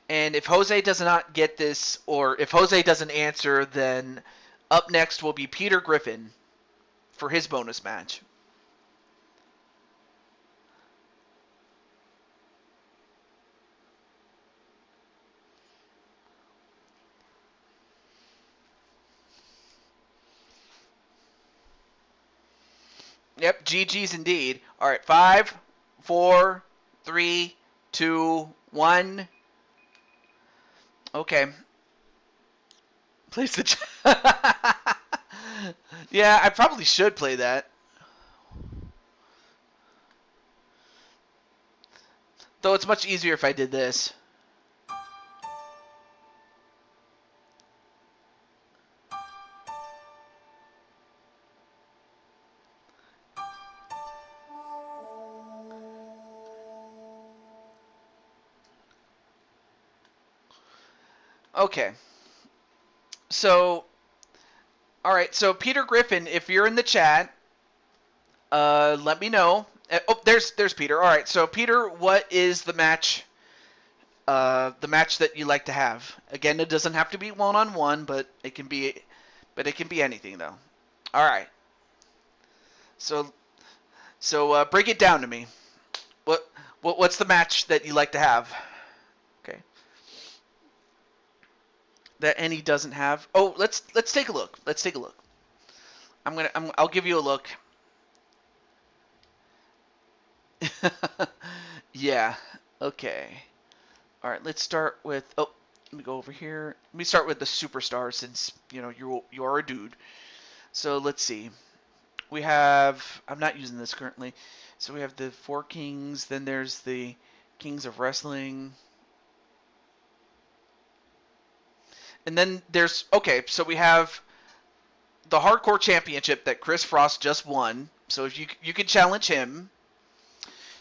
And if Jose does not get this, or if Jose doesn't answer, then up next will be Peter Griffin for his bonus match. Yep, GG's indeed. All right, 5, 4, 3, 2, 1. Okay. Place the Yeah, I probably should play that. Though it's much easier if I did this. Okay. So, all right. So Peter Griffin, if you're in the chat, let me know. Oh, there's Peter. All right. So Peter, what is the match? The match that you like to have. Again, it doesn't have to be one-on-one, but it can be anything though. All right. So break it down to me. What's the match that you like to have? Okay. That any doesn't have. Oh, let's take a look. Let's take a look. I'll give you a look. Yeah. Okay. All right. Let's start with. Oh, let me go over here. Let me start with the superstar, since you are a dude. So let's see. We have. I'm not using this currently. So we have the Four Kings. Then there's the Kings of Wrestling. And then there's, okay, so we have the Hardcore Championship that Chris Frost just won. So if you can challenge him.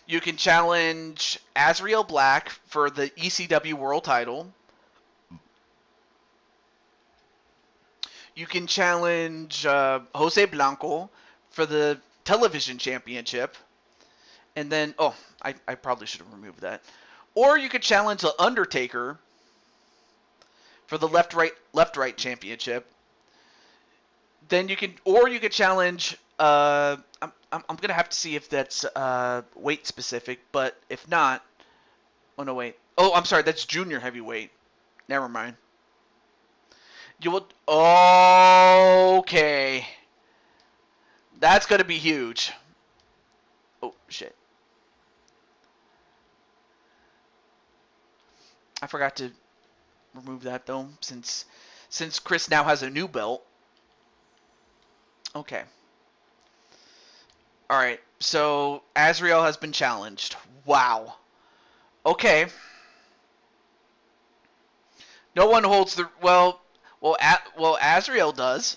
You can challenge Azrael Black for the ECW World Title. You can challenge Jose Blanco for the Television Championship. And then, oh, I probably should have removed that. Or you could challenge The Undertaker for the left-right championship. Then you could challenge. I'm gonna have to see if that's weight specific, but if not, oh no, wait. Oh, I'm sorry, that's junior heavyweight. Never mind. You will. Okay. That's gonna be huge. Oh shit. I forgot to remove that though, since Chris now has a new belt. Okay. All right. So Azrael has been challenged. Wow. Okay. No one holds the well. Azrael does.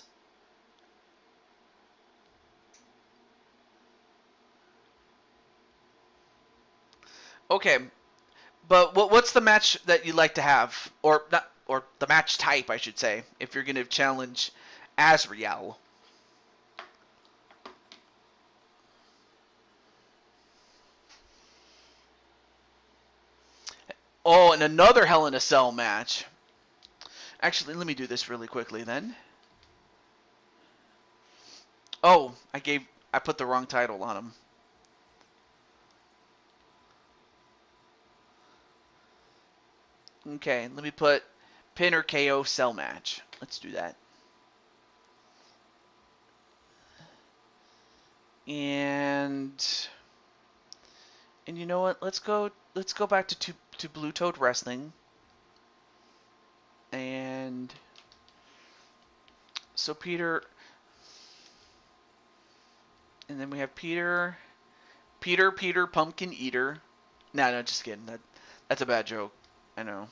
Okay. But what's the match that you like to have, or not, or the match type, I should say, if you're going to challenge Azrael? Oh, and another Hell in a Cell match. Actually, let me do this really quickly then. Oh, I I put the wrong title on him. Okay, let me put pin or KO cell match. Let's do that. And you know what? Let's go back to Blue Toad Wrestling. And so Peter, and then we have Peter Pumpkin Eater. No, just kidding. That's a bad joke. I know.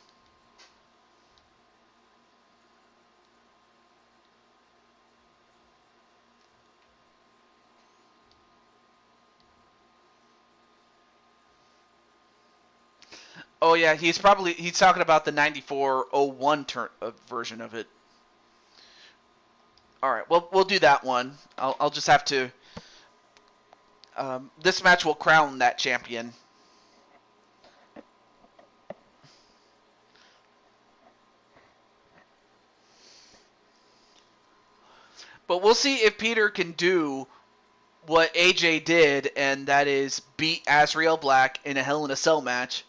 Oh yeah, he's talking about the 9401 version of it. All right, well we'll do that one. I'll just have to. This match will crown that champion. But we'll see if Peter can do what AJ did, and that is beat Azrael Black in a Hell in a Cell match.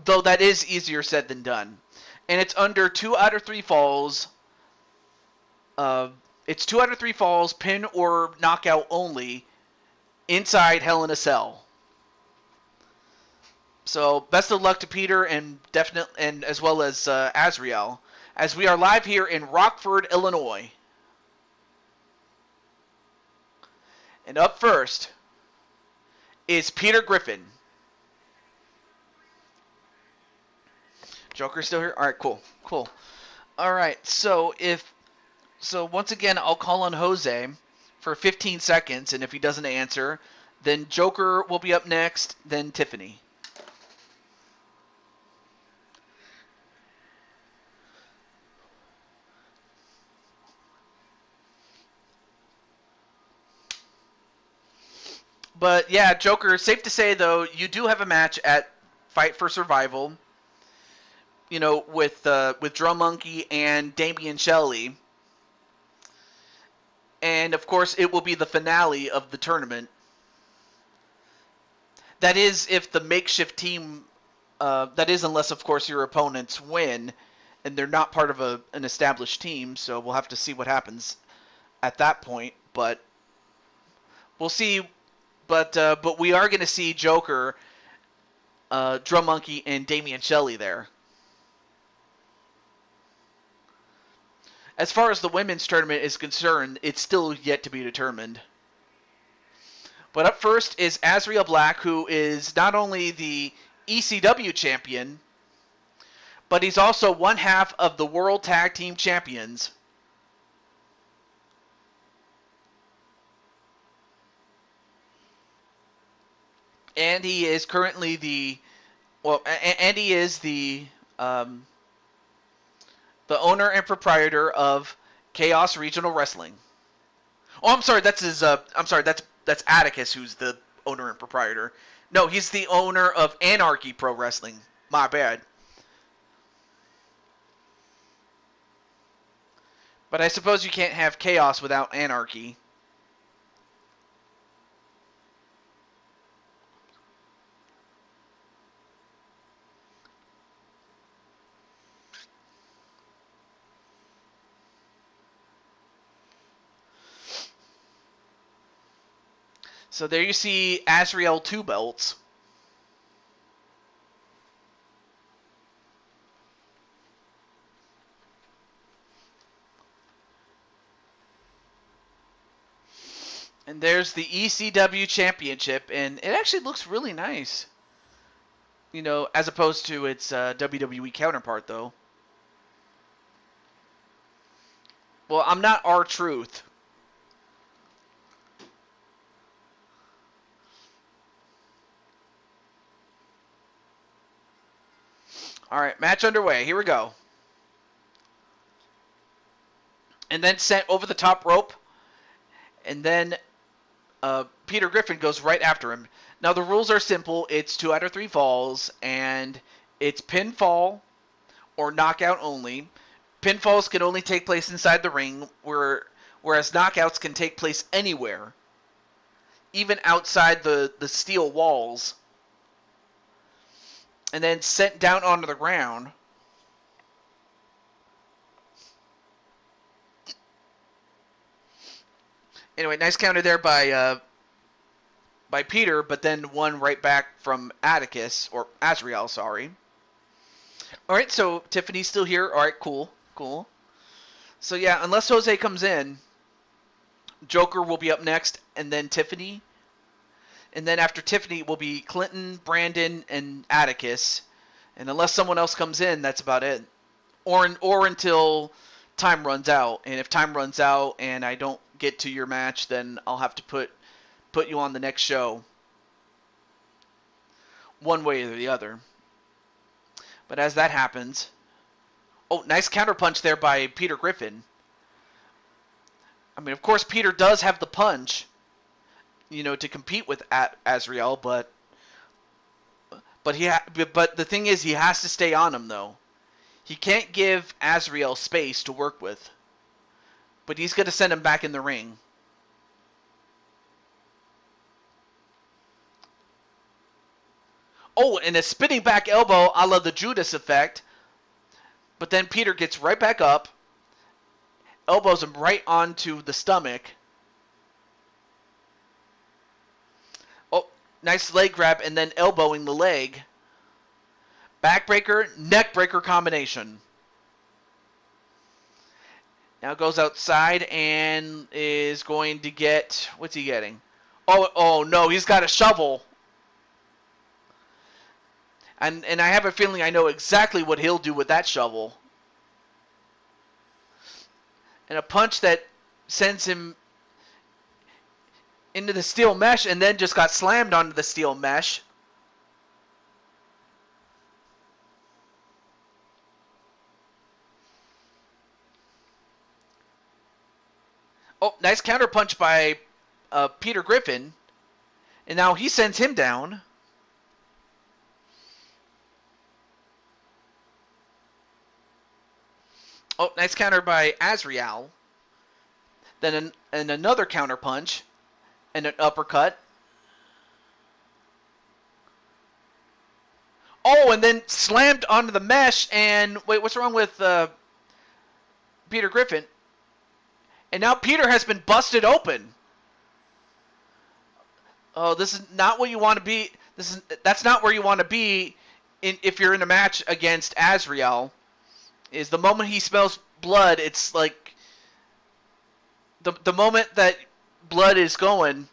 Though that is easier said than done. And it's under 2 out of 3 falls. It's 2 out of 3 falls, pin or knockout only, inside Hell in a Cell. So best of luck to Peter and as well as Azrael, as we are live here in Rockford, Illinois. And up first is Peter Griffin. Joker's still here? All right, cool. All right, so once again, I'll call on Jose for 15 seconds, and if he doesn't answer, then Joker will be up next, then Tiffany. But yeah, Joker, safe to say though, you do have a match at Fight for Survival. You know, with Drum Monkey and Damian Shelley. And of course, it will be the finale of the tournament. That is if the makeshift team, that is unless of course your opponents win, and they're not part of an established team. So we'll have to see what happens at that point. But we'll see. But we are going to see Joker, Drum Monkey, and Damian Shelley there. As far as the women's tournament is concerned, it's still yet to be determined. But up first is Azrael Black, who is not only the ECW champion, but he's also one half of the World Tag Team Champions. And he is currently the owner and proprietor of Chaos Regional Wrestling. Oh, I'm sorry, that's Atticus, who's the owner and proprietor. No, he's the owner of Anarchy Pro Wrestling. My bad. But I suppose you can't have Chaos without Anarchy. So there you see Azrael 2 belts. And there's the ECW Championship, and it actually looks really nice. You know, as opposed to its WWE counterpart, though. Well, I'm not R-Truth. All right, match underway. Here we go. And then sent over the top rope. And then Peter Griffin goes right after him. Now, the rules are simple. It's 2 out of 3 falls, and it's pinfall or knockout only. Pinfalls can only take place inside the ring, whereas knockouts can take place anywhere. even outside the steel walls, and then sent down onto the ground. Anyway, nice counter there by Peter, but then one right back from Atticus, or Azrael, sorry. Alright, so Tiffany's still here. Alright, cool. So yeah, unless Jose comes in, Joker will be up next, and then Tiffany. And then after Tiffany will be Clinton, Brandon, and Atticus. And unless someone else comes in, that's about it. Or until time runs out. And if time runs out and I don't get to your match, then I'll have to put you on the next show. One way or the other. But as that happens... Oh, nice counterpunch there by Peter Griffin. I mean, of course, Peter does have the punch, to compete with Azrael, but the thing is, he has to stay on him, though. He can't give Azrael space to work with. But he's going to send him back in the ring. Oh, and a spinning back elbow a la the Judas effect. But then Peter gets right back up, elbows him right onto the stomach. Oh, nice leg grab, and then elbowing the leg. Backbreaker, neckbreaker combination. Now goes outside and is going to get... What's he getting? Oh no, he's got a shovel. And I have a feeling I know exactly what he'll do with that shovel. And a punch that sends him into the steel mesh and then just got slammed onto the steel mesh. Oh, nice counter punch by Peter Griffin. And now he sends him down. Oh, nice counter by Azrael. Then another counter punch. And an uppercut. Oh, and then slammed onto the mesh. And wait, what's wrong with Peter Griffin? And now Peter has been busted open. Oh, this is not what you want to be. That's not where you want to be if you're in a match against Azrael. Is the moment he smells blood, it's like the moment that blood is going,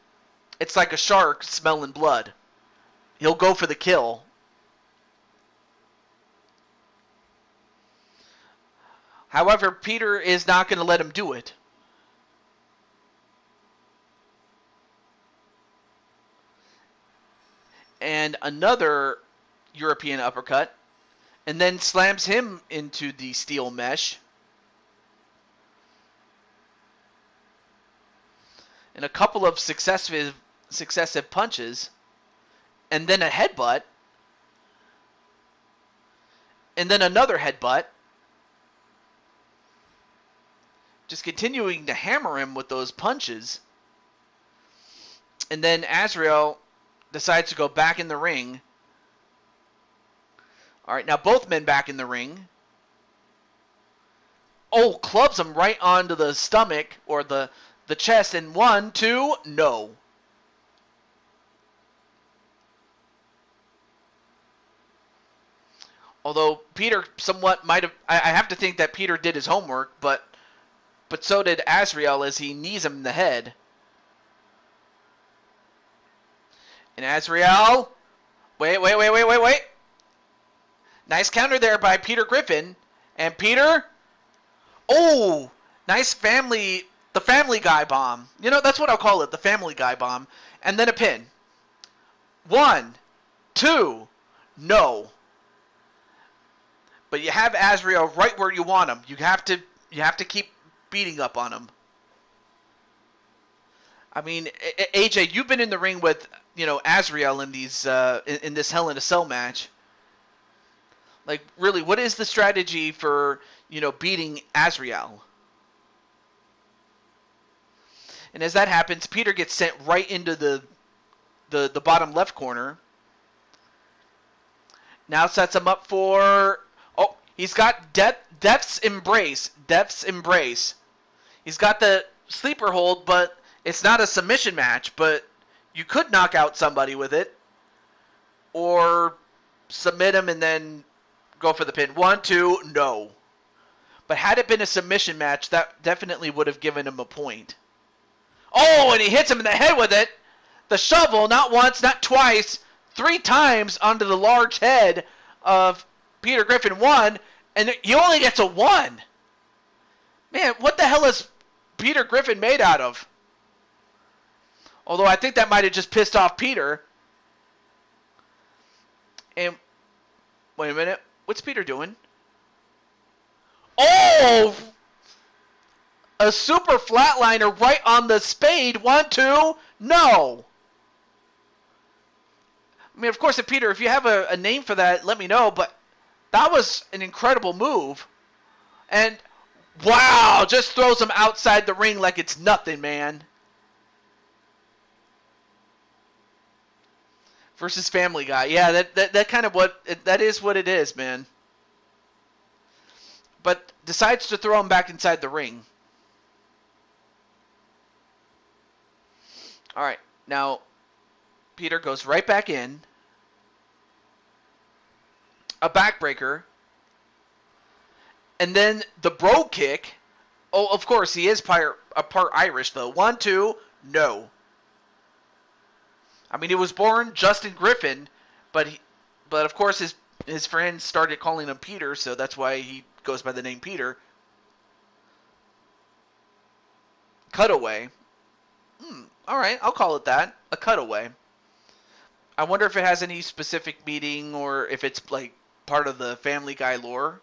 it's like a shark smelling blood. He'll go for the kill. However, Peter is not going to let him do it. And another European uppercut. And then slams him into the steel mesh. And a couple of successive punches. And then a headbutt. And then another headbutt. Just continuing to hammer him with those punches. And then Azrael decides to go back in the ring. Alright, now both men back in the ring. Oh, clubs him right onto the stomach, or the chest, and 1, 2, no. Although Peter somewhat might have... I have to think that Peter did his homework, but so did Azrael as he knees him in the head. And Azrael... Wait. Nice counter there by Peter Griffin. And Peter... Oh! Nice the Family Guy bomb. That's what I'll call it, the Family Guy bomb. And then a pin. 1, 2, no. But you have Azrael right where you want him. You have to keep beating up on him. I mean, AJ, you've been in the ring with, Azrael in these in this Hell in a Cell match. Like, really, what is the strategy for, beating Azrael? And as that happens, Peter gets sent right into the bottom left corner. Now sets him up for... Oh, he's got Death's Embrace. Death's Embrace. He's got the sleeper hold, but it's not a submission match. But you could knock out somebody with it. Or submit him and then go for the pin. 1, 2, no. But had it been a submission match, that definitely would have given him a point. Oh, and he hits him in the head with it. The shovel, not once, not twice, 3 times onto the large head of Peter Griffin. 1, and he only gets a 1. Man, what the hell is Peter Griffin made out of? Although I think that might have just pissed off Peter. And, wait a minute, what's Peter doing? Oh! A super flatliner right on the spade. 1, 2, no! I mean, of course, Peter, if you have a name for that, let me know, but that was an incredible move. And, wow, just throws him outside the ring like it's nothing, man. Versus Family Guy. Yeah, that kind of that is what it is, man. But decides to throw him back inside the ring. All right, now Peter goes right back in. A backbreaker. And then the bro kick. Oh, of course, he is a part Irish, though. 1, 2, no. I mean, he was born Justin Griffin, but of course his friends started calling him Peter, so that's why he goes by the name Peter. Cutaway. All right, I'll call it that. A cutaway. I wonder if it has any specific meaning or if it's like part of the Family Guy lore.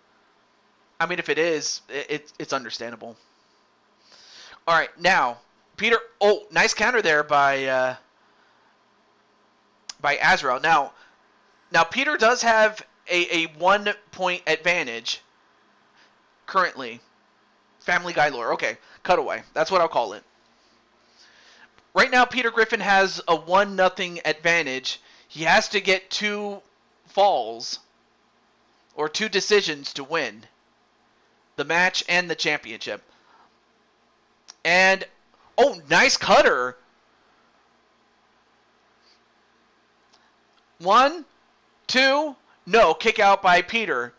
I mean, if it is, it's understandable. All right, now Peter. Oh, nice counter there by Azrael. Now Peter does have a 1-point advantage currently. Family Guy lore. Okay, cutaway. That's what I'll call it. Right now, Peter Griffin has a 1-0 advantage. He has to get 2 falls or 2 decisions to win the match and the championship. And, oh, nice cutter. 1, 2, no, kick out by Peter.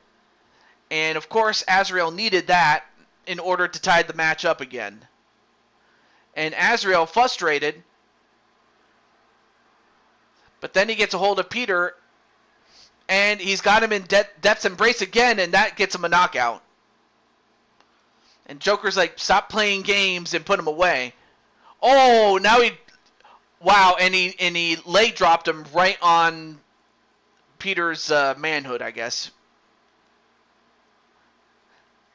And, of course, Azrael needed that in order to tie the match up again. And Azrael, frustrated, but then he gets a hold of Peter, and he's got him in Death's Embrace again, and that gets him a knockout. And Joker's like, stop playing games and put him away. Oh, now wow, and he leg dropped him right on Peter's manhood, I guess.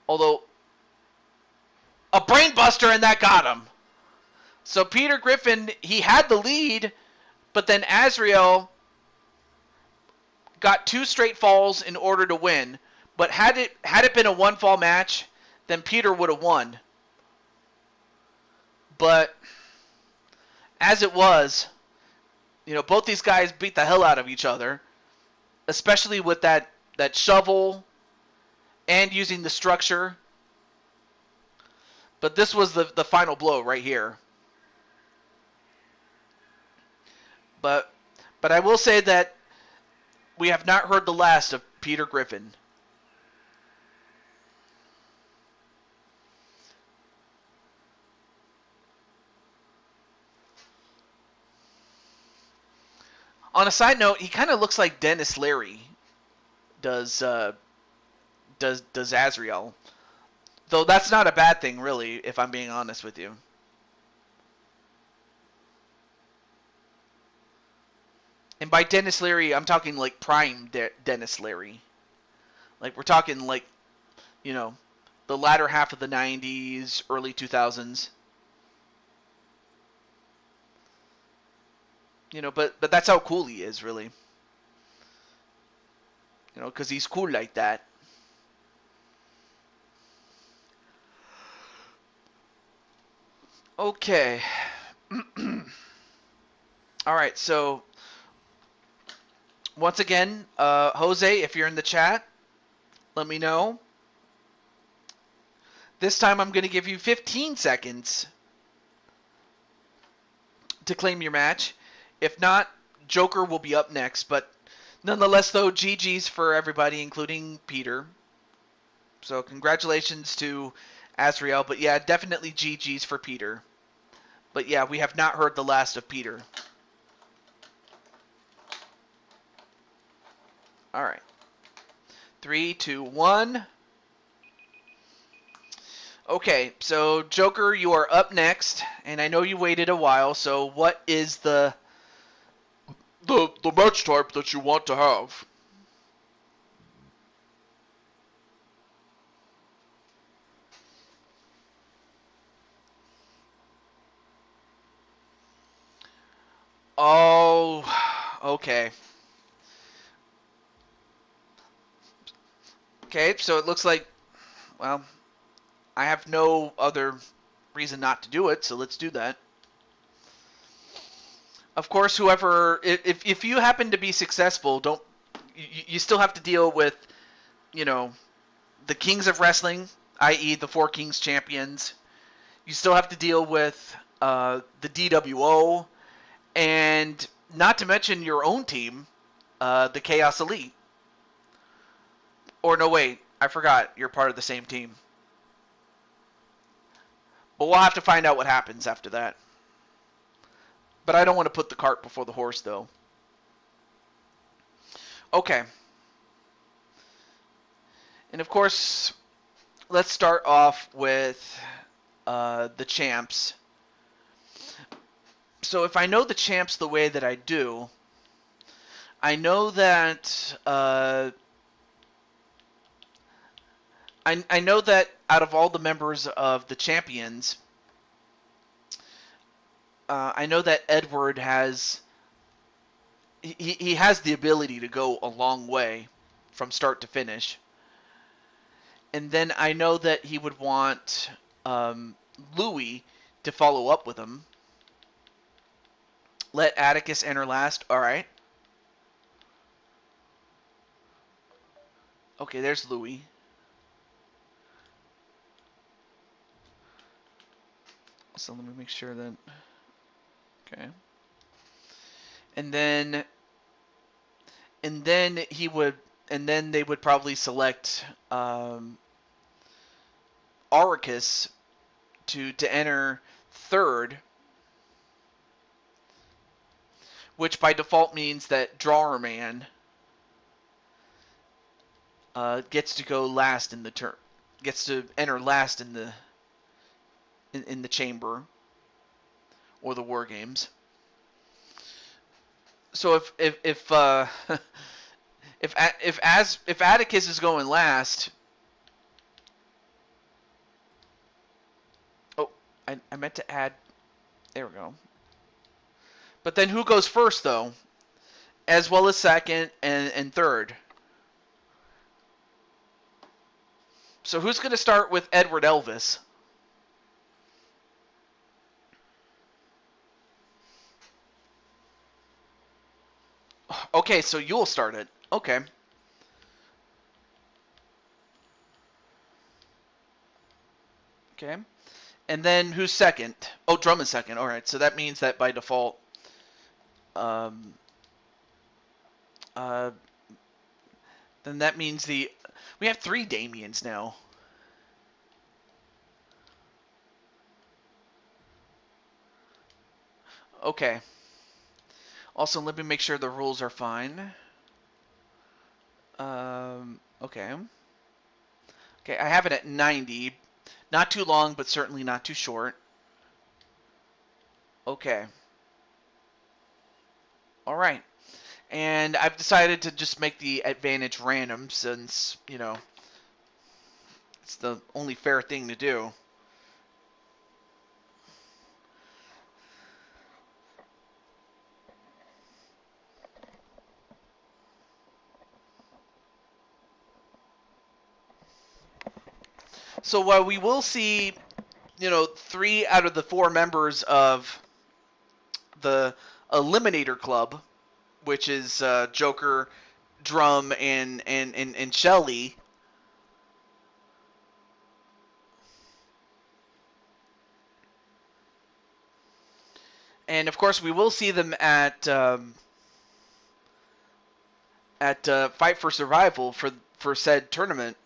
Although, a brain buster, and that got him. So Peter Griffin, he had the lead, but then Azrael got 2 straight falls in order to win. But had it been a 1-fall match, then Peter would have won. But as it was, both these guys beat the hell out of each other, especially with that shovel and using the structure. But this was the final blow right here. But I will say that we have not heard the last of Peter Griffin. On a side note, he kind of looks like Dennis Leary does Azrael. Though that's not a bad thing, really, if I'm being honest with you. And by Dennis Leary, I'm talking like prime Dennis Leary. Like, we're talking like, the latter half of the 90s, early 2000s. But that's how cool he is, really. Because he's cool like that. Okay. All right, so once again, Jose, if you're in the chat, let me know. This time I'm going to give you 15 seconds to claim your match. If not, Joker will be up next. But nonetheless, though, GG's for everybody, including Peter. So congratulations to Azrael. But yeah, definitely GG's for Peter. But yeah, we have not heard the last of Peter. All right. 3, 2, 1. Okay, so Joker, you are up next, and I know you waited a while. So what is the match type that you want to have? Oh, okay. Okay, so it looks like, well, I have no other reason not to do it, so let's do that. Of course, whoever, if you happen to be successful, don't, you still have to deal with, you know, the Kings of Wrestling, i.e. the Four Kings champions. You still have to deal with the DWO, and not to mention your own team, the Chaos Elite. Or no, wait, I forgot. You're part of the same team. But we'll have to find out what happens after that. But I don't want to put the cart before the horse, though. Okay. And of course, let's start off with the champs. So if I know the champs the way that I do, I know that I know that out of all the members of the champions, I know that Edward has he has the ability to go a long way from start to finish. And then I know that he would want Louis to follow up with him. Let Atticus enter last. All right. Okay, there's Louis. So let me make sure that. Okay. And then he would, and then they would probably select Auricus to enter third, which by default means that Drawer Man gets to go last in the turn, gets to enter last in the chamber or the war games. So if if Atticus is going last, oh, I meant to add. There we go. But then who goes first though, as well as second and third? So who's going to start with Edward Elvis? Okay, so you'll start it. Okay. Okay. And then who's second? Oh, Drum is second. All right. So that means that by default, um, uh, then that means we have 3 Damians now. Okay. Also, let me make sure the rules are fine. Okay. Okay, I have it at 90. Not too long, but certainly not too short. Okay. All right. And I've decided to just make the advantage random since, you know, it's the only fair thing to do. So while we will see 3 out of the 4 members of the Eliminator Club, which is Joker, Drum, and Shelly. And of course, we will see them at Fight for Survival for said tournament.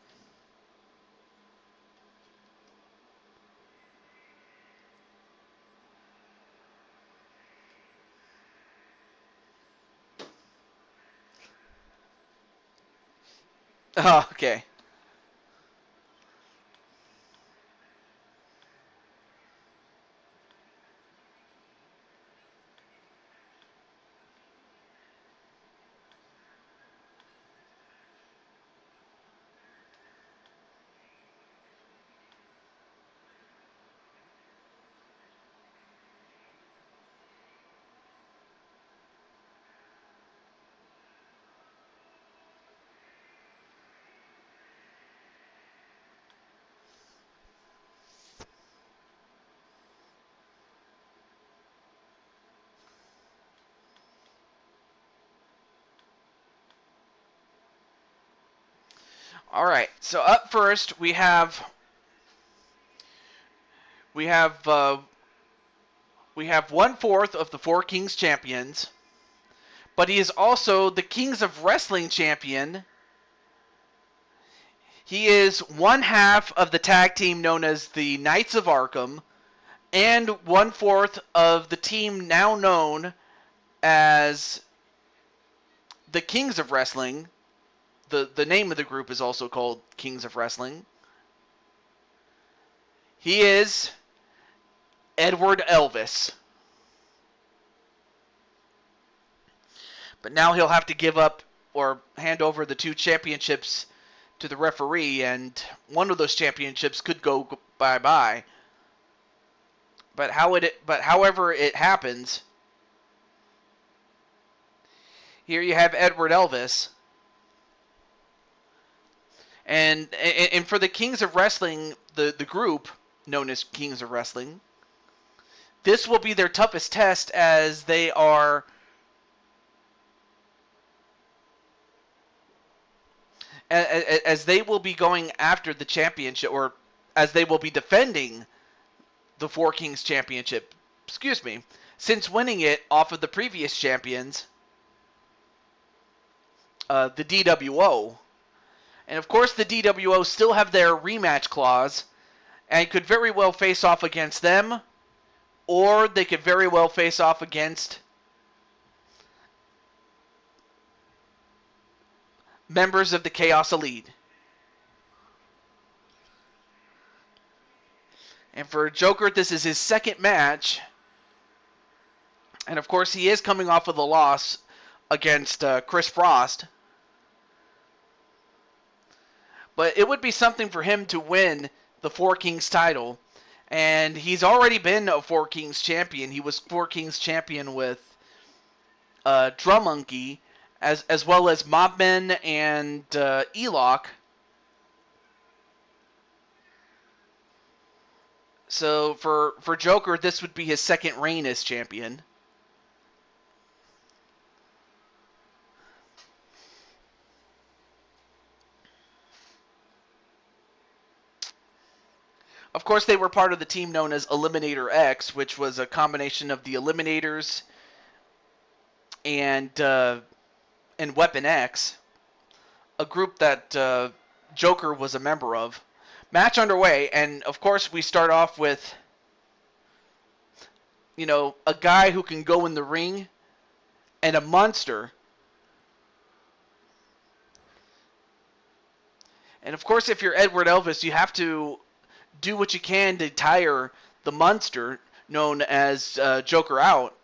Oh, okay. All right. So up first we have 1/4 of the 4 Kings champions, but he is also the Kings of Wrestling champion. He is 1/2 of the tag team known as the Knights of Arkham, and 1/4 of the team now known as the Kings of Wrestling. The name of the group is also called Kings of Wrestling. He is Edward Elvis. But now he'll have to give up or hand over the 2 championships to the referee, and one of those championships could go bye-bye. But however it happens, here you have Edward Elvis. And for the Kings of Wrestling, the group known as Kings of Wrestling, this will be their toughest test, as they are will be going after the championship, or as they will be defending the 4 Kings championship, since winning it off of the previous champions, the DWO. And of course the DWO still have their rematch clause, and could very well face off against them, or they could very well face off against members of the Chaos Elite. And for Joker, this is his second match. And of course, he is coming off of the loss against Chris Frost. But it would be something for him to win the 4 Kings title. And he's already been a 4 Kings champion. He was 4 Kings champion with Drum Monkey, as well as Mobman and Elok. So for Joker, this would be his second reign as champion. Of course, they were part of the team known as Eliminator X, which was a combination of the Eliminators and Weapon X, a group that Joker was a member of. Match underway, and of course we start off with, a guy who can go in the ring and a monster. And of course, if you're Edward Elvis, you have to do what you can to tire the monster known as Joker out.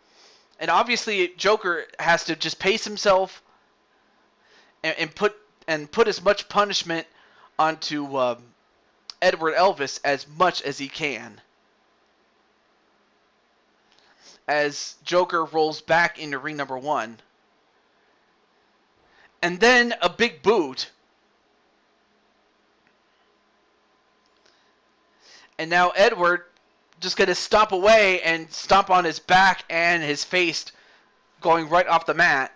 And obviously, Joker has to just pace himself and put as much punishment onto Edward Elvis as much as he can, as Joker rolls back into ring number 1. And then a big boot. And now Edward just going to stomp away and stomp on his back and his face, going right off the mat.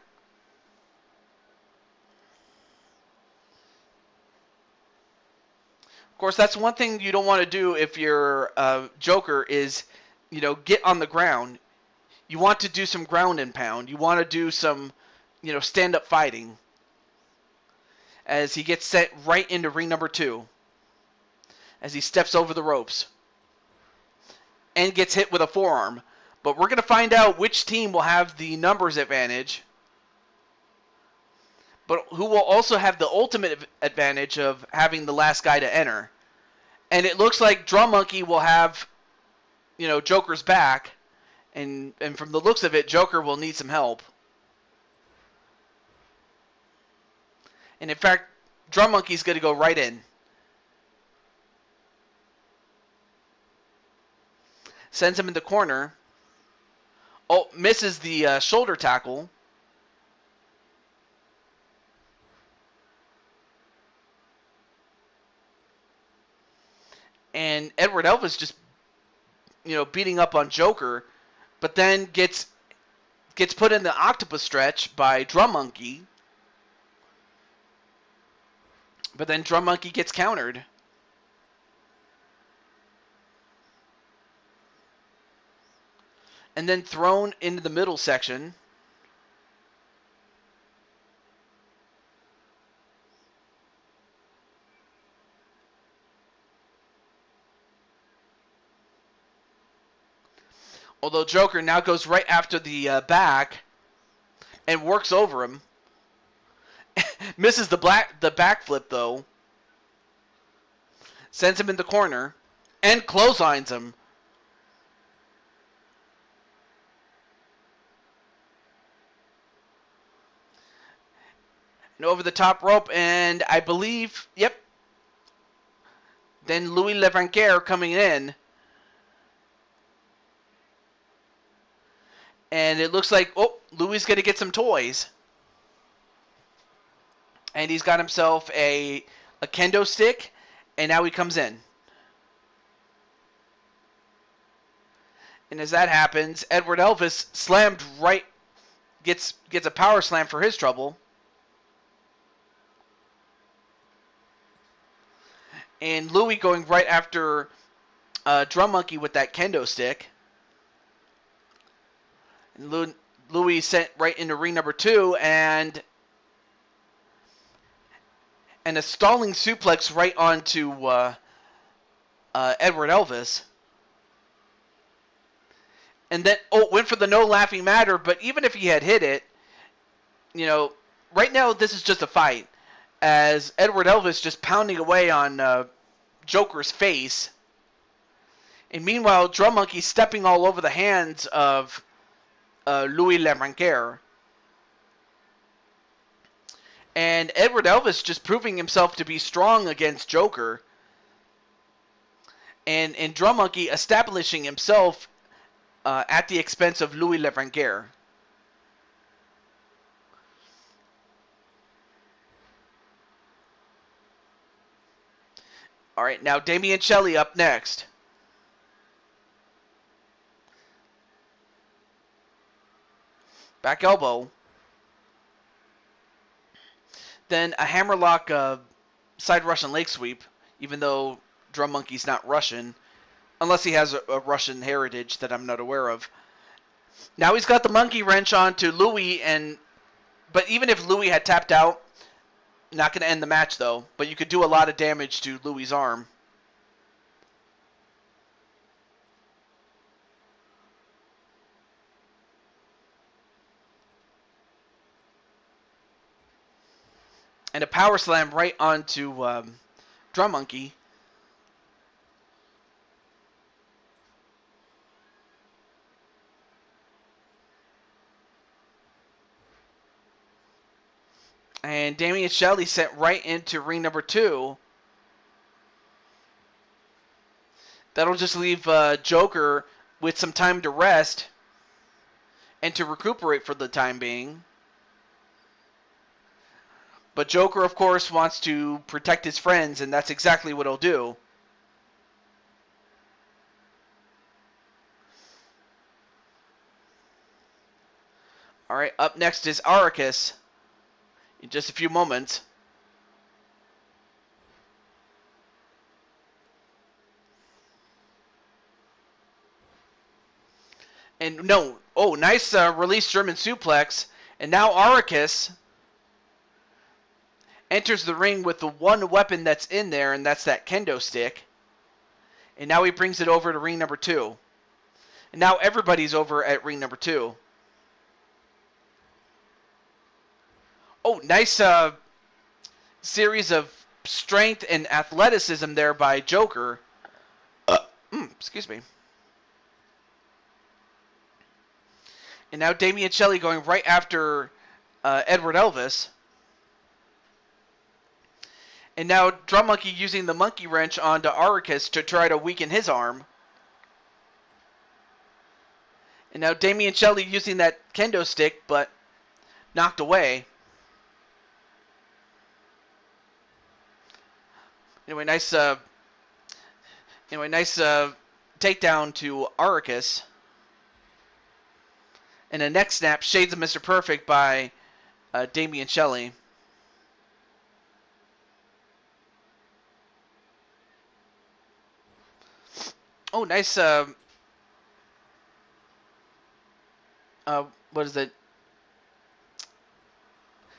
Of course, that's one thing you don't want to do if you're Joker is, get on the ground. You want to do some ground and pound. You want to do some, stand-up fighting. As he gets sent right into ring number 2. As he steps over the ropes. And gets hit with a forearm. But we're going to find out which team will have the numbers advantage. But who will also have the ultimate advantage of having the last guy to enter. And it looks like Drum Monkey will have, Joker's back. And from the looks of it, Joker will need some help. And in fact, Drum Monkey's going to go right in. Sends him in the corner. Oh, misses the shoulder tackle. And Edward Elvis just, beating up on Joker. But then gets put in the octopus stretch by Drum Monkey. But then Drum Monkey gets countered. And then thrown into the middle section. Although Joker now goes right after the back and works over him. Misses the backflip, though. Sends him in the corner. And clotheslines him. And over the top rope, and I believe, yep. Then Louis Levanquer coming in. And it looks like, Louis is going to get some toys. And he's got himself a kendo stick. And now he comes in. And as that happens, Edward Elvis slammed right, gets a power slam for his trouble. And Louis going right after Drum Monkey with that kendo stick. And Louis sent right into ring number 2 and a stalling suplex right onto Edward Elvis. And then, went for the no laughing matter, but even if he had hit it, right now this is just a fight. As Edward Elvis just pounding away on Joker's face. And meanwhile, Drum Monkey stepping all over the hands of Louis Levanquer. And Edward Elvis just proving himself to be strong against Joker. And Drum Monkey establishing himself at the expense of Louis Levanquer. All right, now Damian Shelley up next. Back elbow. Then a hammerlock side Russian leg sweep, even though Drum Monkey's not Russian, unless he has a Russian heritage that I'm not aware of. Now he's got the monkey wrench onto Louis, but even if Louis had tapped out, not going to end the match though, but you could do a lot of damage to Louis' arm. And a power slam right onto Drum Monkey. And Damian Shelley sent right into ring number 2. That'll just leave Joker with some time to rest and to recuperate for the time being. But Joker, of course, wants to protect his friends, and that's exactly what he'll do. All right, up next is Aricus in just a few moments. And no, oh, nice release German suplex. And now Aricus enters the ring with the one weapon that's in there, and that's that kendo stick. And now he brings it over to ring number 2. And now everybody's over at ring number 2. Oh, nice series of strength and athleticism there by Joker. Excuse me. And now Damian Shelley going right after Edward Elvis. And now Drum Monkey using the monkey wrench onto Aricus to try to weaken his arm. And now Damian Shelley using that kendo stick, but knocked away. Anyway, nice takedown to Aricus. And a neck snap, Shades of Mr. Perfect by Damian Shelley. Oh, nice. What is it?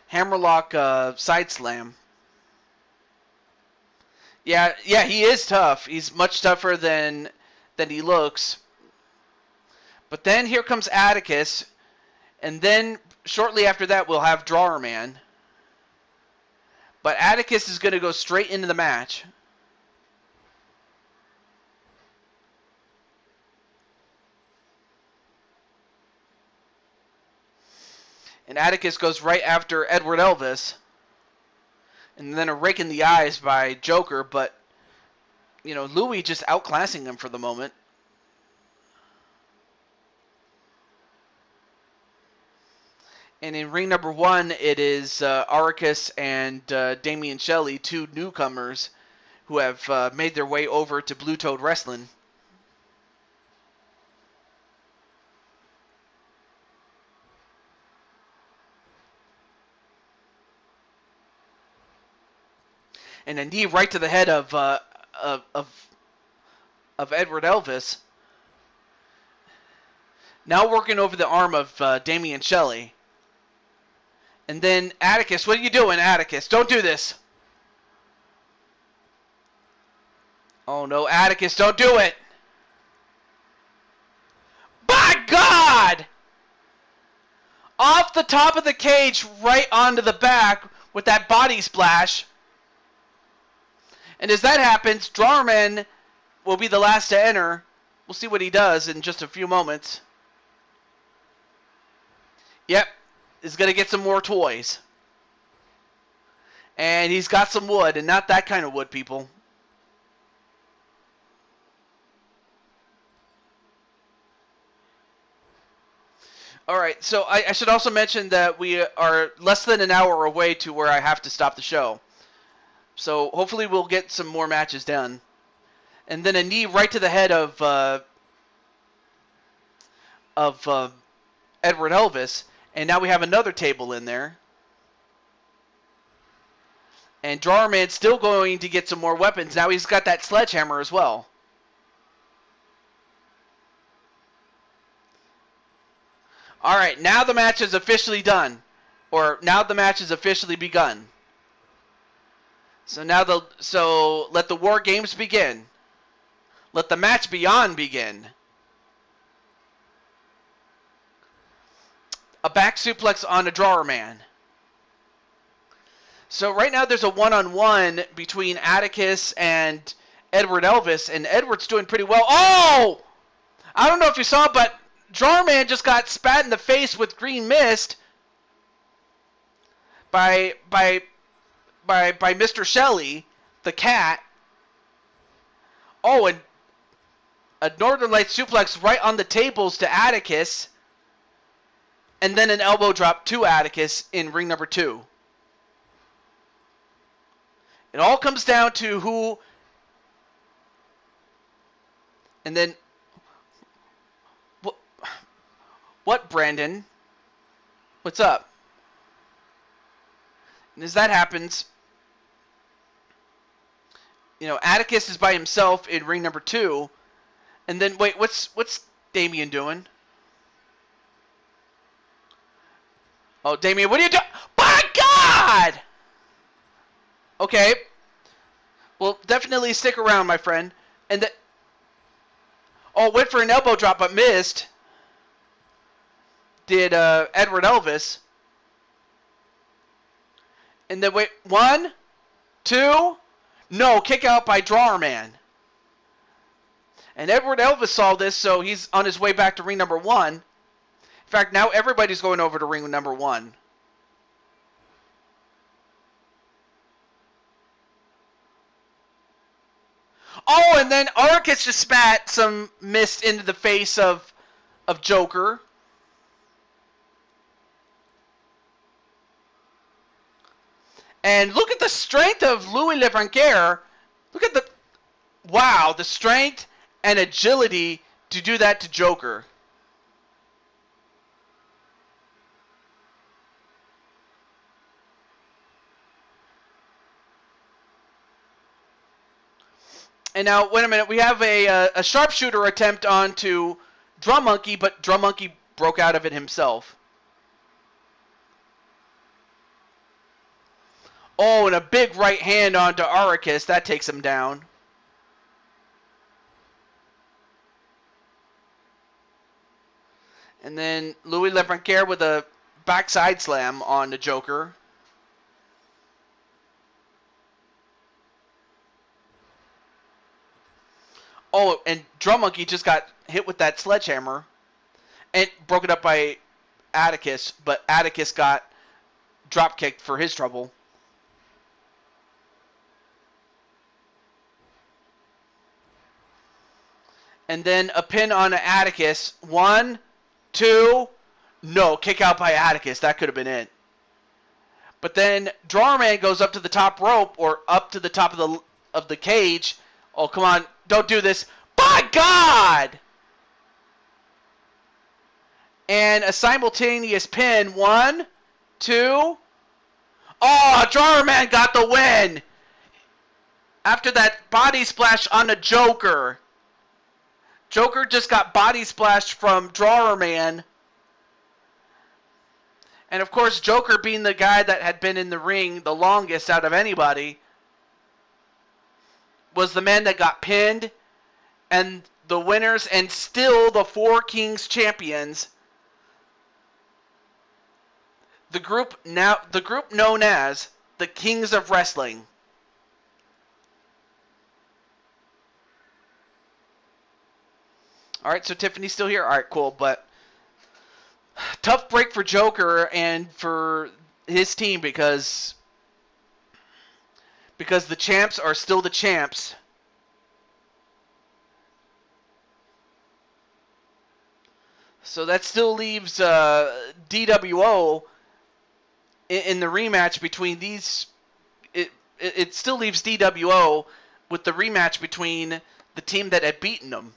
Hammerlock side slam. Yeah, he is tough. He's much tougher than he looks. But then here comes Atticus, and then shortly after that we'll have Drawer Man. But Atticus is going to go straight into the match. And Atticus goes right after Edward Elvis. And then a rake in the eyes by Joker, but, you know, Louis just outclassing him for the moment. And in ring number 1, it is Aricus and Damian Shelley, 2 newcomers who have made their way over to Blue Toad Wrestling. And a knee right to the head of Edward Elvis. Now working over the arm of Damian Shelley. And then Atticus, what are you doing, Atticus? Don't do this. Oh no, Atticus, don't do it. By God! Off the top of the cage, right onto the back with that body splash. And as that happens, Drawerman will be the last to enter. We'll see what he does in just a few moments. Yep, he's going to get some more toys. And he's got some wood, and not that kind of wood, people. Alright, so I should also mention that we are less than an hour away to where I have to stop the show. So hopefully we'll get some more matches done. And then a knee right to the head of Edward Elvis. And now we have another table in there. And Drawerman's still going to get some more weapons. Now he's got that sledgehammer as well. Alright, now the match is officially done. Or now the match has officially begun. So let the war games begin. Let the match beyond begin. A back suplex on a Drawer Man. So right now there's a one-on-one between Atticus and Edward Elvis, and Edward's doing pretty well. Oh! I don't know if you saw, but Drawer Man just got spat in the face with green mist by Mr. Shelley, the cat. Oh, and a Northern Light suplex right on the tables to Atticus. And then an elbow drop to Atticus in ring number 2. It all comes down to who... And then... What, Brandon? What's up? And as that happens, Atticus is by himself in ring number 2. And then, wait, what's Damien doing? Oh, Damien, what are you doing? My God! Okay. Well, definitely stick around, my friend. And went for an elbow drop, but missed. Did Edward Elvis. And then, wait, 1, 2. No, kick out by Drawer Man. And Edward Elvis saw this, so he's on his way back to ring number 1. In fact, now everybody's going over to ring number 1. Oh, and then Arcus just spat some mist into the face of Joker. And look at the strength of Louis Lefrancaire. Look at the strength and agility to do that to Joker. And now, wait a minute, we have a sharpshooter attempt onto Drum Monkey, but Drum Monkey broke out of it himself. Oh, and a big right hand onto Arcus. That takes him down. And then Louis Lefrancaire with a backside slam on the Joker. Oh, and Drum Monkey just got hit with that sledgehammer and broken up by Atticus, but Atticus got drop kicked for his trouble. And then a pin on Atticus. 1, 2. No, kick out by Atticus. That could have been it. But then Drawer Man goes up to the top rope, or up to the top of the cage. Oh, come on. Don't do this. By God! And a simultaneous pin. 1, 2. Oh, Drawer Man got the win! After that body splash on the Joker. Joker just got body splashed from Drawer Man. And of course, Joker being the guy that had been in the ring the longest out of anybody, was the man that got pinned, and the winners, and still the Four Kings champions. The group known as the Kings of Wrestling. All right, so Tiffany's still here. All right, cool, but tough break for Joker and for his team because the champs are still the champs. So that still leaves DWO in the rematch between these. It still leaves DWO with the rematch between the team that had beaten them.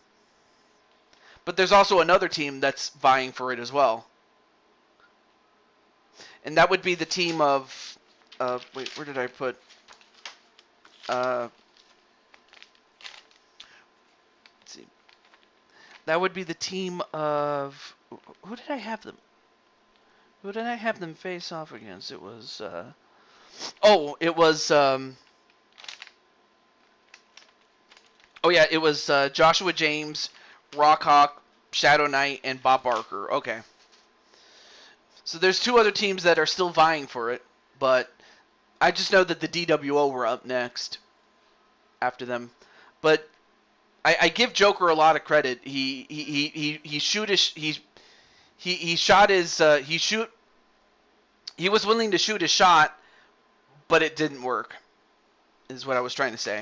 But there's also another team that's vying for it as well. And that would be the team of... wait, where did I put... let's see. That would be the team of... Who did I have them? Who did I have them face off against? It was... it was... it was Joshua James, Rock Hawk, Shadow Knight, and Bob Barker. Okay. So there's 2 other teams that are still vying for it, but I just know that the DWO were up next after them. But I give Joker a lot of credit. He was willing to shoot his shot, but it didn't work, is what I was trying to say.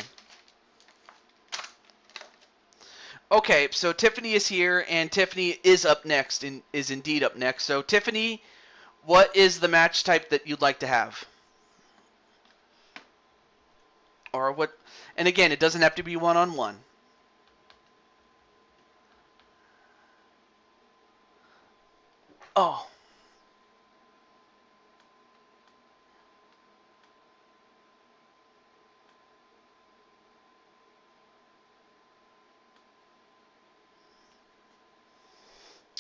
Okay, so Tiffany is here, and Tiffany is up next, and is indeed up next. So, Tiffany, what is the match type that you'd like to have? Or what? And again, it doesn't have to be one-on-one. Oh.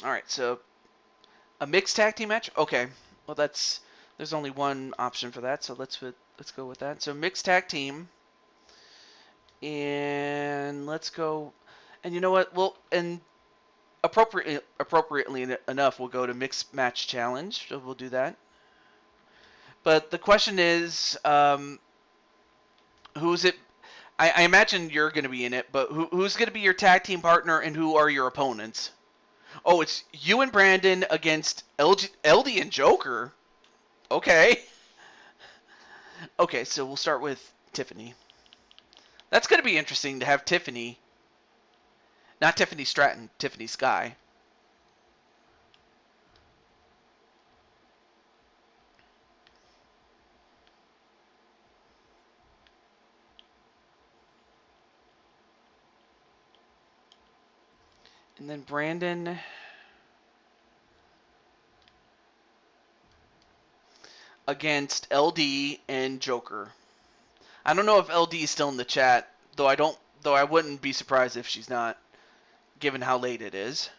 All right, so a mixed tag team match. Okay, well there's only one option for that, so let's go with that. So mixed tag team, and let's go. And you know what? And appropriately enough, we'll go to mixed match challenge. So we'll do that. But the question is, who's it? I imagine you're going to be in it, but who's going to be your tag team partner, and who are your opponents? Oh, it's you and Brandon against LD and Joker. Okay. Okay, so we'll start with Tiffany. That's going to be interesting to have Tiffany, not Tiffany Stratton, Tiffany Sky. And then Brandon against LD and Joker. I don't know if LD is still in the chat, though I wouldn't be surprised if she's not, given how late it is.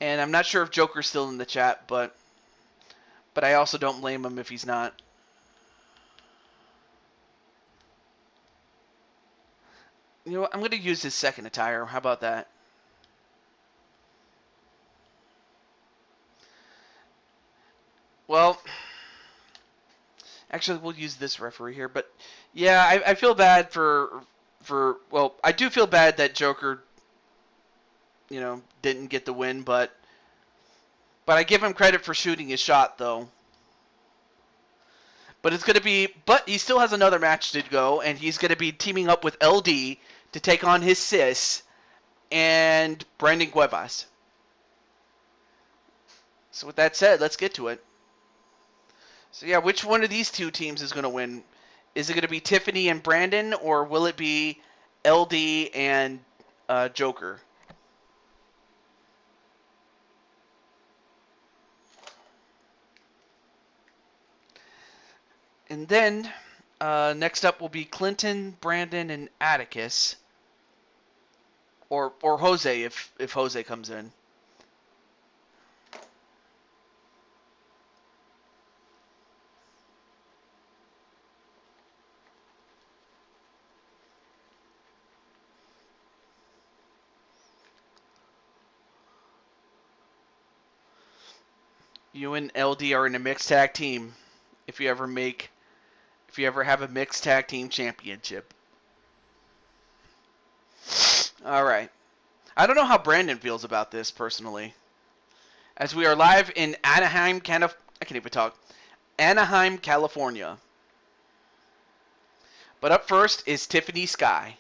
And I'm not sure if Joker's still in the chat, but I also don't blame him if he's not. You know what? I'm going to use his second attire. How about that? Well, actually, we'll use this referee here. But yeah, I feel bad well, I do feel bad that Joker, didn't get the win, but I give him credit for shooting his shot, though. But he still has another match to go, and he's going to be teaming up with LD to take on his sis and Brandon Cuevas. So with that said, let's get to it. So yeah, which one of these two teams is going to win? Is it going to be Tiffany and Brandon, or will it be LD and Joker? And then next up will be Clinton, Brandon, and Atticus, or Jose if Jose comes in. You and LD are in a mixed tag team. If you ever have a mixed tag team championship. All right. I don't know how Brandon feels about this personally. As we are live in Anaheim, I can't even talk. Anaheim, California. But up first is Tiffany Sky.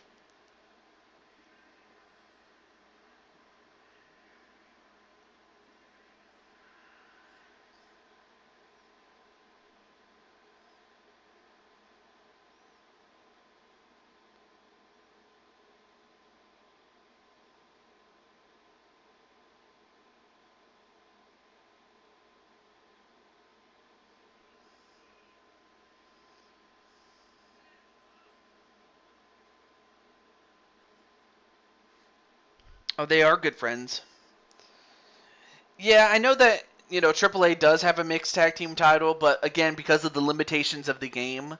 Oh, they are good friends. Yeah, I know that, AAA does have a mixed tag team title, but again, because of the limitations of the game,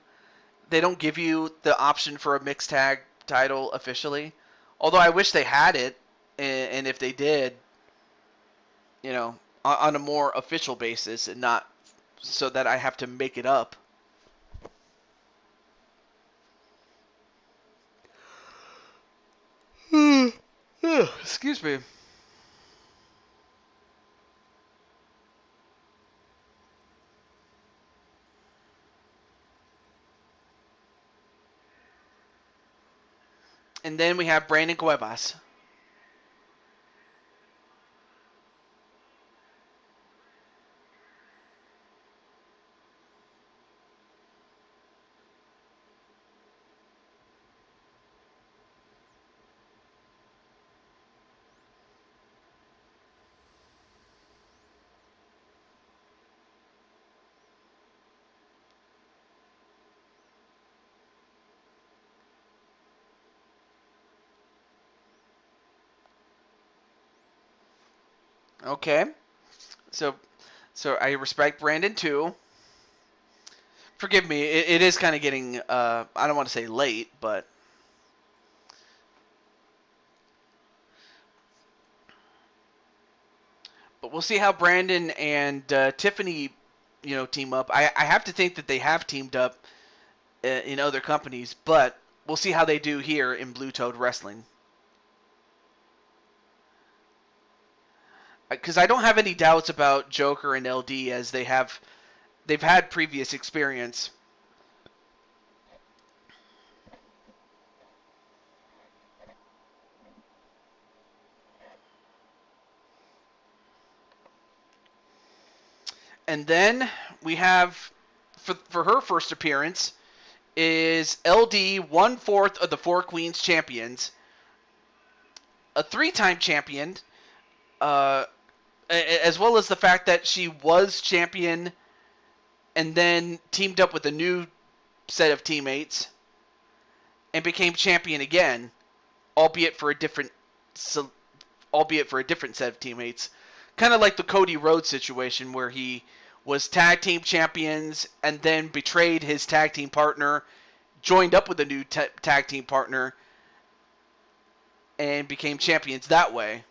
they don't give you the option for a mixed tag title officially. Although I wish they had it, and if they did, on a more official basis and not so that I have to make it up. Excuse me. And then we have Brandon Cuevas. Okay. So, so I respect Brandon too. Forgive me, it is kind of getting, I don't want to say late, but we'll see how Brandon and Tiffany, team up. I have to think that they have teamed up in other companies, but we'll see how they do here in Blue Toad Wrestling. Because I don't have any doubts about Joker and LD as they've had previous experience. And then we have for her first appearance is LD, 1/4 of the Four Queens champions, a 3-time champion, uh, as well as the fact that she was champion and then teamed up with a new set of teammates and became champion again, albeit for a different set of teammates. Kind of like the Cody Rhodes situation where he was tag team champions and then betrayed his tag team partner, joined up with a new tag team partner, and became champions that way.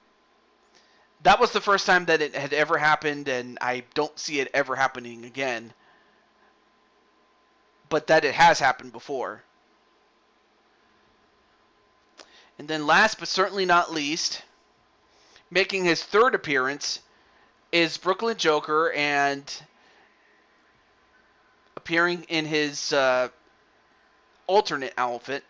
That was the first time that it had ever happened, and I don't see it ever happening again. But that it has happened before. And then last but certainly not least, making his third appearance is Brooklyn Joker, and appearing in his alternate outfit.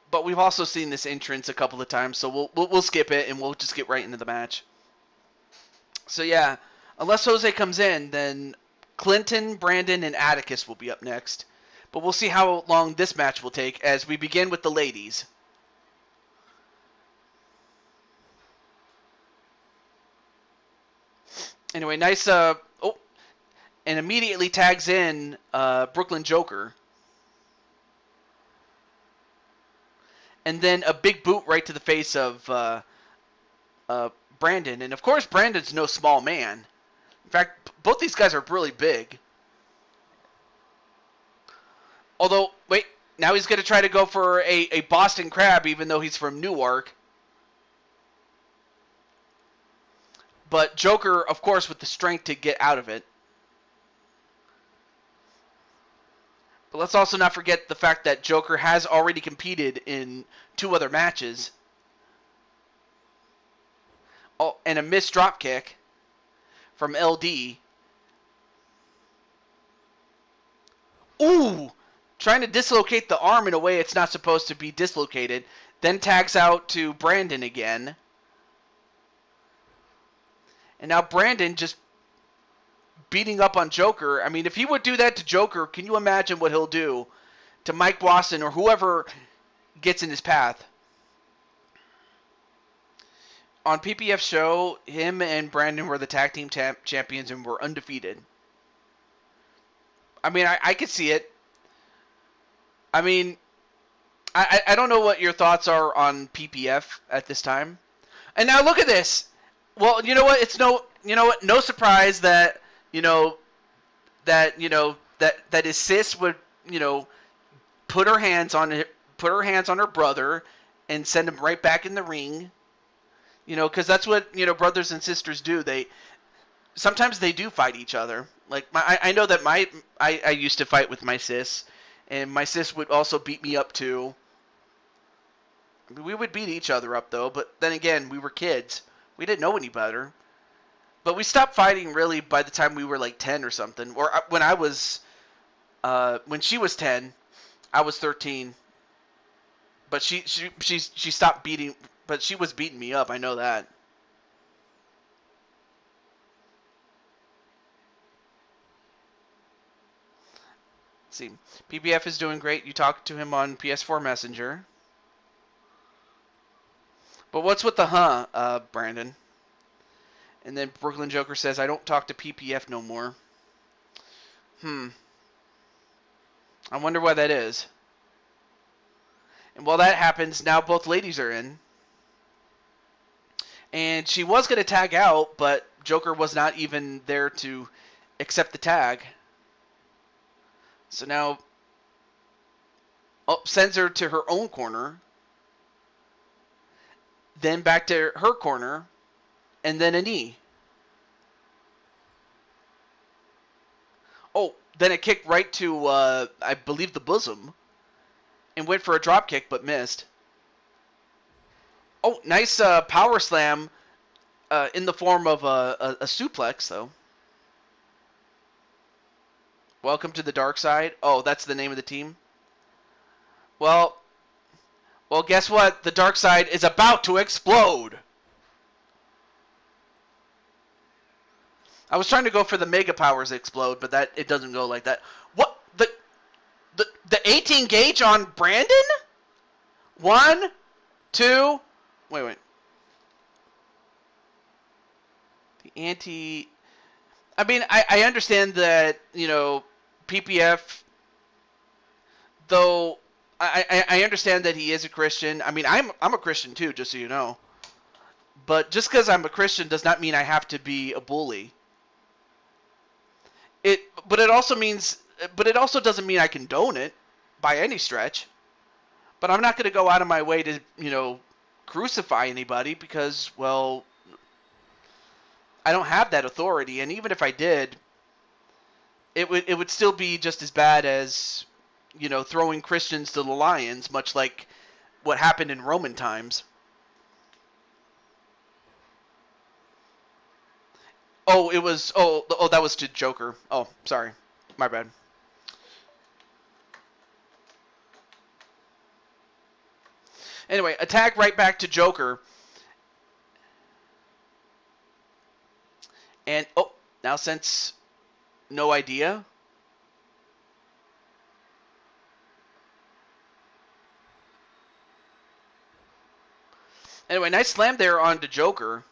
But we've also seen this entrance a couple of times, so we'll skip it and we'll just get right into the match. So yeah, unless Jose comes in, then Clinton, Brandon, and Atticus will be up next. But we'll see how long this match will take as we begin with the ladies. Anyway, nice. And immediately tags in Brooklyn Joker. And then a big boot right to the face of Brandon. And of course, Brandon's no small man. In fact, both these guys are really big. Although, wait, now he's going to try to go for a Boston Crab, even though he's from Newark. But Joker, of course, with the strength to get out of it. But let's also not forget the fact that Joker has already competed in 2 other matches. Oh, and a missed drop kick from LD. Ooh! Trying to dislocate the arm in a way it's not supposed to be dislocated. Then tags out to Brandon again. And now Brandon just beating up on Joker. I mean, if he would do that to Joker, can you imagine what he'll do to Mike Boston or whoever gets in his path? On PPF's show, him and Brandon were the tag team champions and were undefeated. I mean, I could see it. I mean, I don't know what your thoughts are on PPF at this time. And now look at this. Well, you know what? It's no surprise that that his sis would put her hands on her brother and send him right back in the ring. Because that's what brothers and sisters do. Sometimes they do fight each other. Like I know that I used to fight with my sis, and my sis would also beat me up too. We would beat each other up though, but then again, we were kids. We didn't know any better. But we stopped fighting really by the time we were like 10 or something. Or when she was 10, I was 13. But she stopped beating, but she was beating me up. I know that. Let's see, PBF is doing great. You talked to him on PS4 Messenger. But what's with the Brandon? And then Brooklyn Joker says, I don't talk to PPF no more. I wonder why that is. And while that happens, now both ladies are in. And she was going to tag out, but Joker was not even there to accept the tag. So now, sends her to her own corner. Then back to her corner. And then a knee. Oh, then a kick right to, I believe, the bosom. And went for a drop kick, but missed. Oh, nice power slam in the form of a suplex, though. Welcome to the dark side. Oh, that's the name of the team? Well, guess what? The dark side is about to explode. I was trying to go for the Mega Powers explode, but it doesn't go like that. What? The 18 gauge on Brandon? 1, 2. Wait. The anti. I mean, I understand that, PPF, though I understand that he is a Christian. I mean, I'm a Christian too, just so you know. But just because I'm a Christian does not mean I have to be a bully. But it also doesn't mean I condone it by any stretch. But I'm not going to go out of my way to, crucify anybody because, well, I don't have that authority, and even if I did, it would still be just as bad as, throwing Christians to the lions, much like what happened in Roman times. Oh, that was to Joker. Oh, sorry. My bad. Anyway, attack right back to Joker. And, now since no idea. Anyway, nice slam there onto Joker.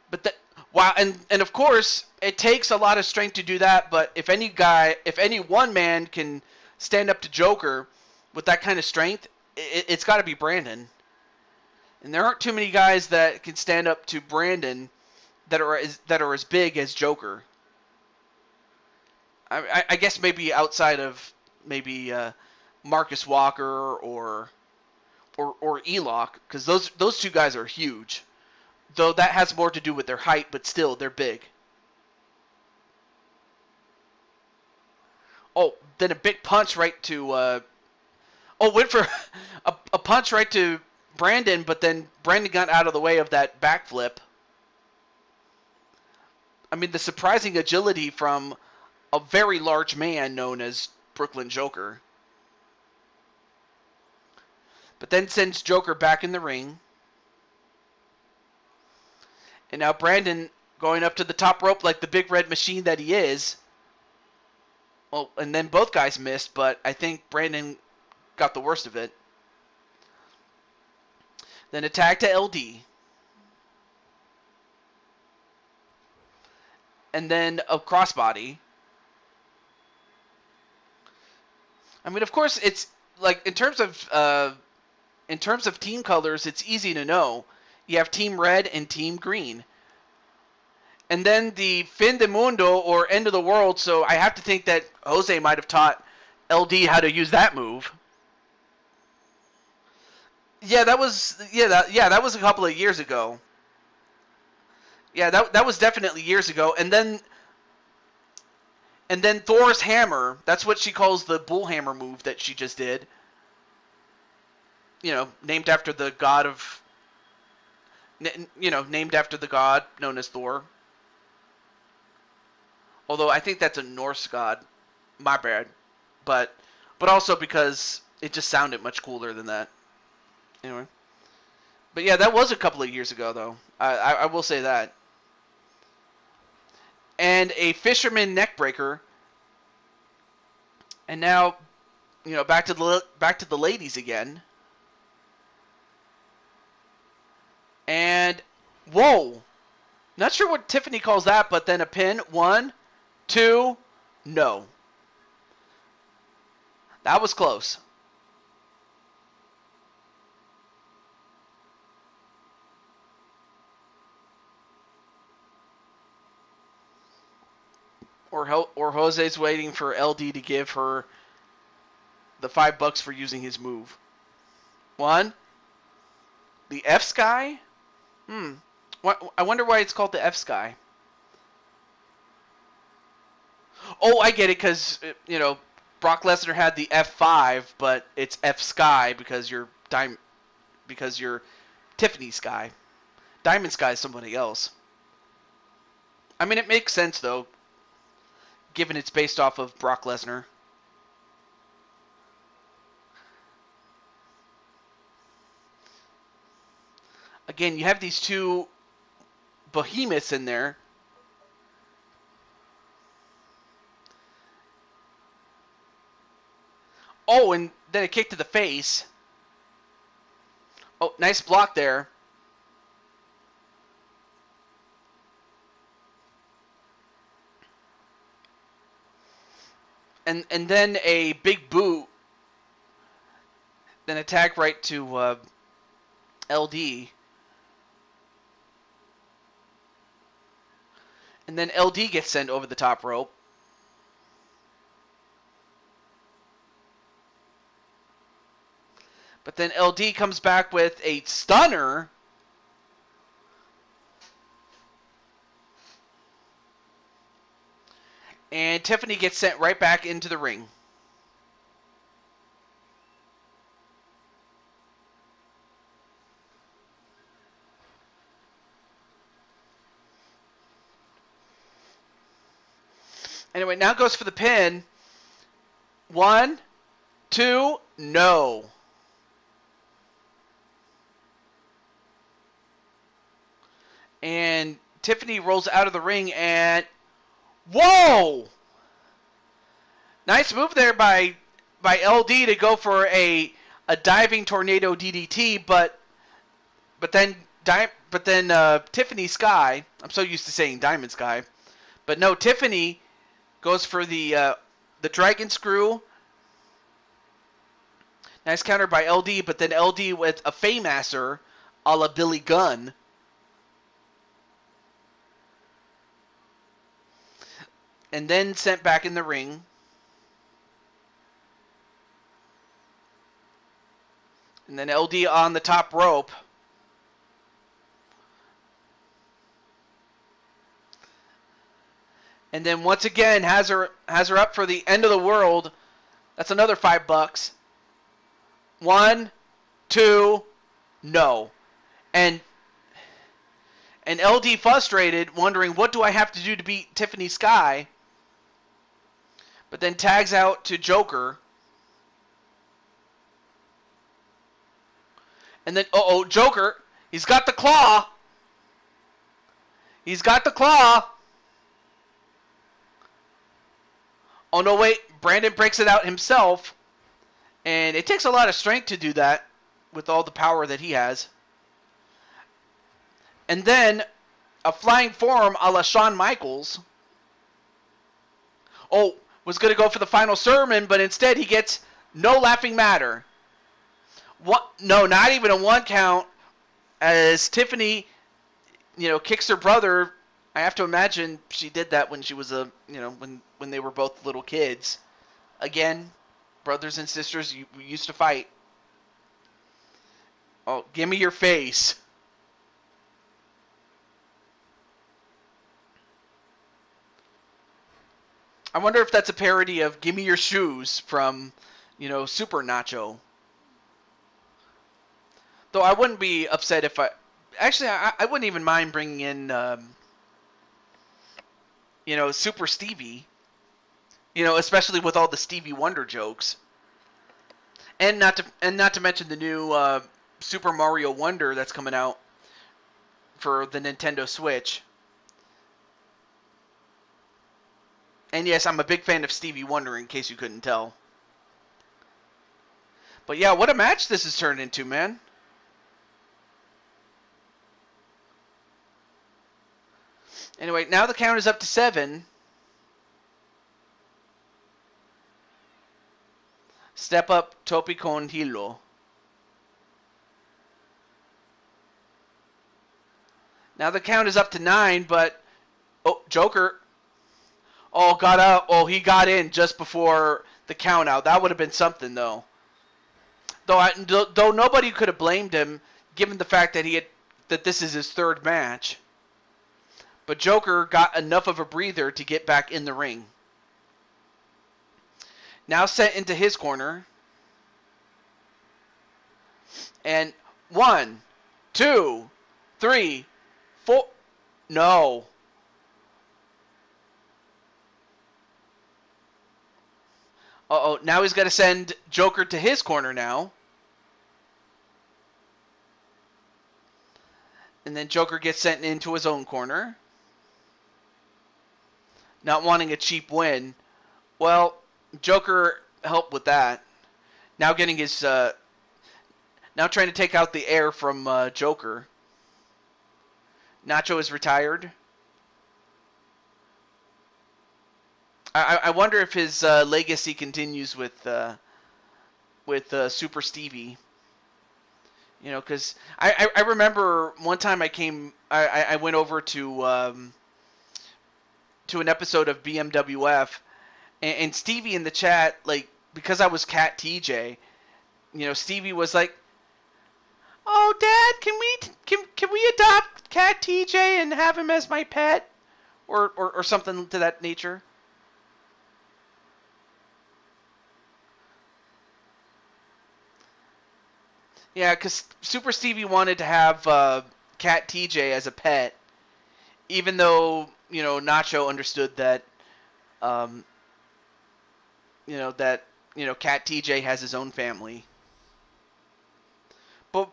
But wow, and of course, it takes a lot of strength to do that, but if any one man can stand up to Joker with that kind of strength, it's got to be Brandon. And there aren't too many guys that can stand up to Brandon that are as big as Joker. I guess maybe outside of maybe Marcus Walker or Elock, because those two guys are huge. Though that has more to do with their height, but still, they're big. Oh, then a big punch right to... went for a punch right to Brandon, but then Brandon got out of the way of that backflip. I mean, the surprising agility from a very large man known as Brooklyn Joker. But then sends Joker back in the ring. And now Brandon going up to the top rope like the big red machine that he is. Well, and then both guys missed, but I think Brandon got the worst of it. Then attack to LD. And then a crossbody. I mean, of course, it's like in terms of team colors, it's easy to know. You have Team Red and Team Green. And then the Fin de Mundo, or End of the World, so I have to think that Jose might have taught LD how to use that move. Yeah, that was a couple of years ago. Yeah, that was definitely years ago. And then Thor's hammer, that's what she calls the bull hammer move that she just did. Named after the god of named after the god known as Thor. Although I think that's a Norse god. My bad. But also because it just sounded much cooler than that. Anyway. But yeah, that was a couple of years ago, though. I will say that. And a fisherman neckbreaker. And now, back to the ladies again. And Whoa. Not sure what Tiffany calls that, but then a pin. 1, 2, no. That was close. Or Jose's waiting for LD to give her the $5 for using his move. 1. The F Sky? I wonder why it's called the F Sky. Oh, I get it, because, Brock Lesnar had the F5, but it's F Sky because you're Tiffany Sky. Diamond Sky is somebody else. I mean, it makes sense, though, given it's based off of Brock Lesnar. Again, you have these two behemoths in there. Oh, and then a kick to the face. Oh, nice block there. And then a big boot. Then a tag right to LD. And then LD gets sent over the top rope. But then LD comes back with a stunner. And Tiffany gets sent right back into the ring. Anyway, now goes for the pin. 1, 2, no. And Tiffany rolls out of the ring and... Whoa! Nice move there by LD to go for a diving tornado DDT, but then Tiffany Sky, I'm so used to saying Diamond Sky, but no, Tiffany goes for the dragon screw. Nice counter by LD, but then LD with a Faymaster a la Billy Gunn. And then sent back in the ring. And then LD on the top rope. And then once again has her up for the end of the world. That's another $5. 1, 2, no. And LD frustrated, wondering what do I have to do to beat Tiffany Sky. But then tags out to Joker. And then, Joker. He's got the claw. He's got the claw. Oh, no, wait. Brandon breaks it out himself. And it takes a lot of strength to do that with all the power that he has. And then a flying forearm a la Shawn Michaels. Oh, was going to go for the final sermon, but instead he gets no laughing matter. What? No, not even a 1 count. As Tiffany, kicks her brother. I have to imagine she did that when she was when they were both little kids. Again, brothers and sisters, we used to fight. Oh, give me your face. I wonder if that's a parody of Gimme Your Shoes from, Super Nacho. Though I wouldn't be upset if I... Actually, I wouldn't even mind bringing in, Super Stevie. Especially with all the Stevie Wonder jokes. And not to mention the new Super Mario Wonder that's coming out for the Nintendo Switch. And yes, I'm a big fan of Stevie Wonder, in case you couldn't tell. But yeah, what a match this has turned into, man. Anyway, now the count is up to 7. Step up Topi con Hilo. Now the count is up to 9, but... Oh, Joker. Oh, got out. Oh, he got in just before the count out. That would have been something, though. Though nobody could have blamed him, given the fact that this is his 3rd match. But Joker got enough of a breather to get back in the ring. Now sent into his corner. And 1, 2, 3, 4. No. Uh-oh, now he's got to send Joker to his corner now. And then Joker gets sent into his own corner. Not wanting a cheap win. Well, Joker helped with that. Now getting his... now trying to take out the air from Joker. Nacho is retired. I wonder if his legacy continues with Super Stevie. You know, because I remember one time I went over to an episode of BMWF, and Stevie in the chat, like, because I was Cat TJ, you know, Stevie was like, "Oh, Dad, can we adopt Cat TJ and have him as my pet?" Or something to that nature. Yeah, because Super Stevie wanted to have Cat TJ as a pet, even though, you know, Nacho understood that, Cat TJ has his own family. But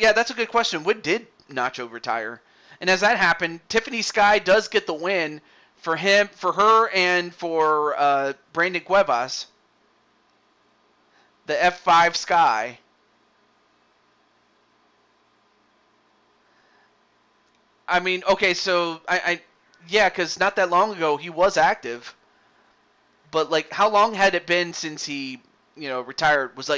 yeah, that's a good question. When did Nacho retire? And as that happened, Tiffany Sky does get the win for her, and for Brandon Cuevas. The F5 Sky. I mean, okay, so yeah, because not that long ago he was active. But like, how long had it been since he, retired? Was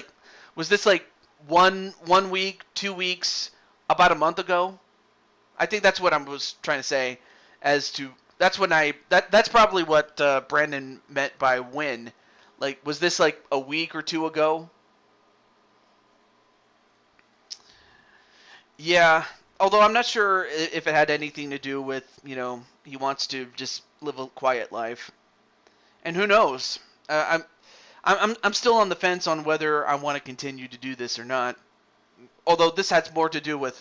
this like one week, 2 weeks, about a month ago? I think that's what I was trying to say. That's probably what Brandon meant by when. Like, was this like a week or 2 ago? Yeah. Although I'm not sure if it had anything to do with, he wants to just live a quiet life. And who knows? I'm still on the fence on whether I want to continue to do this or not. Although this has more to do with,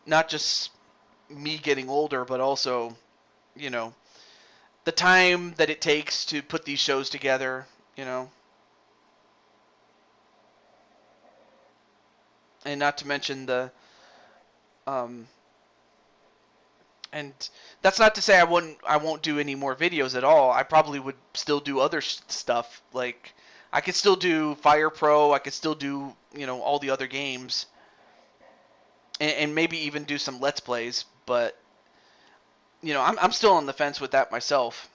not just me getting older, but also, the time that it takes to put these shows together, and not to mention and that's not to say I won't do any more videos at all. I probably would still do other stuff. Like, I could still do Fire Pro. I could still do, all the other games. And maybe even do some Let's Plays. But, I'm still on the fence with that myself.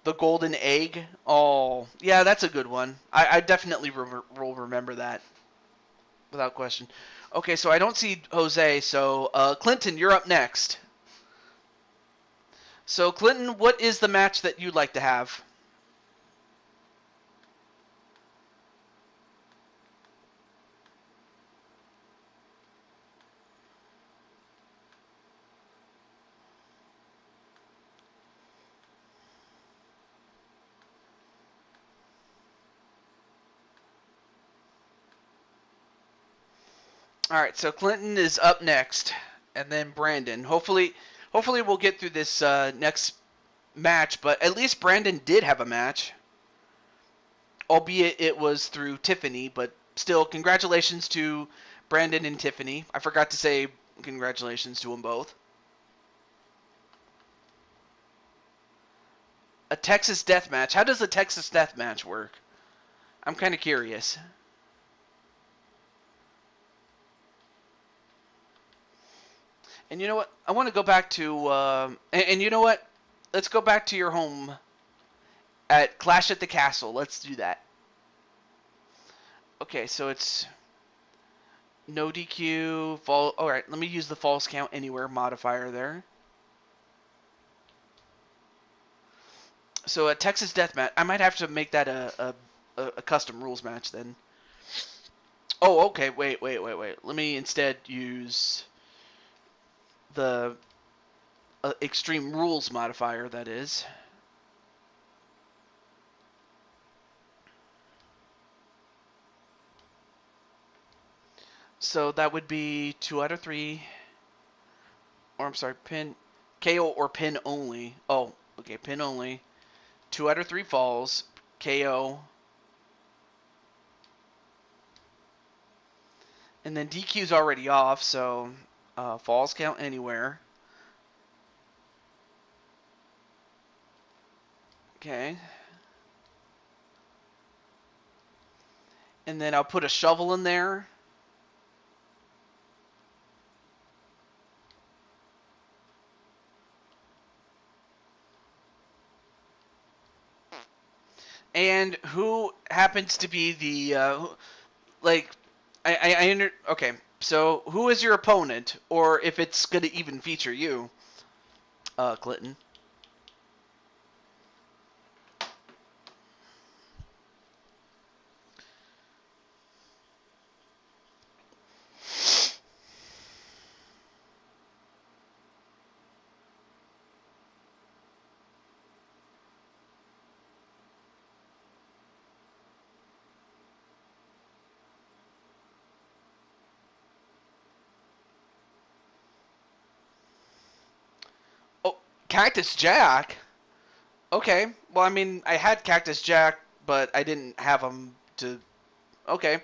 The Golden Egg. Oh, yeah, that's a good one. I definitely will remember that. Without question. Okay, so I don't see Jose, so Clinton, you're up next. So, Clinton, what is the match that you'd like to have? All right, so Clinton is up next, and then Brandon. Hopefully we'll get through this next match, but at least Brandon did have a match. Albeit it was through Tiffany, but still, congratulations to Brandon and Tiffany. I forgot to say congratulations to them both. A Texas Death Match. How does a Texas Death Match work? I'm kind of curious. And you know what? I want to go back to, and you know what? Let's go back to your home at Clash at the Castle. Let's do that. Okay, so it's no DQ, fall. All right, let me use the falls count anywhere modifier there. So a Texas Deathmatch, I might have to make that a custom rules match then. Oh, okay, wait. Let me instead use the extreme rules modifier, that is. So that would be 2 out of 3, or I'm sorry, pin, KO or pin only. Oh, okay, pin only. 2 out of 3 falls, KO. And then DQ's already off, so falls count anywhere. Okay. And then I'll put a shovel in there. And who happens to be the like okay, so who is your opponent, or if it's gonna even feature you, Clinton? Oh, Cactus Jack. Okay, well, I mean, I had Cactus Jack, but I didn't have him to. Okay,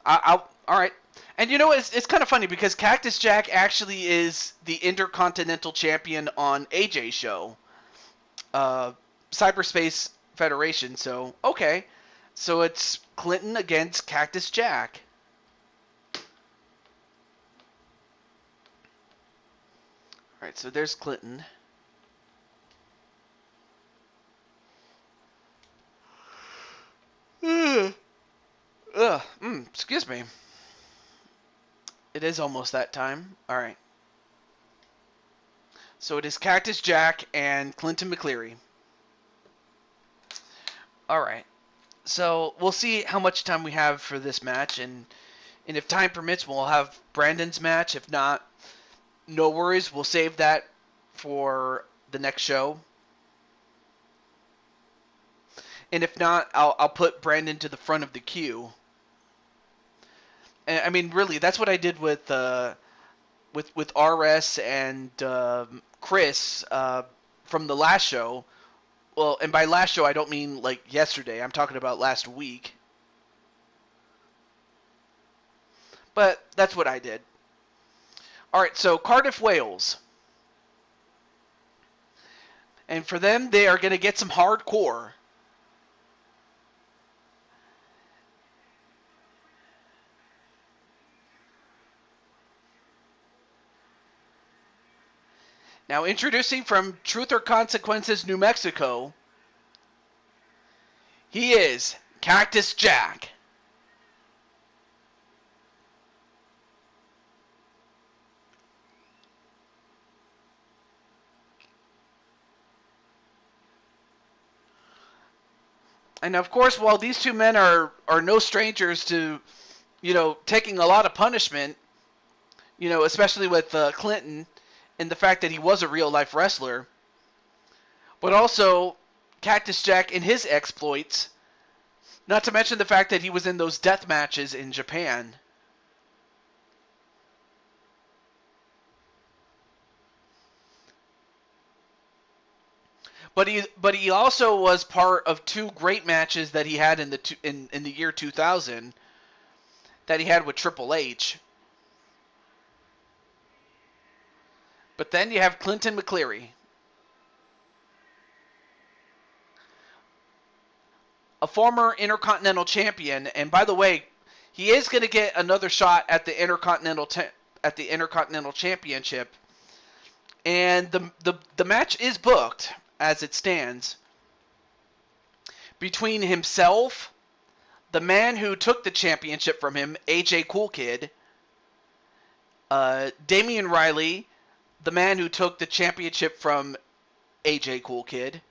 I'll. All right. And you know, it's kind of funny because Cactus Jack actually is the Intercontinental Champion on AJ's show, Cyberspace Federation. So okay, so it's Clinton against Cactus Jack. All right, so there's Clinton. Excuse me. It is almost that time. All right. So it is Cactus Jack and Clinton McCleary. All right. So we'll see how much time we have for this match, and if time permits, we'll have Brandon's match. If not, no worries. We'll save that for the next show. And if not, I'll put Brandon to the front of the queue. And, I mean, really, that's what I did with RS and Chris from the last show. Well, and by last show, I don't mean like yesterday. I'm talking about last week. But that's what I did. All right, so Cardiff, Wales. And for them, they are going to get some hardcore. Now, introducing from Truth or Consequences, New Mexico, he is Cactus Jack. And of course, while these two men are no strangers to, taking a lot of punishment, especially with Clinton and the fact that he was a real life wrestler, but also Cactus Jack and his exploits, not to mention the fact that he was in those death matches in Japan. But he also was part of 2 great matches that he had in the year 2000 that he had with Triple H. But then you have Clinton McCleary, a former Intercontinental Champion, and by the way, he is going to get another shot at the Intercontinental Championship And the match is booked, as it stands, between himself, the man who took the championship from him, AJ Cool Kid, Damian Riley, the man who took the championship from AJ Cool Kid.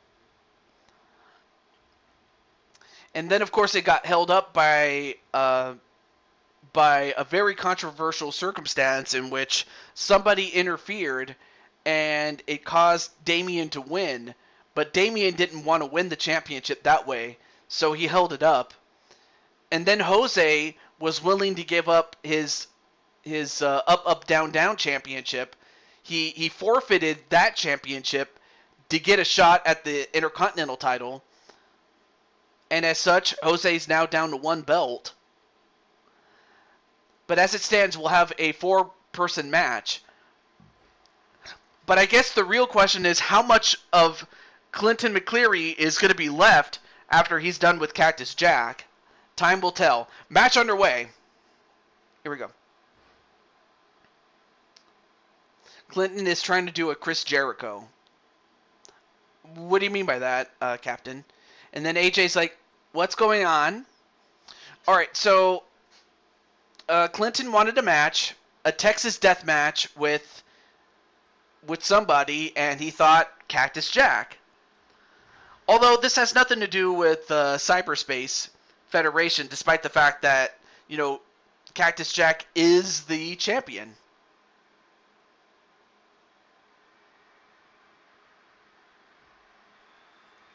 And then, of course, it got held up by a very controversial circumstance in which somebody interfered and it caused Damian to win. But Damian didn't want to win the championship that way, so he held it up. And then Jose was willing to give up his up, up, down, down championship. He forfeited that championship to get a shot at the Intercontinental title. And as such, Jose's now down to one belt. But as it stands, we'll have a 4-person match. But I guess the real question is how much of Clinton McCleary is going to be left after he's done with Cactus Jack. Time will tell. Match underway. Here we go. Clinton is trying to do a Chris Jericho. What do you mean by that, Captain? And then AJ's like, what's going on? All right, so Clinton wanted a match, a Texas death match with somebody, and he thought Cactus Jack. Although this has nothing to do with Cyberspace Federation, despite the fact that, Cactus Jack is the champion.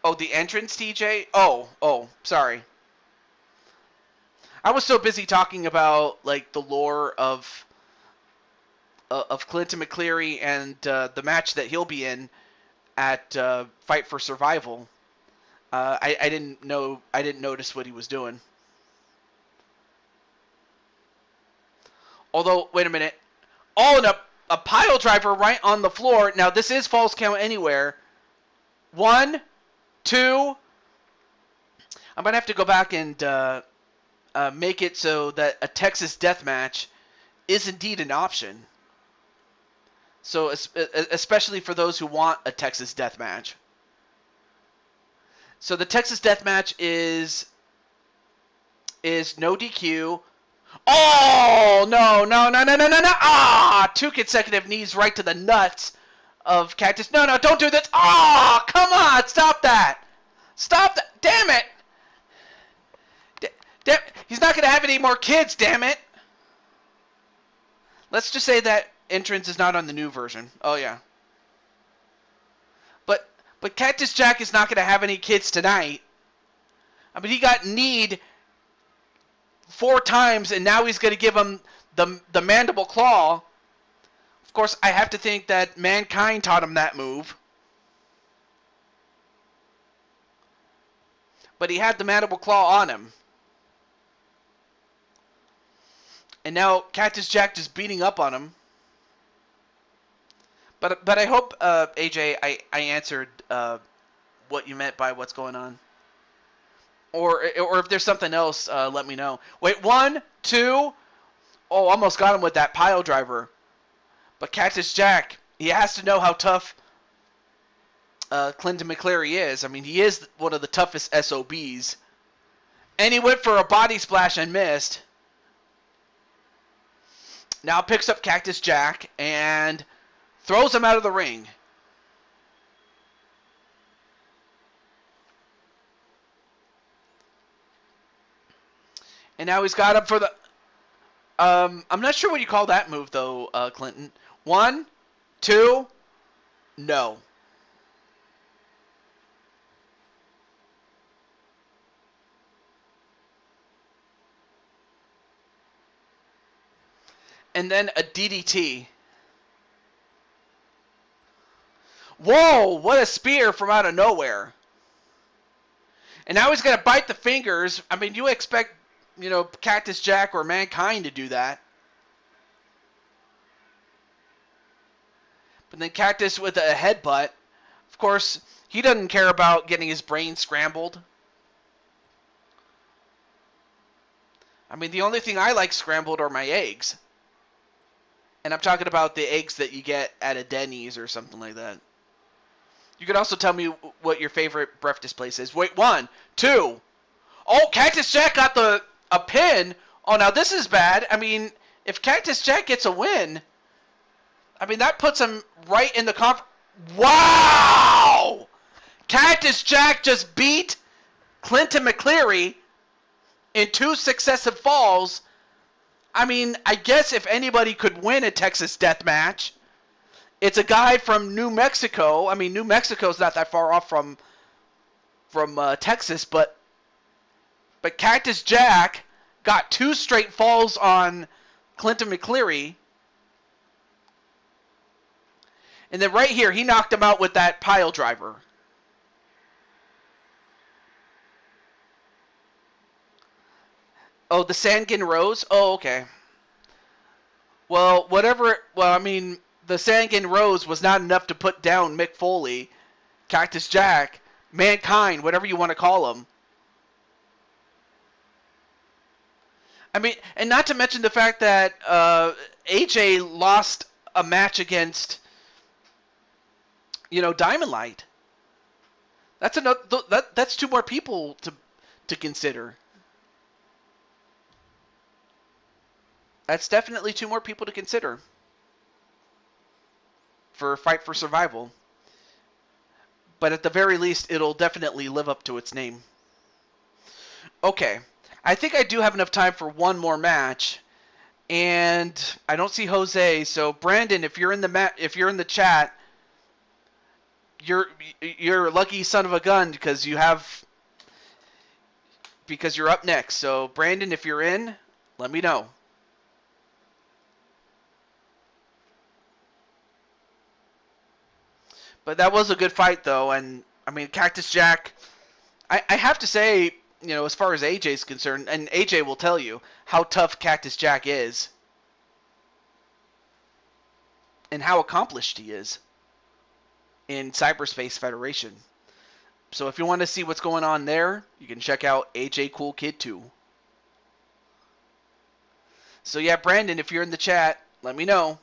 Oh, the entrance, TJ? Oh, sorry. I was so busy talking about, the lore of Clinton McCleary and the match that he'll be in at Fight for Survival. I didn't notice what he was doing. Although, wait a minute. Oh, and a pile driver right on the floor. Now, this is false count anywhere. 1, 2. I'm going to have to go back and make it so that a Texas death match is indeed an option. So, especially for those who want a Texas death match. So, the Texas death match is no DQ. Oh, no. Ah, 2 consecutive knees right to the nuts of Cactus. No, don't do this. Oh, come on. Stop that. Damn it. He's not going to have any more kids, damn it. Let's just say that entrance is not on the new version. Oh, yeah. But Cactus Jack is not going to have any kids tonight. I mean, he got kneed 4 times, and now he's going to give him the mandible claw. Of course, I have to think that Mankind taught him that move. But he had the mandible claw on him. And now Cactus Jack just beating up on him. But I hope, AJ, I answered what you meant by what's going on. Or if there's something else, let me know. Wait, 1, 2. Oh, almost got him with that pile driver. But Cactus Jack, he has to know how tough Clinton McCleary is. I mean, he is one of the toughest SOBs. And he went for a body splash and missed. Now picks up Cactus Jack and throws him out of the ring. And now he's got him for the... I'm not sure what you call that move, though, Clinton. 1, 2, no. And then a DDT. Whoa, what a spear from out of nowhere. And now he's going to bite the fingers. I mean, you expect, Cactus Jack or Mankind to do that. But then Cactus with a headbutt. Of course, he doesn't care about getting his brain scrambled. I mean, the only thing I like scrambled are my eggs. And I'm talking about the eggs that you get at a Denny's or something like that. You could also tell me what your favorite breakfast place is. Wait, 1, 2. Oh, Cactus Jack got a pin. Oh, now this is bad. I mean, if Cactus Jack gets a win, I mean, that puts him right in the Wow! Cactus Jack just beat Clinton McCleary in 2 successive falls. I mean, I guess if anybody could win a Texas death match, it's a guy from New Mexico. I mean, New Mexico's not that far off from Texas, but Cactus Jack got 2 straight falls on Clinton McCleary. And then right here, he knocked him out with that pile driver. Oh, the Sandkin Rose? Oh, okay. Well, whatever. Well, I mean, the Sandkin Rose was not enough to put down Mick Foley, Cactus Jack, Mankind, whatever you want to call him. I mean, and not to mention the fact that AJ lost a match against, Diamond Light. That's another. That's 2 more people to consider. That's definitely 2 more people to consider for Fight for Survival. But at the very least, it'll definitely live up to its name. Okay, I think I do have enough time for one more match, and I don't see Jose. So Brandon, if you're in the chat, you're a lucky son of a gun because you're up next. So Brandon, if you're in, let me know. But that was a good fight, though, and I mean, Cactus Jack, I have to say, as far as AJ's concerned, and AJ will tell you how tough Cactus Jack is and how accomplished he is in Cyberspace Federation. So if you want to see what's going on there, you can check out AJ Cool Kid 2. So yeah, Brandon, if you're in the chat, let me know.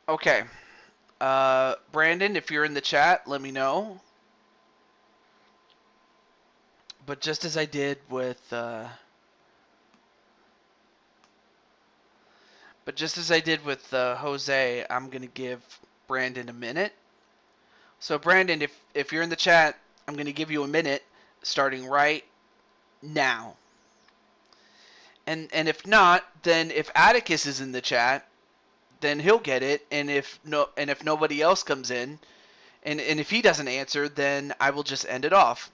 Okay. Brandon, if you're in the chat, let me know. But just as I did with Jose, I'm going to give Brandon a minute. So Brandon, if you're in the chat, I'm going to give you a minute starting right now. And if not, then if Atticus is in the chat, then he'll get it, and if nobody else comes in, and if he doesn't answer, then I will just end it off.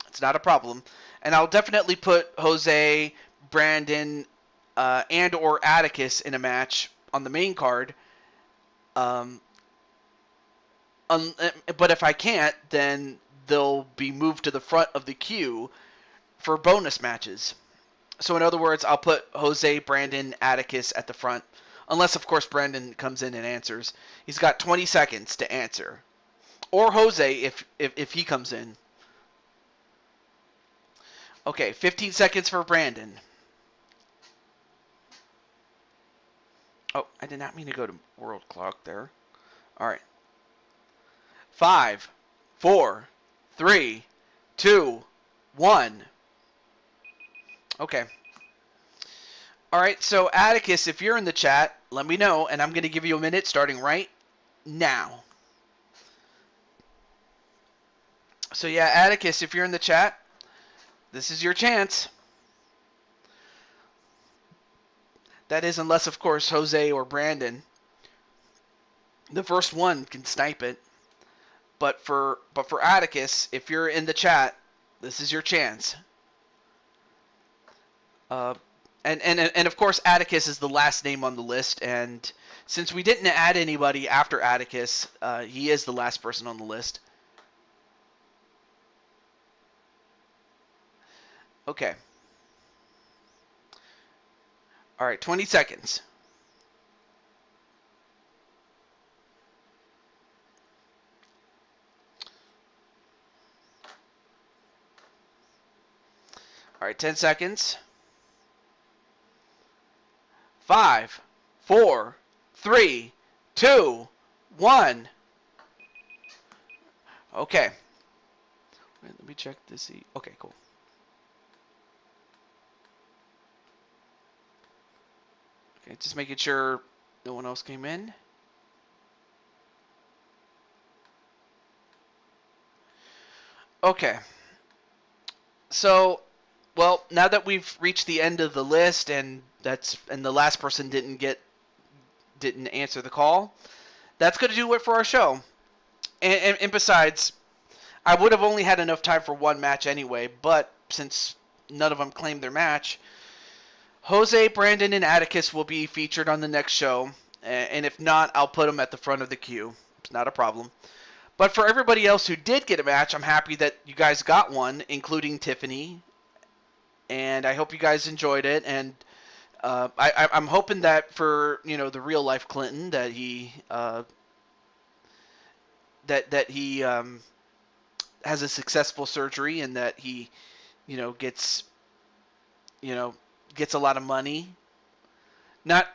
It's not a problem. And I'll definitely put Jose, Brandon, and or Atticus in a match on the main card. But if I can't, then they'll be moved to the front of the queue for bonus matches. So in other words, I'll put Jose, Brandon, Atticus at the front. Unless, of course, Brandon comes in and answers. He's got 20 seconds to answer. Or Jose if he comes in. Okay, 15 seconds for Brandon. Oh, I did not mean to go to world clock there. All right. 5, 4, 3, 2, 1. Okay. All right, so Atticus, if you're in the chat, let me know, and I'm going to give you a minute starting right now. So yeah, Atticus, if you're in the chat, this is your chance. That is, unless, of course, Jose or Brandon, the first one, can snipe it. But for Atticus, if you're in the chat, this is your chance. And of course, Atticus is the last name on the list, and since we didn't add anybody after Atticus, he is the last person on the list. Okay. All right, 20 seconds. All right, 10 seconds. 5, 4, 3, 2, 1. Okay. Let me check to see. Okay, cool. Okay, just making sure no one else came in. Okay. So, well, now that we've reached the end of the list and the last person didn't answer the call, that's going to do it for our show. And besides, I would have only had enough time for one match anyway, but since none of them claimed their match, Jose, Brandon, and Atticus will be featured on the next show, and if not, I'll put them at the front of the queue. It's not a problem. But for everybody else who did get a match, I'm happy that you guys got one, including Tiffany, and I hope you guys enjoyed it. And I'm hoping that for the real life Clinton that he has a successful surgery and that he gets gets a lot of money. Not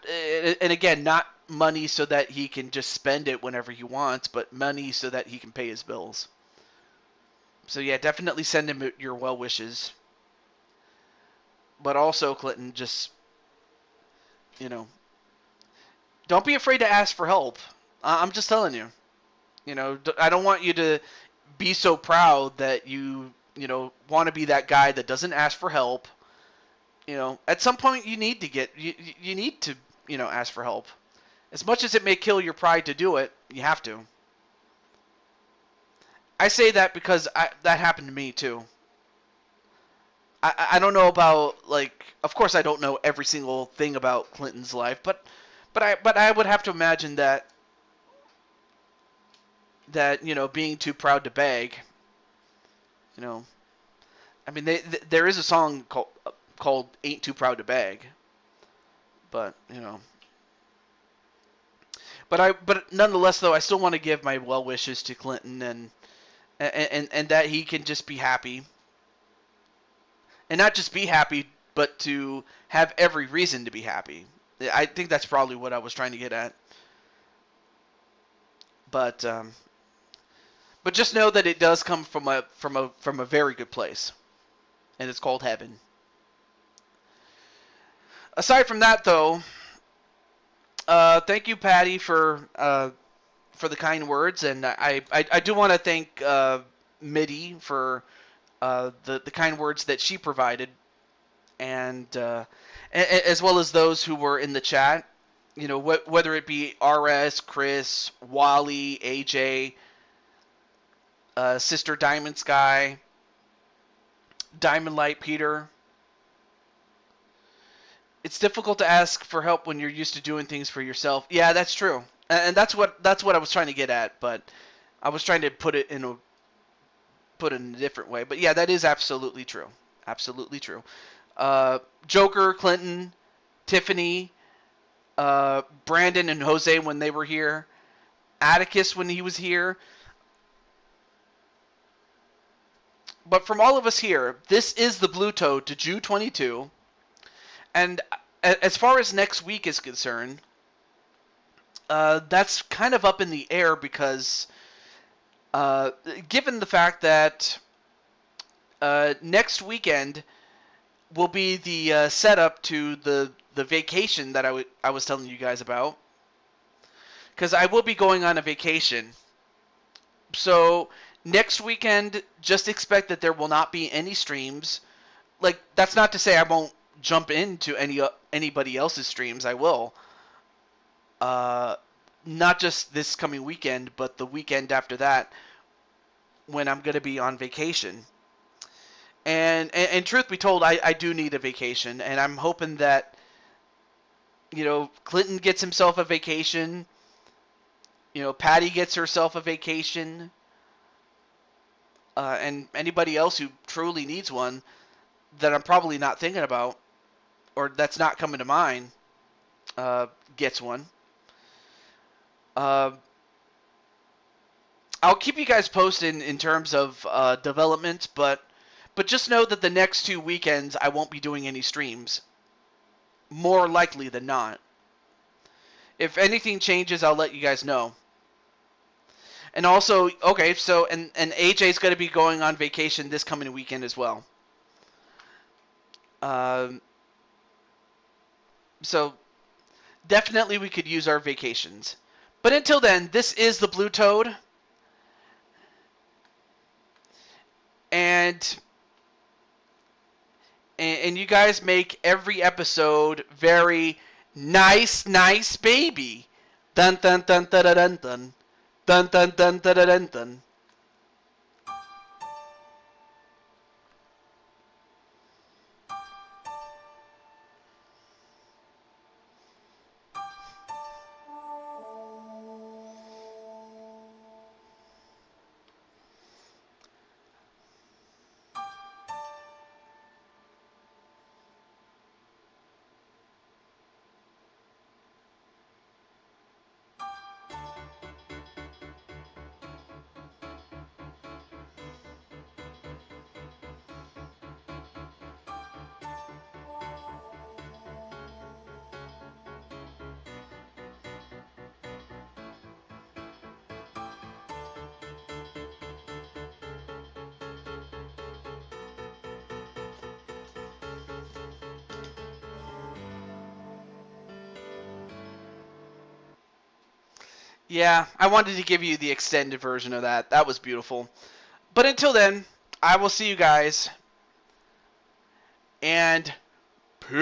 and again, not money so that he can just spend it whenever he wants, but money so that he can pay his bills. So yeah, definitely send him your well wishes. But also, Clinton, just don't be afraid to ask for help. I'm just telling you. I don't want you to be so proud that you want to be that guy that doesn't ask for help. At some point you need to ask for help. As much as it may kill your pride to do it, you have to. I say that because that happened to me too. I don't know about, of course I don't know every single thing about Clinton's life, but I would have to imagine that being too proud to beg, I mean there is a song called Ain't Too Proud to Beg, but but nonetheless though, I still want to give my well wishes to Clinton and that he can just be happy. And not just be happy, but to have every reason to be happy. I think that's probably what I was trying to get at. But just know that it does come from a very good place, and it's called heaven. Aside from that, though, thank you, Patty, for the kind words, and I do want to thank Mitty for the kind words that she provided, and as well as those who were in the chat. Whether it be RS, Chris, Wally, AJ, Sister Diamond Sky, Diamond Light Peter. It's difficult to ask for help when you're used to doing things for yourself. Yeah, that's true, and that's what I was trying to get at, but I was trying to put it in a different way. But yeah, that is absolutely true. Absolutely true. Joker, Clinton, Tiffany, Brandon and Jose when they were here, Atticus when he was here. But from all of us here, this is the Blue Toad to Jew 22. And as far as next week is concerned, that's kind of up in the air because given the fact that next weekend will be the setup to the vacation that I was telling you guys about. Because I will be going on a vacation. So next weekend, just expect that there will not be any streams. That's not to say I won't jump into anybody else's streams. I will. Not just this coming weekend, but the weekend after that when I'm going to be on vacation. And truth be told, I do need a vacation, and I'm hoping that, Clinton gets himself a vacation. Patty gets herself a vacation. And anybody else who truly needs one that I'm probably not thinking about, or that's not coming to mind, gets one. I'll keep you guys posted in terms of development, but just know that the next 2 weekends I won't be doing any streams. More likely than not. If anything changes, I'll let you guys know. And also, okay, so and AJ's going to be going on vacation this coming weekend as well. So definitely we could use our vacations. But until then, this is the Blue Toad. And you guys make every episode very nice, baby. Dun dun dun dun dun dun dun. Dun dun dun dun dun dun dun. Yeah, I wanted to give you the extended version of that. That was beautiful. But until then, I will see you guys. And peace!